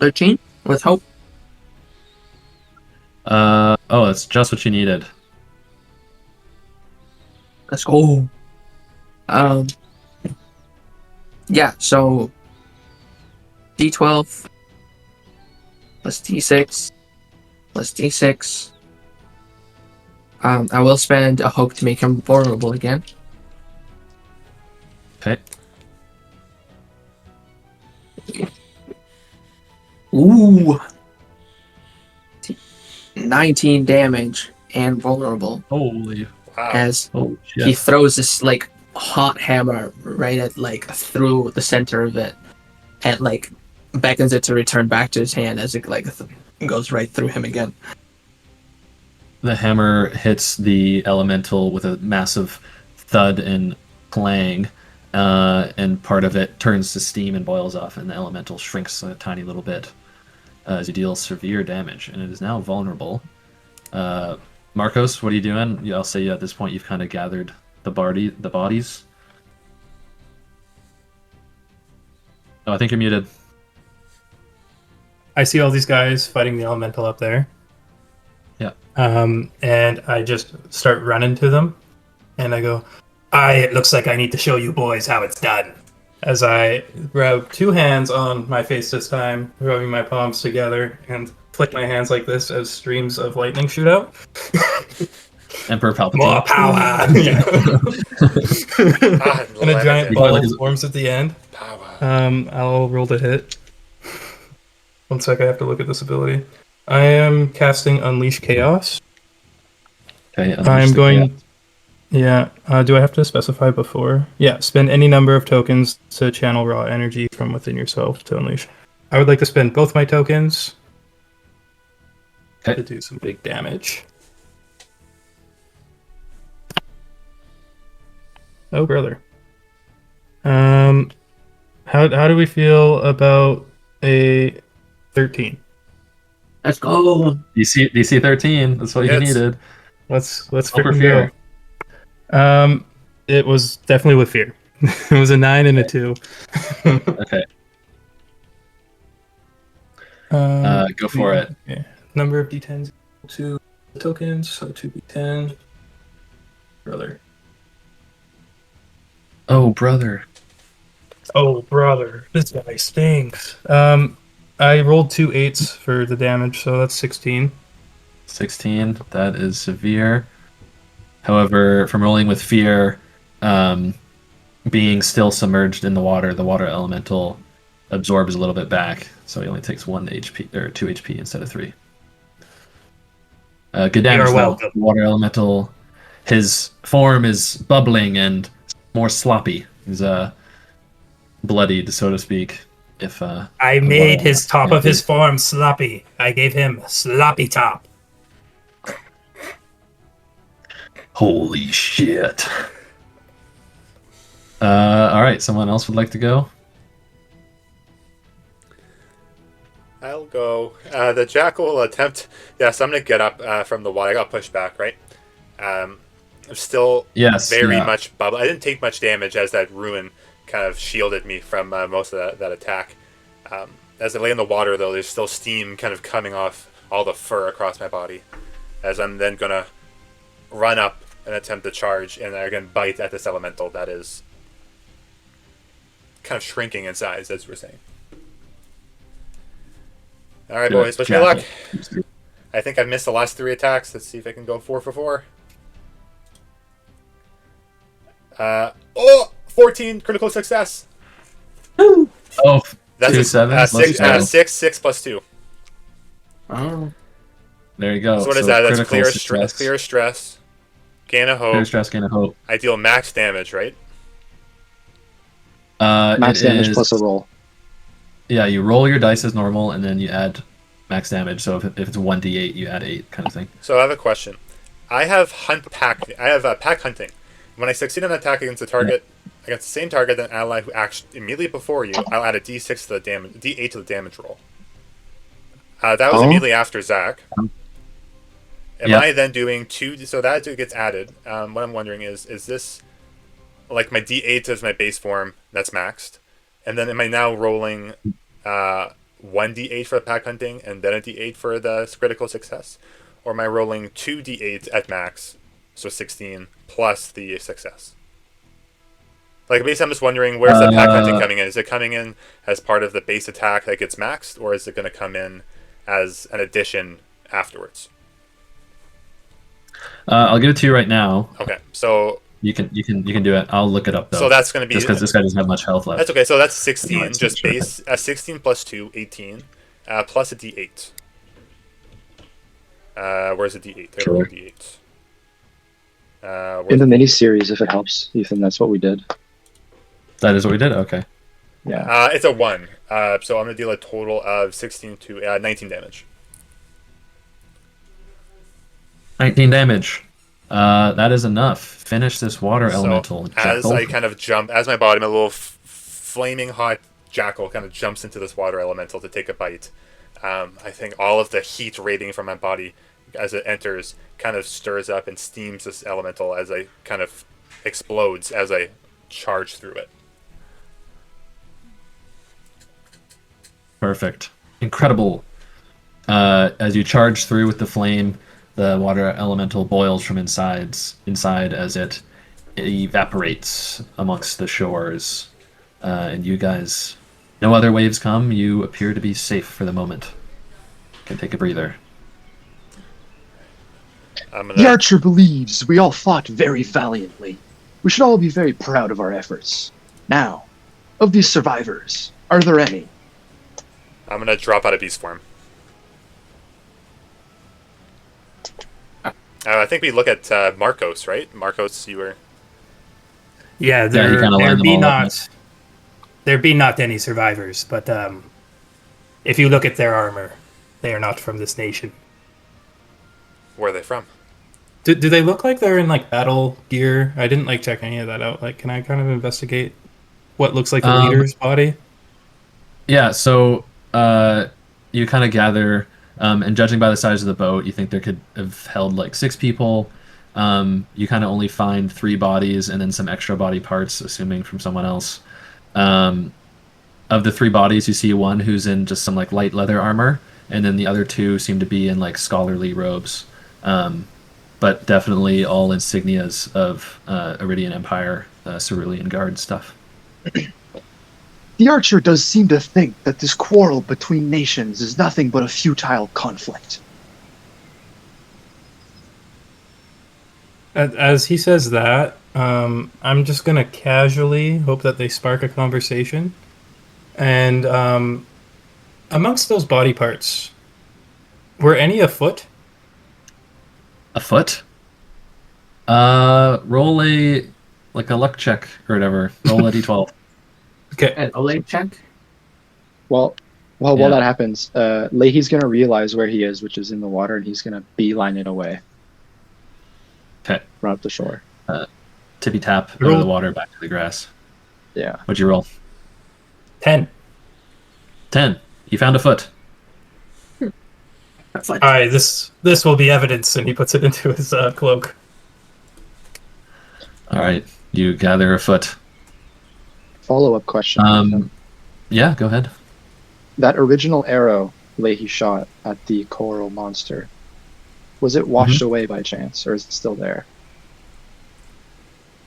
13 with hope. Oh, it's just what you needed. Let's go. Yeah, so D12 plus D6 plus D6. I will spend a hope to make him vulnerable again. Okay. Ooh. 19 damage and vulnerable Holy. Wow. as Oh he shit. throws this like hot hammer right at like through the center of it and like beckons it to return back to his hand as it like goes right through him again. The hammer hits the elemental with a massive thud and clang, and part of it turns to steam and boils off, and the elemental shrinks a tiny little bit as you deal severe damage, and it is now vulnerable. Marcos, what are you doing? Yeah, I'll say at this point you've kind of gathered the bodies. Oh, I think you're muted. I see all these guys fighting the elemental up there. Yeah. And I just start running to them, and I go, it looks like I need to show you boys how it's done. As I rub two hands on my face this time, rubbing my palms together, and flick my hands like this as streams of lightning shoot out. Emperor Palpatine. More power. And a giant limited bubble forms at the end. power. I'll roll to hit. 1 sec, I have to look at this ability. I am casting Unleash Chaos. Okay, I'm going. Yeah. Do I have to specify before? Yeah. Spend any number of tokens to channel raw energy from within yourself to unleash. I would like to spend both my tokens Okay. to do some big damage. Oh, brother. How do we feel about a 13? Let's go. DC 13. That's what you Hits. needed. Let's Over freaking fear. go. It was definitely with fear. It was a 9 and a 2. Okay. Go for it. Yeah. Number of d10s equal to tokens, so 2d10. Brother. Oh, brother. Oh, brother. This guy stinks. I rolled 2 8s for the damage, so that's 16. 16. That is severe. However, from rolling with fear, being still submerged in the water elemental absorbs a little bit back, so he only takes 1 HP or 2 HP instead of 3. Good damage. You're though. welcome. The water elemental, his form is bubbling and more sloppy. He's bloodied, so to speak. If I the made water his top of elemental- his form sloppy. I gave him sloppy top. Holy shit. All right, someone else would like to go? I'll go. The jackal will attempt. Yes, I'm gonna get up from the water. I got pushed back, right? I'm still Yes. very yeah. much bubble. I didn't take much damage as that ruin kind of shielded me from most of that attack. As I lay in the water, though, there's still steam kind of coming off all the fur across my body. As I'm then gonna run up and attempt to charge, and again bite at this elemental that is kind of shrinking in size, as we're saying. All right, Good. boys, wish me luck. Jackal. I think I've missed the last 3 attacks. Let's see if I can go 4 for 4. 14 critical success. Oh, That's two a, sevens. Let's go. 6 plus 2. Oh. There you go. So what is that? That's critical clear success. clear stress. Gain a Clear hope. stress, gain of hope. I deal max damage, right? Max It damage is- plus a roll. Yeah, you roll your dice as normal, and then you add max damage. So if it's 1d8, you add 8, kind of thing. So I have a question. I have pack hunting. When I succeed on an attack against a target, against the same target than an ally who acts immediately before you, I'll add a d6 to the damage, d8 to the damage roll. That was Oh. immediately after Zach. Am Yeah. I then doing 2? So that gets added. What I'm wondering is this like my d8 as my base form that's maxed, and then am I now rolling 1d8 for the pack hunting and then a d8 for the critical success, or am I rolling 2d8 at max, so 16 plus the success? Like basically, I'm just wondering where's the pack hunting coming in? Is it coming in as part of the base attack that gets maxed, or is it going to come in as an addition afterwards? I'll give it to you right now. Okay, so You can do it. I'll look it up though. so that's going to be just because this guy doesn't have much health left. that's okay. So that's 16, Alright, just sure. base 16 plus 2, 18, plus a d8. Where's the d8? There Sure. we go, d8. In the miniseries, if it helps, Ethan, that's what we did. That is what we did. Okay. Yeah. It's a 1. So I'm going to deal a total of 16 to 19 damage. 19 damage. That is enough. Finish this water elemental. So as Jackal. I kind of jump, as my body, my little flaming hot jackal kind of jumps into this water elemental to take a bite, I think all of the heat radiating from my body as it enters kind of stirs up and steams this elemental as I kind of explodes as I charge through it. Perfect. incredible. As you charge through with the flame, the water elemental boils from inside as it evaporates amongst the shores. And you guys, no other waves come. You appear to be safe for the moment. Can take a breather. The Archer believes we all fought very valiantly. We should all be very proud of our efforts. Now, of these survivors, are there any? I'm gonna drop out of beast form. I think we look at Marcos, right? Marcos, you were. Yeah, he there, kinda there lined them be all up. not there be not any survivors, but if you look at their armor, they are not from this nation. Where are they from? Do they look like they're in like battle gear? I didn't like check any of that out. Like, can I kind of investigate what looks like the leader's body? Yeah, so you kind of gather, and judging by the size of the boat, you think there could have held like 6 people. You kind of only find 3 bodies and then some extra body parts, assuming from someone else. Of the 3 bodies, you see one who's in just some like light leather armor, and then the other 2 seem to be in like scholarly robes. But definitely all insignias of Iridian Empire, Cerulean Guard stuff. The Archer does seem to think that this quarrel between nations is nothing but a futile conflict. As he says that, I'm just gonna casually hope that they spark a conversation. And amongst those body parts, were any afoot? A foot? Roll a luck check or whatever. Roll a d12. Okay. An Oleg check? While Yeah. that happens, Leahy's going to realize where he is, which is in the water, and he's going to beeline it away. Okay. Run up the shore. Tippy tap out Roll. of the water back to the grass. Yeah. What'd you roll? 10. 10. You found a foot. That's like All right. This will be evidence, and he puts it into his cloak. All right. You gather a foot. Follow-up question. Yeah, go ahead. That original arrow Leahy shot at the coral monster, was it washed away by chance, or is it still there?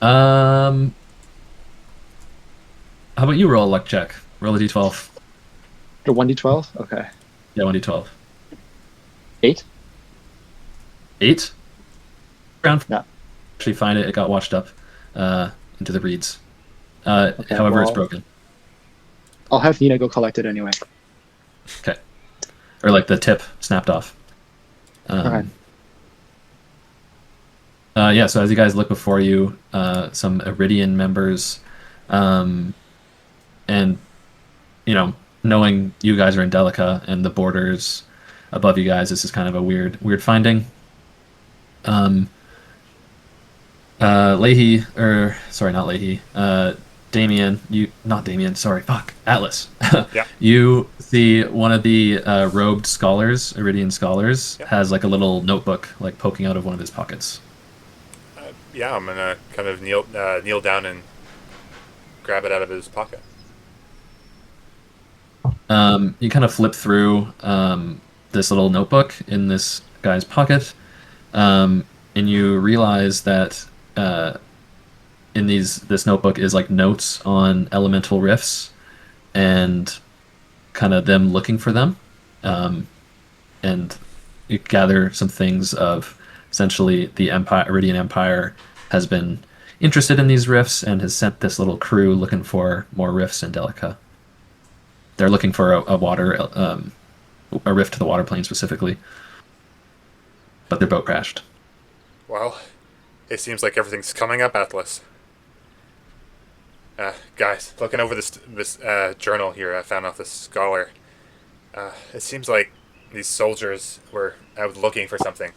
How about you roll a luck check? Roll a d12. The 1d12? Okay. Yeah, 1d12. 8? 8? Ground. Yeah. Actually find it. It got washed up into the reeds. Okay, However, it's well- broken. I'll have Nina go collect it anyway. Okay. Or like the tip snapped off. Okay. Yeah, so as you guys look before you, some Iridian members, and, you know, knowing you guys are in Delica and the borders above you guys, this is kind of a weird finding. Leahy, or sorry, not Leahy, Damien, Atlas. Yeah. You see one of the robed scholars, Iridian scholars, Yep. has like a little notebook like poking out of one of his pockets. Yeah, I'm gonna kind of kneel down and grab it out of his pocket. You kind of flip through this little notebook in this guy's pocket, and you realize that in this notebook is like notes on elemental rifts and kind of them looking for them, and you gather some things of essentially the Iridian Empire has been interested in these rifts and has sent this little crew looking for more rifts in Delica. They're looking for a rift to the water plane specifically, but their boat crashed. Well, it seems like everything's coming up, Atlas. Guys, looking over this journal here, I found out this scholar. It seems like these soldiers were out looking for something.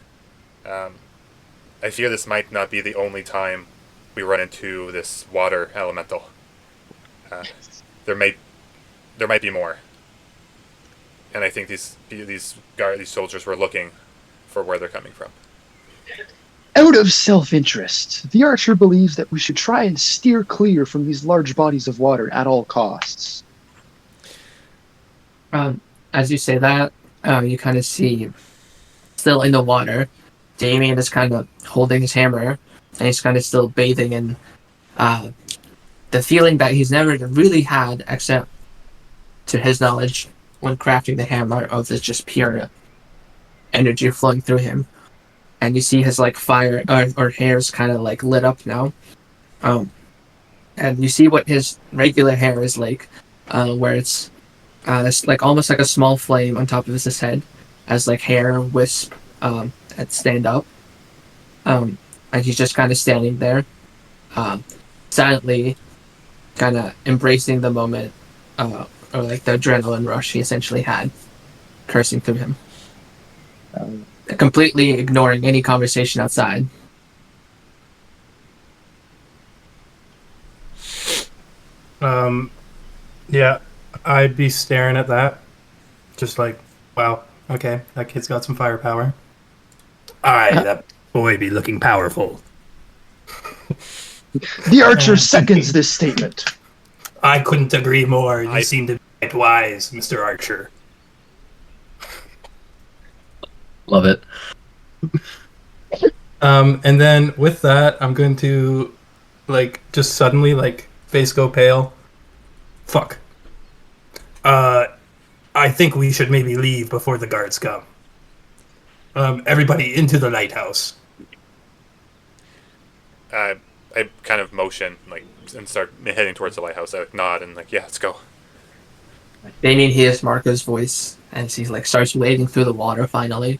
I fear this might not be the only time we run into this water elemental. There might be more, and I think these soldiers were looking for where they're coming from. Out of self-interest, the Archer believes that we should try and steer clear from these large bodies of water at all costs. as you say that, you kind of see, still in the water, Damien is kind of holding his hammer, and he's kind of still bathing in uh, the feeling that he's never really had, except to his knowledge, when crafting the hammer, of this just pure energy flowing through him. And you see his like fire or hair's kind of like lit up now. And you see what his regular hair is like, where it's like almost like a small flame on top of his head, as like hair wisp and stand up. And he's just kind of standing there, silently, kind of embracing the moment, or like the adrenaline rush he essentially had, cursing through him, completely ignoring any conversation outside. Yeah, I'd be staring at that, just like, wow, okay, that kid's got some firepower. Aye, that boy be looking powerful. The archer seconds this statement. I couldn't agree more. You seem to be quite wise, Mr. Archer. Love it. And then with that, I'm going to, like, just suddenly, like, face go pale. Fuck. I think we should maybe leave before the guards come. Everybody into the lighthouse. I kind of motion like and start heading towards the lighthouse. I like, nod and like, yeah, let's go. Damien hears Marco's voice as he like starts wading through the water finally.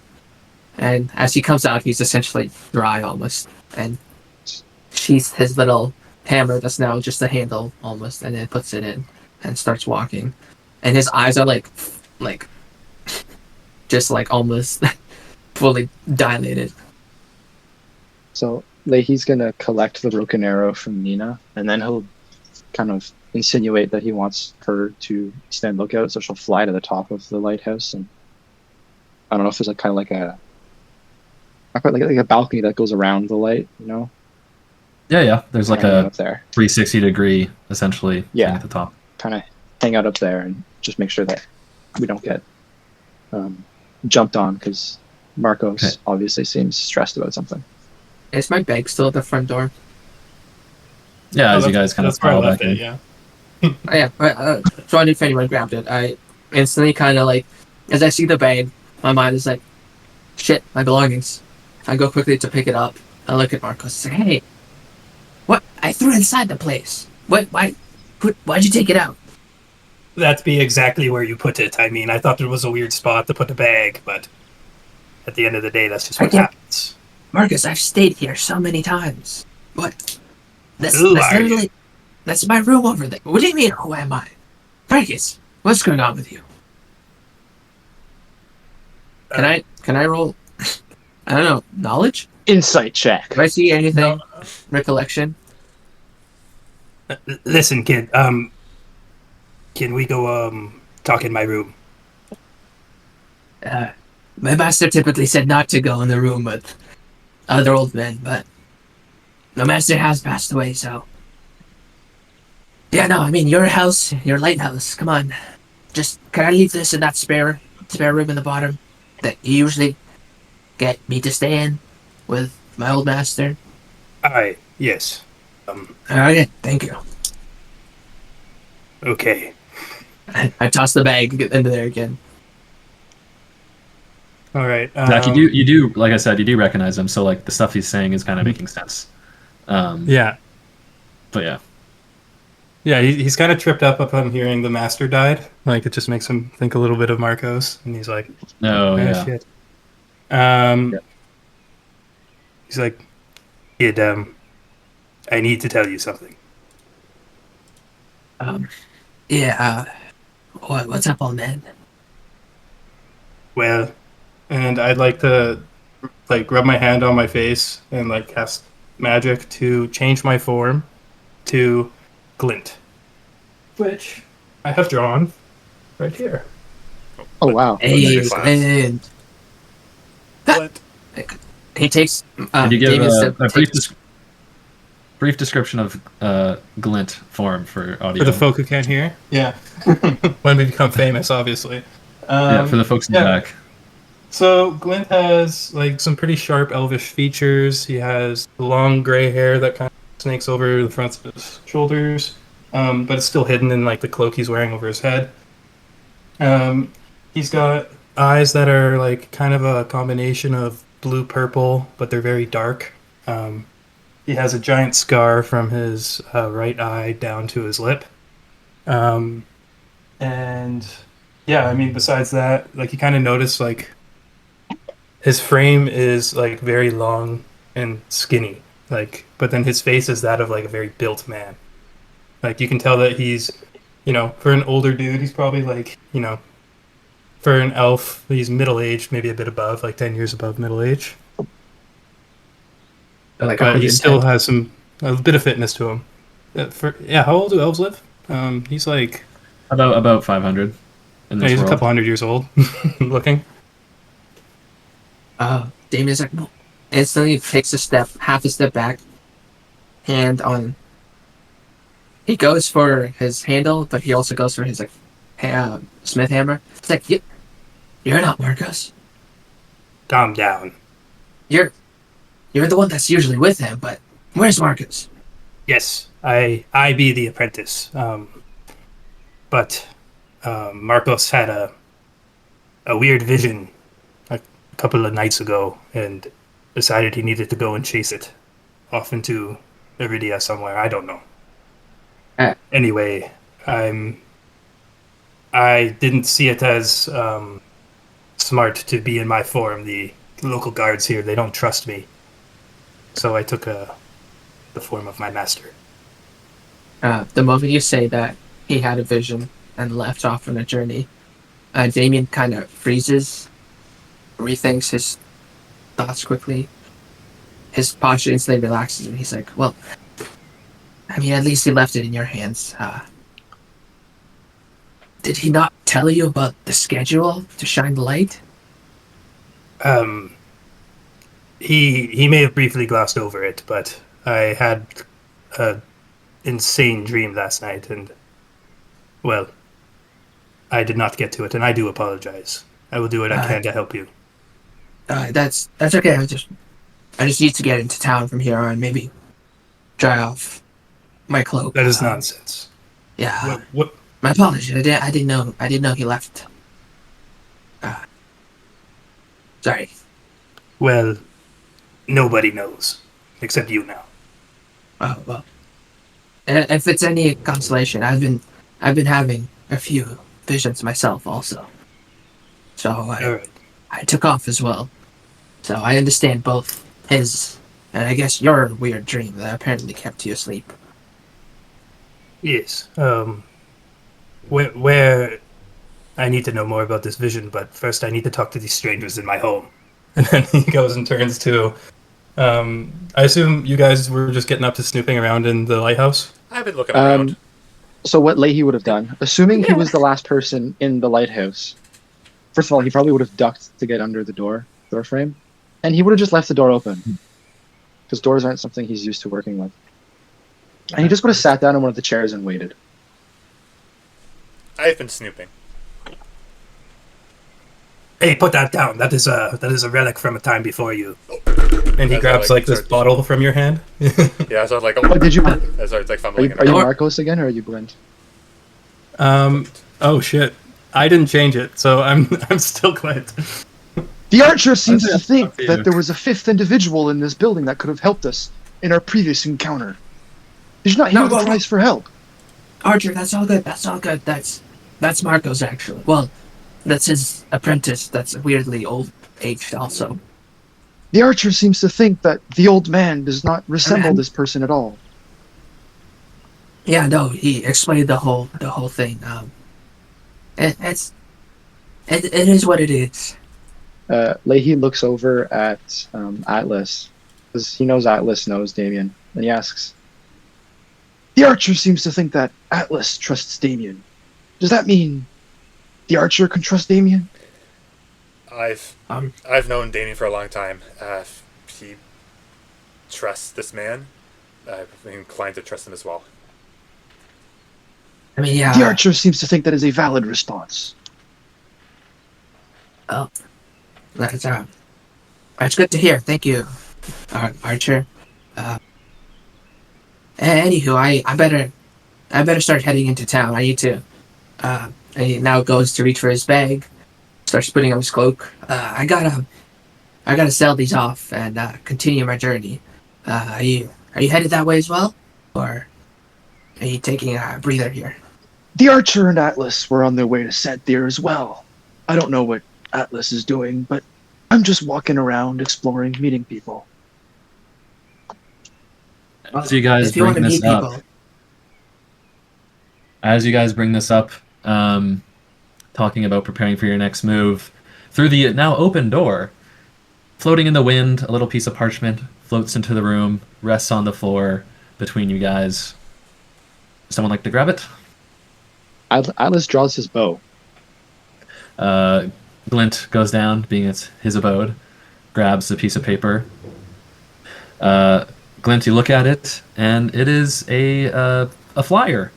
And as he comes out, he's essentially dry almost, and sheaths his little hammer that's now just a handle almost, and then puts it in and starts walking. And his eyes are like just like almost fully dilated. So Leahy's gonna collect the broken arrow from Nina, and then he'll kind of insinuate that he wants her to stand lookout, so she'll fly to the top of the lighthouse. And I don't know if there's like kind of like a balcony that goes around the light, you know? Yeah. There's like Hang out a up there. 360 degree essentially Yeah. at the top. Kind of hang out up there and just make sure that we don't get jumped on, because Marcos obviously seems stressed about something. Is my bag still at the front door? Yeah, as you guys kind of fall back in. Yeah. Oh, yeah, so I knew if anyone grabbed it. I instantly kind of like, as I see the bag, my mind is like, shit, my belongings. I go quickly to pick it up. I look at Marcos and say, hey, what? I threw it inside the place. What? Why'd you take it out? That'd be exactly where you put it. I mean, I thought it was a weird spot to put a bag, but at the end of the day, that's just what happens. Marcus, I've stayed here so many times. What? That's Who are literally... you? That's my room over there. What do you mean, who am I? Marcus, what's going on with you? Can I roll, I don't know, knowledge? Insight check. Do I see anything? Recollection? Listen, kid, can we go, talk in my room? My master typically said not to go in the room with other old men, but the master has passed away, so... Yeah, no, I mean, your house, your lighthouse, come on. Just, can I leave this in that spare room in the bottom that you usually get me to stay in with my old master? Aye, yes. Okay, thank you. Okay. I toss the bag into there again. All right. Zach, you do, like I said, you do recognize him, so like the stuff he's saying is kind of making sense. Yeah. But yeah. Yeah, he's kind of tripped up upon hearing the master died. Like, it just makes him think a little bit of Marcos, and he's like, Oh, yeah. shit. He's like, kid, I need to tell you something. What's up, old man? Well, and I'd like to, like, rub my hand on my face and, like, cast magic to change my form to Glint, which I have drawn right here. Oh, wow. Hey, class. Glint. Glint. He takes... Can you give David a brief description of Glint form for audio? For the folk who can't hear? Yeah. When we become famous, obviously. Yeah, for the folks in the back. So Glint has like some pretty sharp elvish features. He has long gray hair that kind of snakes over the fronts of his shoulders, but it's still hidden in like the cloak he's wearing over his head. He's got eyes that are like kind of a combination of blue purple, but they're very dark. He has a giant scar from his right eye down to his lip. And yeah, I mean, besides that, like you kind of notice like his frame is like very long and skinny, like, but then his face is that of like a very built man. Like you can tell that he's, for an older dude, he's probably like, for an elf, he's middle aged, maybe a bit above, like 10 years above middle age. Like But he 110. still has a bit of fitness to him. How old do elves live? He's like About 500 in this he's world. a couple hundred years old, looking. Damien's like, no. Instantly takes half a step back, hand on. He goes for his handle, but he also goes for his like smith hammer. It's like, you're not Marcos. Calm down. You're the one that's usually with him, but where's Marcos? Yes, I be the apprentice. But Marcos had a weird vision a couple of nights ago and decided he needed to go and chase it off into Aerendir somewhere. I don't know. Anyway, I didn't see it as smart to be in my form. The local guards here, they don't trust me. So I took the form of my master. The moment you say that he had a vision and left off on a journey, Damien kind of freezes, rethinks his thoughts quickly. His posture instantly relaxes, and he's like, well, I mean, at least he left it in your hands. Did he not tell you about the schedule to shine the light? He may have briefly glossed over it, but I had a insane dream last night, and well, I did not get to it, and I do apologize. I will do what I can to help you. That's okay. I just need to get into town from here on. Maybe dry off my cloak. That is nonsense. Yeah. What? My apologies. I didn't know he left. Sorry. Well, nobody knows except you now. Oh well. If it's any consolation, I've been having a few visions myself also. So All right. I took off as well. So I understand both his and I guess your weird dream that apparently kept you asleep. Yes. Where I need to know more about this vision, but first I need to talk to these strangers in my home. And then he goes and turns to. I assume you guys were just getting up to snooping around in the lighthouse. I've been looking around. So what Leahy would have done, assuming he was the last person in the lighthouse, first of all, he probably would have ducked to get under the door frame, and he would have just left the door open, because doors aren't something he's used to working with. And he just would have sat down in one of the chairs and waited. I've been snooping. Hey, put that down. That is a relic from a time before you. And he As I, grabs like, this start- bottle from your hand. Yeah, so I was like, Oh, did you? I started like Are fumbling you, in are you it. Marcos again, or are you Glint? Oh shit. I didn't change it, so I'm still Glint. The Archer seems to think up to you. that there was a fifth individual in this building that could have helped us in our previous encounter. Did you not hear No, the well, cries for help? Archer, that's all good. That's Marcos actually. Well, that's his apprentice. That's weirdly old aged also. The Archer seems to think that the old man does not resemble Man. this person at all. Yeah, no, he explained the whole thing. It is what it is. Leahy looks over at Atlas, because he knows Atlas knows Damien, and he asks, the Archer seems to think that Atlas trusts Damien. Does that mean the Archer can trust Damien? I've known Damien for a long time. He trusts this man. I'm inclined to trust him as well. I mean, yeah. The Archer seems to think that is a valid response. Oh, that's good to hear. Thank you, Archer. Anywho, I better start heading into town. I need to. And he now goes to reach for his bag, starts putting on his cloak. I gotta sell these off and continue my journey. Are you headed that way as well, or are you taking a breather here? The Archer and Atlas were on their way to San'Thir as well. I don't know what Atlas is doing, but I'm just walking around, exploring, meeting people. As you guys If you want bring to this meet up, people, as you guys bring this up, talking about preparing for your next move, through the now open door, floating in the wind, a little piece of parchment floats into the room, rests on the floor between you guys. Someone like to grab it? Atlas draws his bow. Glint goes down, being it's his abode, grabs the piece of paper. Glint, you look at it, and it is a flyer.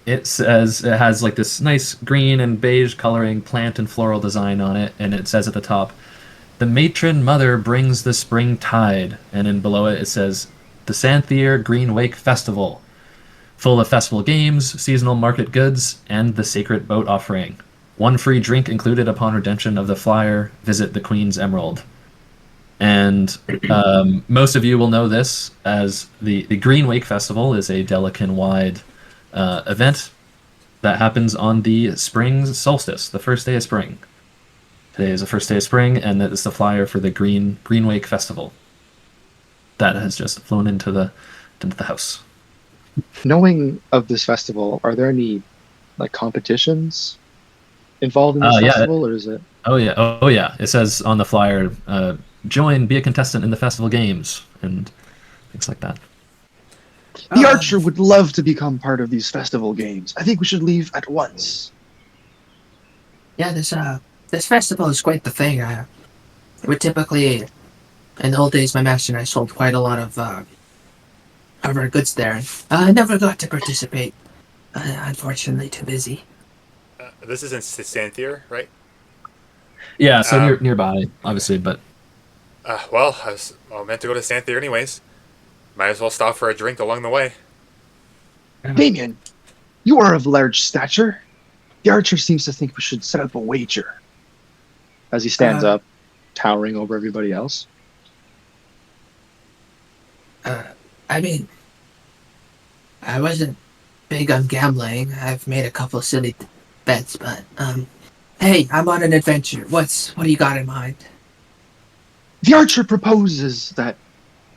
It says it has like this nice green and beige coloring, plant and floral design on it, and it says at the top, "The matron mother brings the spring tide," and then below it says, "The San'Thir Green Wake Festival, full of festival games, seasonal market goods, and the sacred boat offering. One free drink included upon redemption of the flyer. Visit the Queen's Emerald." And most of you will know this as the Green Wake Festival is a Delican-wide event that happens on the spring solstice, the first day of spring. Today is the first day of spring, and that is the flyer for the Green Wake Festival. That has just flown into the house. Knowing of this festival, are there any like competitions involved in this Yeah. festival, or is it? Oh yeah. It says on the flyer, be a contestant in the festival games and things like that. The Archer would love to become part of these festival games. I think we should leave at once. yeah, this festival is quite the thing. We typically, in the old days, my master and I sold quite a lot of our goods there. I never got to participate. Unfortunately, too busy. This is in San'Thir, right? Yeah, so nearby, obviously, but Well, I was meant to go to San'Thir anyways. Might as well stop for a drink along the way. Damien, you are of large stature. The Archer seems to think we should set up a wager. As he stands up, towering over everybody else. I mean, I wasn't big on gambling. I've made a couple of silly bets, but hey, I'm on an adventure. What do you got in mind? The Archer proposes that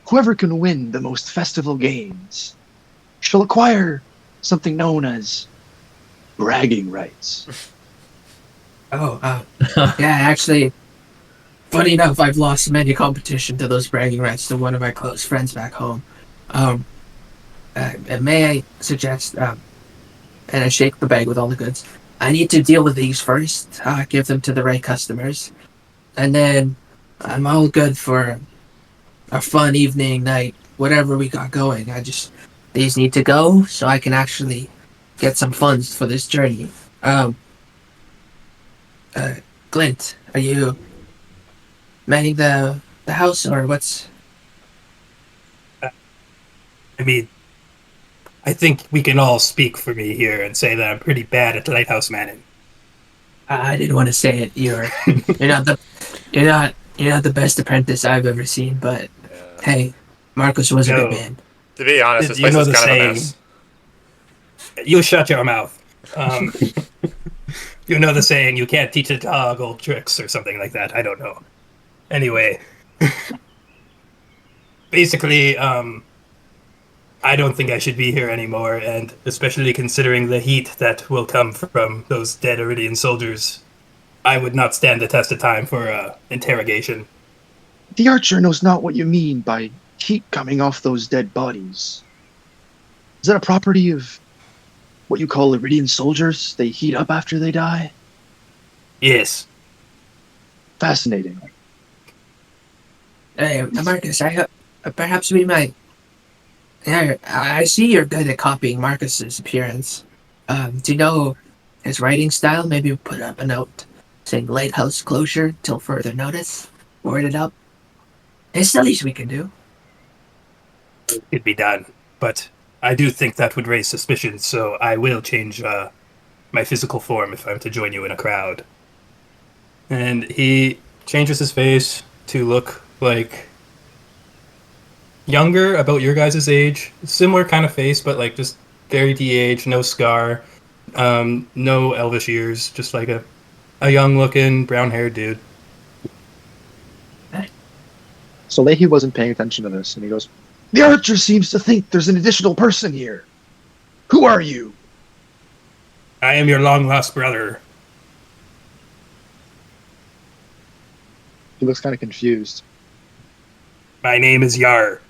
whoever can win the most festival games shall acquire something known as bragging rights. Yeah, actually, funny enough, I've lost many competition to those bragging rights to one of my close friends back home. May I suggest, and I shake the bag with all the goods, I need to deal with these first, give them to the right customers, and then I'm all good for a fun evening, night, whatever we got going. These need to go so I can actually get some funds for this journey. Glint, are you manning the house, or what's... I mean, I think we can all speak for me here and say that I'm pretty bad at lighthouse manning. I didn't want to say it. You're not the best apprentice I've ever seen, but hey, Marcus was a good man. To be honest, this You place know is the kind of a saying. mess. You shut your mouth. You know the saying, you can't teach a dog old tricks or something like that. I don't know. Anyway, basically, I don't think I should be here anymore, and especially considering the heat that will come from those dead Aerendir soldiers, I would not stand the test of time for interrogation. The Archer knows not what you mean by heat coming off those dead bodies. Is that a property of what you call Aerendir soldiers? They heat up after they die? Yes. Fascinating. Hey, Marcus, perhaps we might... Yeah, I see you're good at copying Marcus's appearance. Do you know his writing style? Maybe we'll put up a note saying lighthouse closure till further notice. Board it up. It's the least we can do. It'd be done. But I do think that would raise suspicion, so I will change my physical form if I'm to join you in a crowd. And he changes his face to look like younger, about your guys' age. Similar kind of face, but like just very de-aged, no scar, no elvish ears, just like a young-looking, brown-haired dude. So Leahy wasn't paying attention to this, and he goes, "The archer seems to think there's an additional person here. Who are you?" I am your long-lost brother. He looks kind of confused. My name is Yar.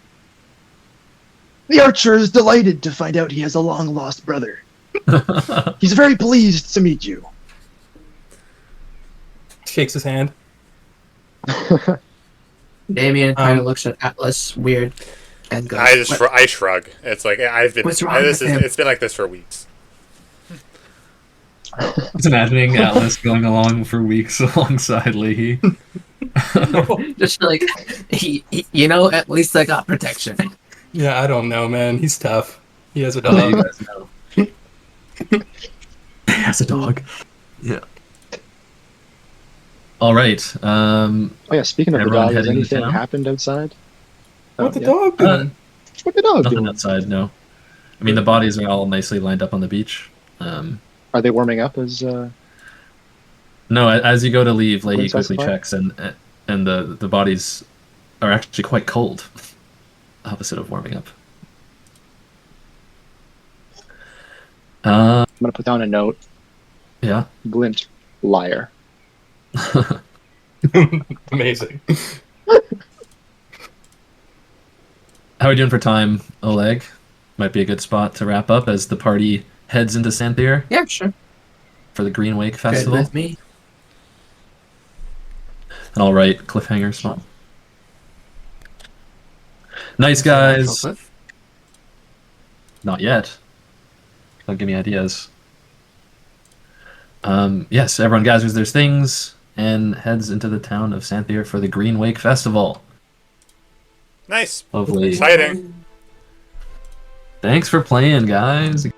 The archer is delighted to find out he has a long-lost brother. He's very pleased to meet you. Shakes his hand. Damien kind of looks at Atlas weird and goes, I shrug. It's like I've been. What's wrong with him? It's been like this for weeks. Just imagining Atlas going along for weeks alongside Leahy. just like, at least I got protection. Yeah, I don't know, man. He's tough. He has a I'll let you dog. guys know. He has a dog. Yeah. All right. Oh yeah, speaking of the Everyone dog, has heading to anything town? happened outside? What the Yeah. dog doing? What the dog Nothing doing? outside, no. I mean, the bodies are all nicely lined up on the beach. Are they warming up as... No, as you go to leave, Leahy Wouldn't quickly specify? checks, and the bodies are actually quite cold. Opposite of warming up. I'm going to put down a note. Yeah. Glint, liar. Amazing. How are we doing for time, Oleg? Might be a good spot to wrap up as the party heads into San'Thir Yeah, sure. for the Green Wake Good Festival. with me. All right, cliffhanger spot. Nice, guys. Not yet. Don't give me ideas. Yes, everyone gathers their things and heads into the town of San'Thir for the Green Wake Festival. Nice. Hopefully. Exciting. Thanks for playing, guys. You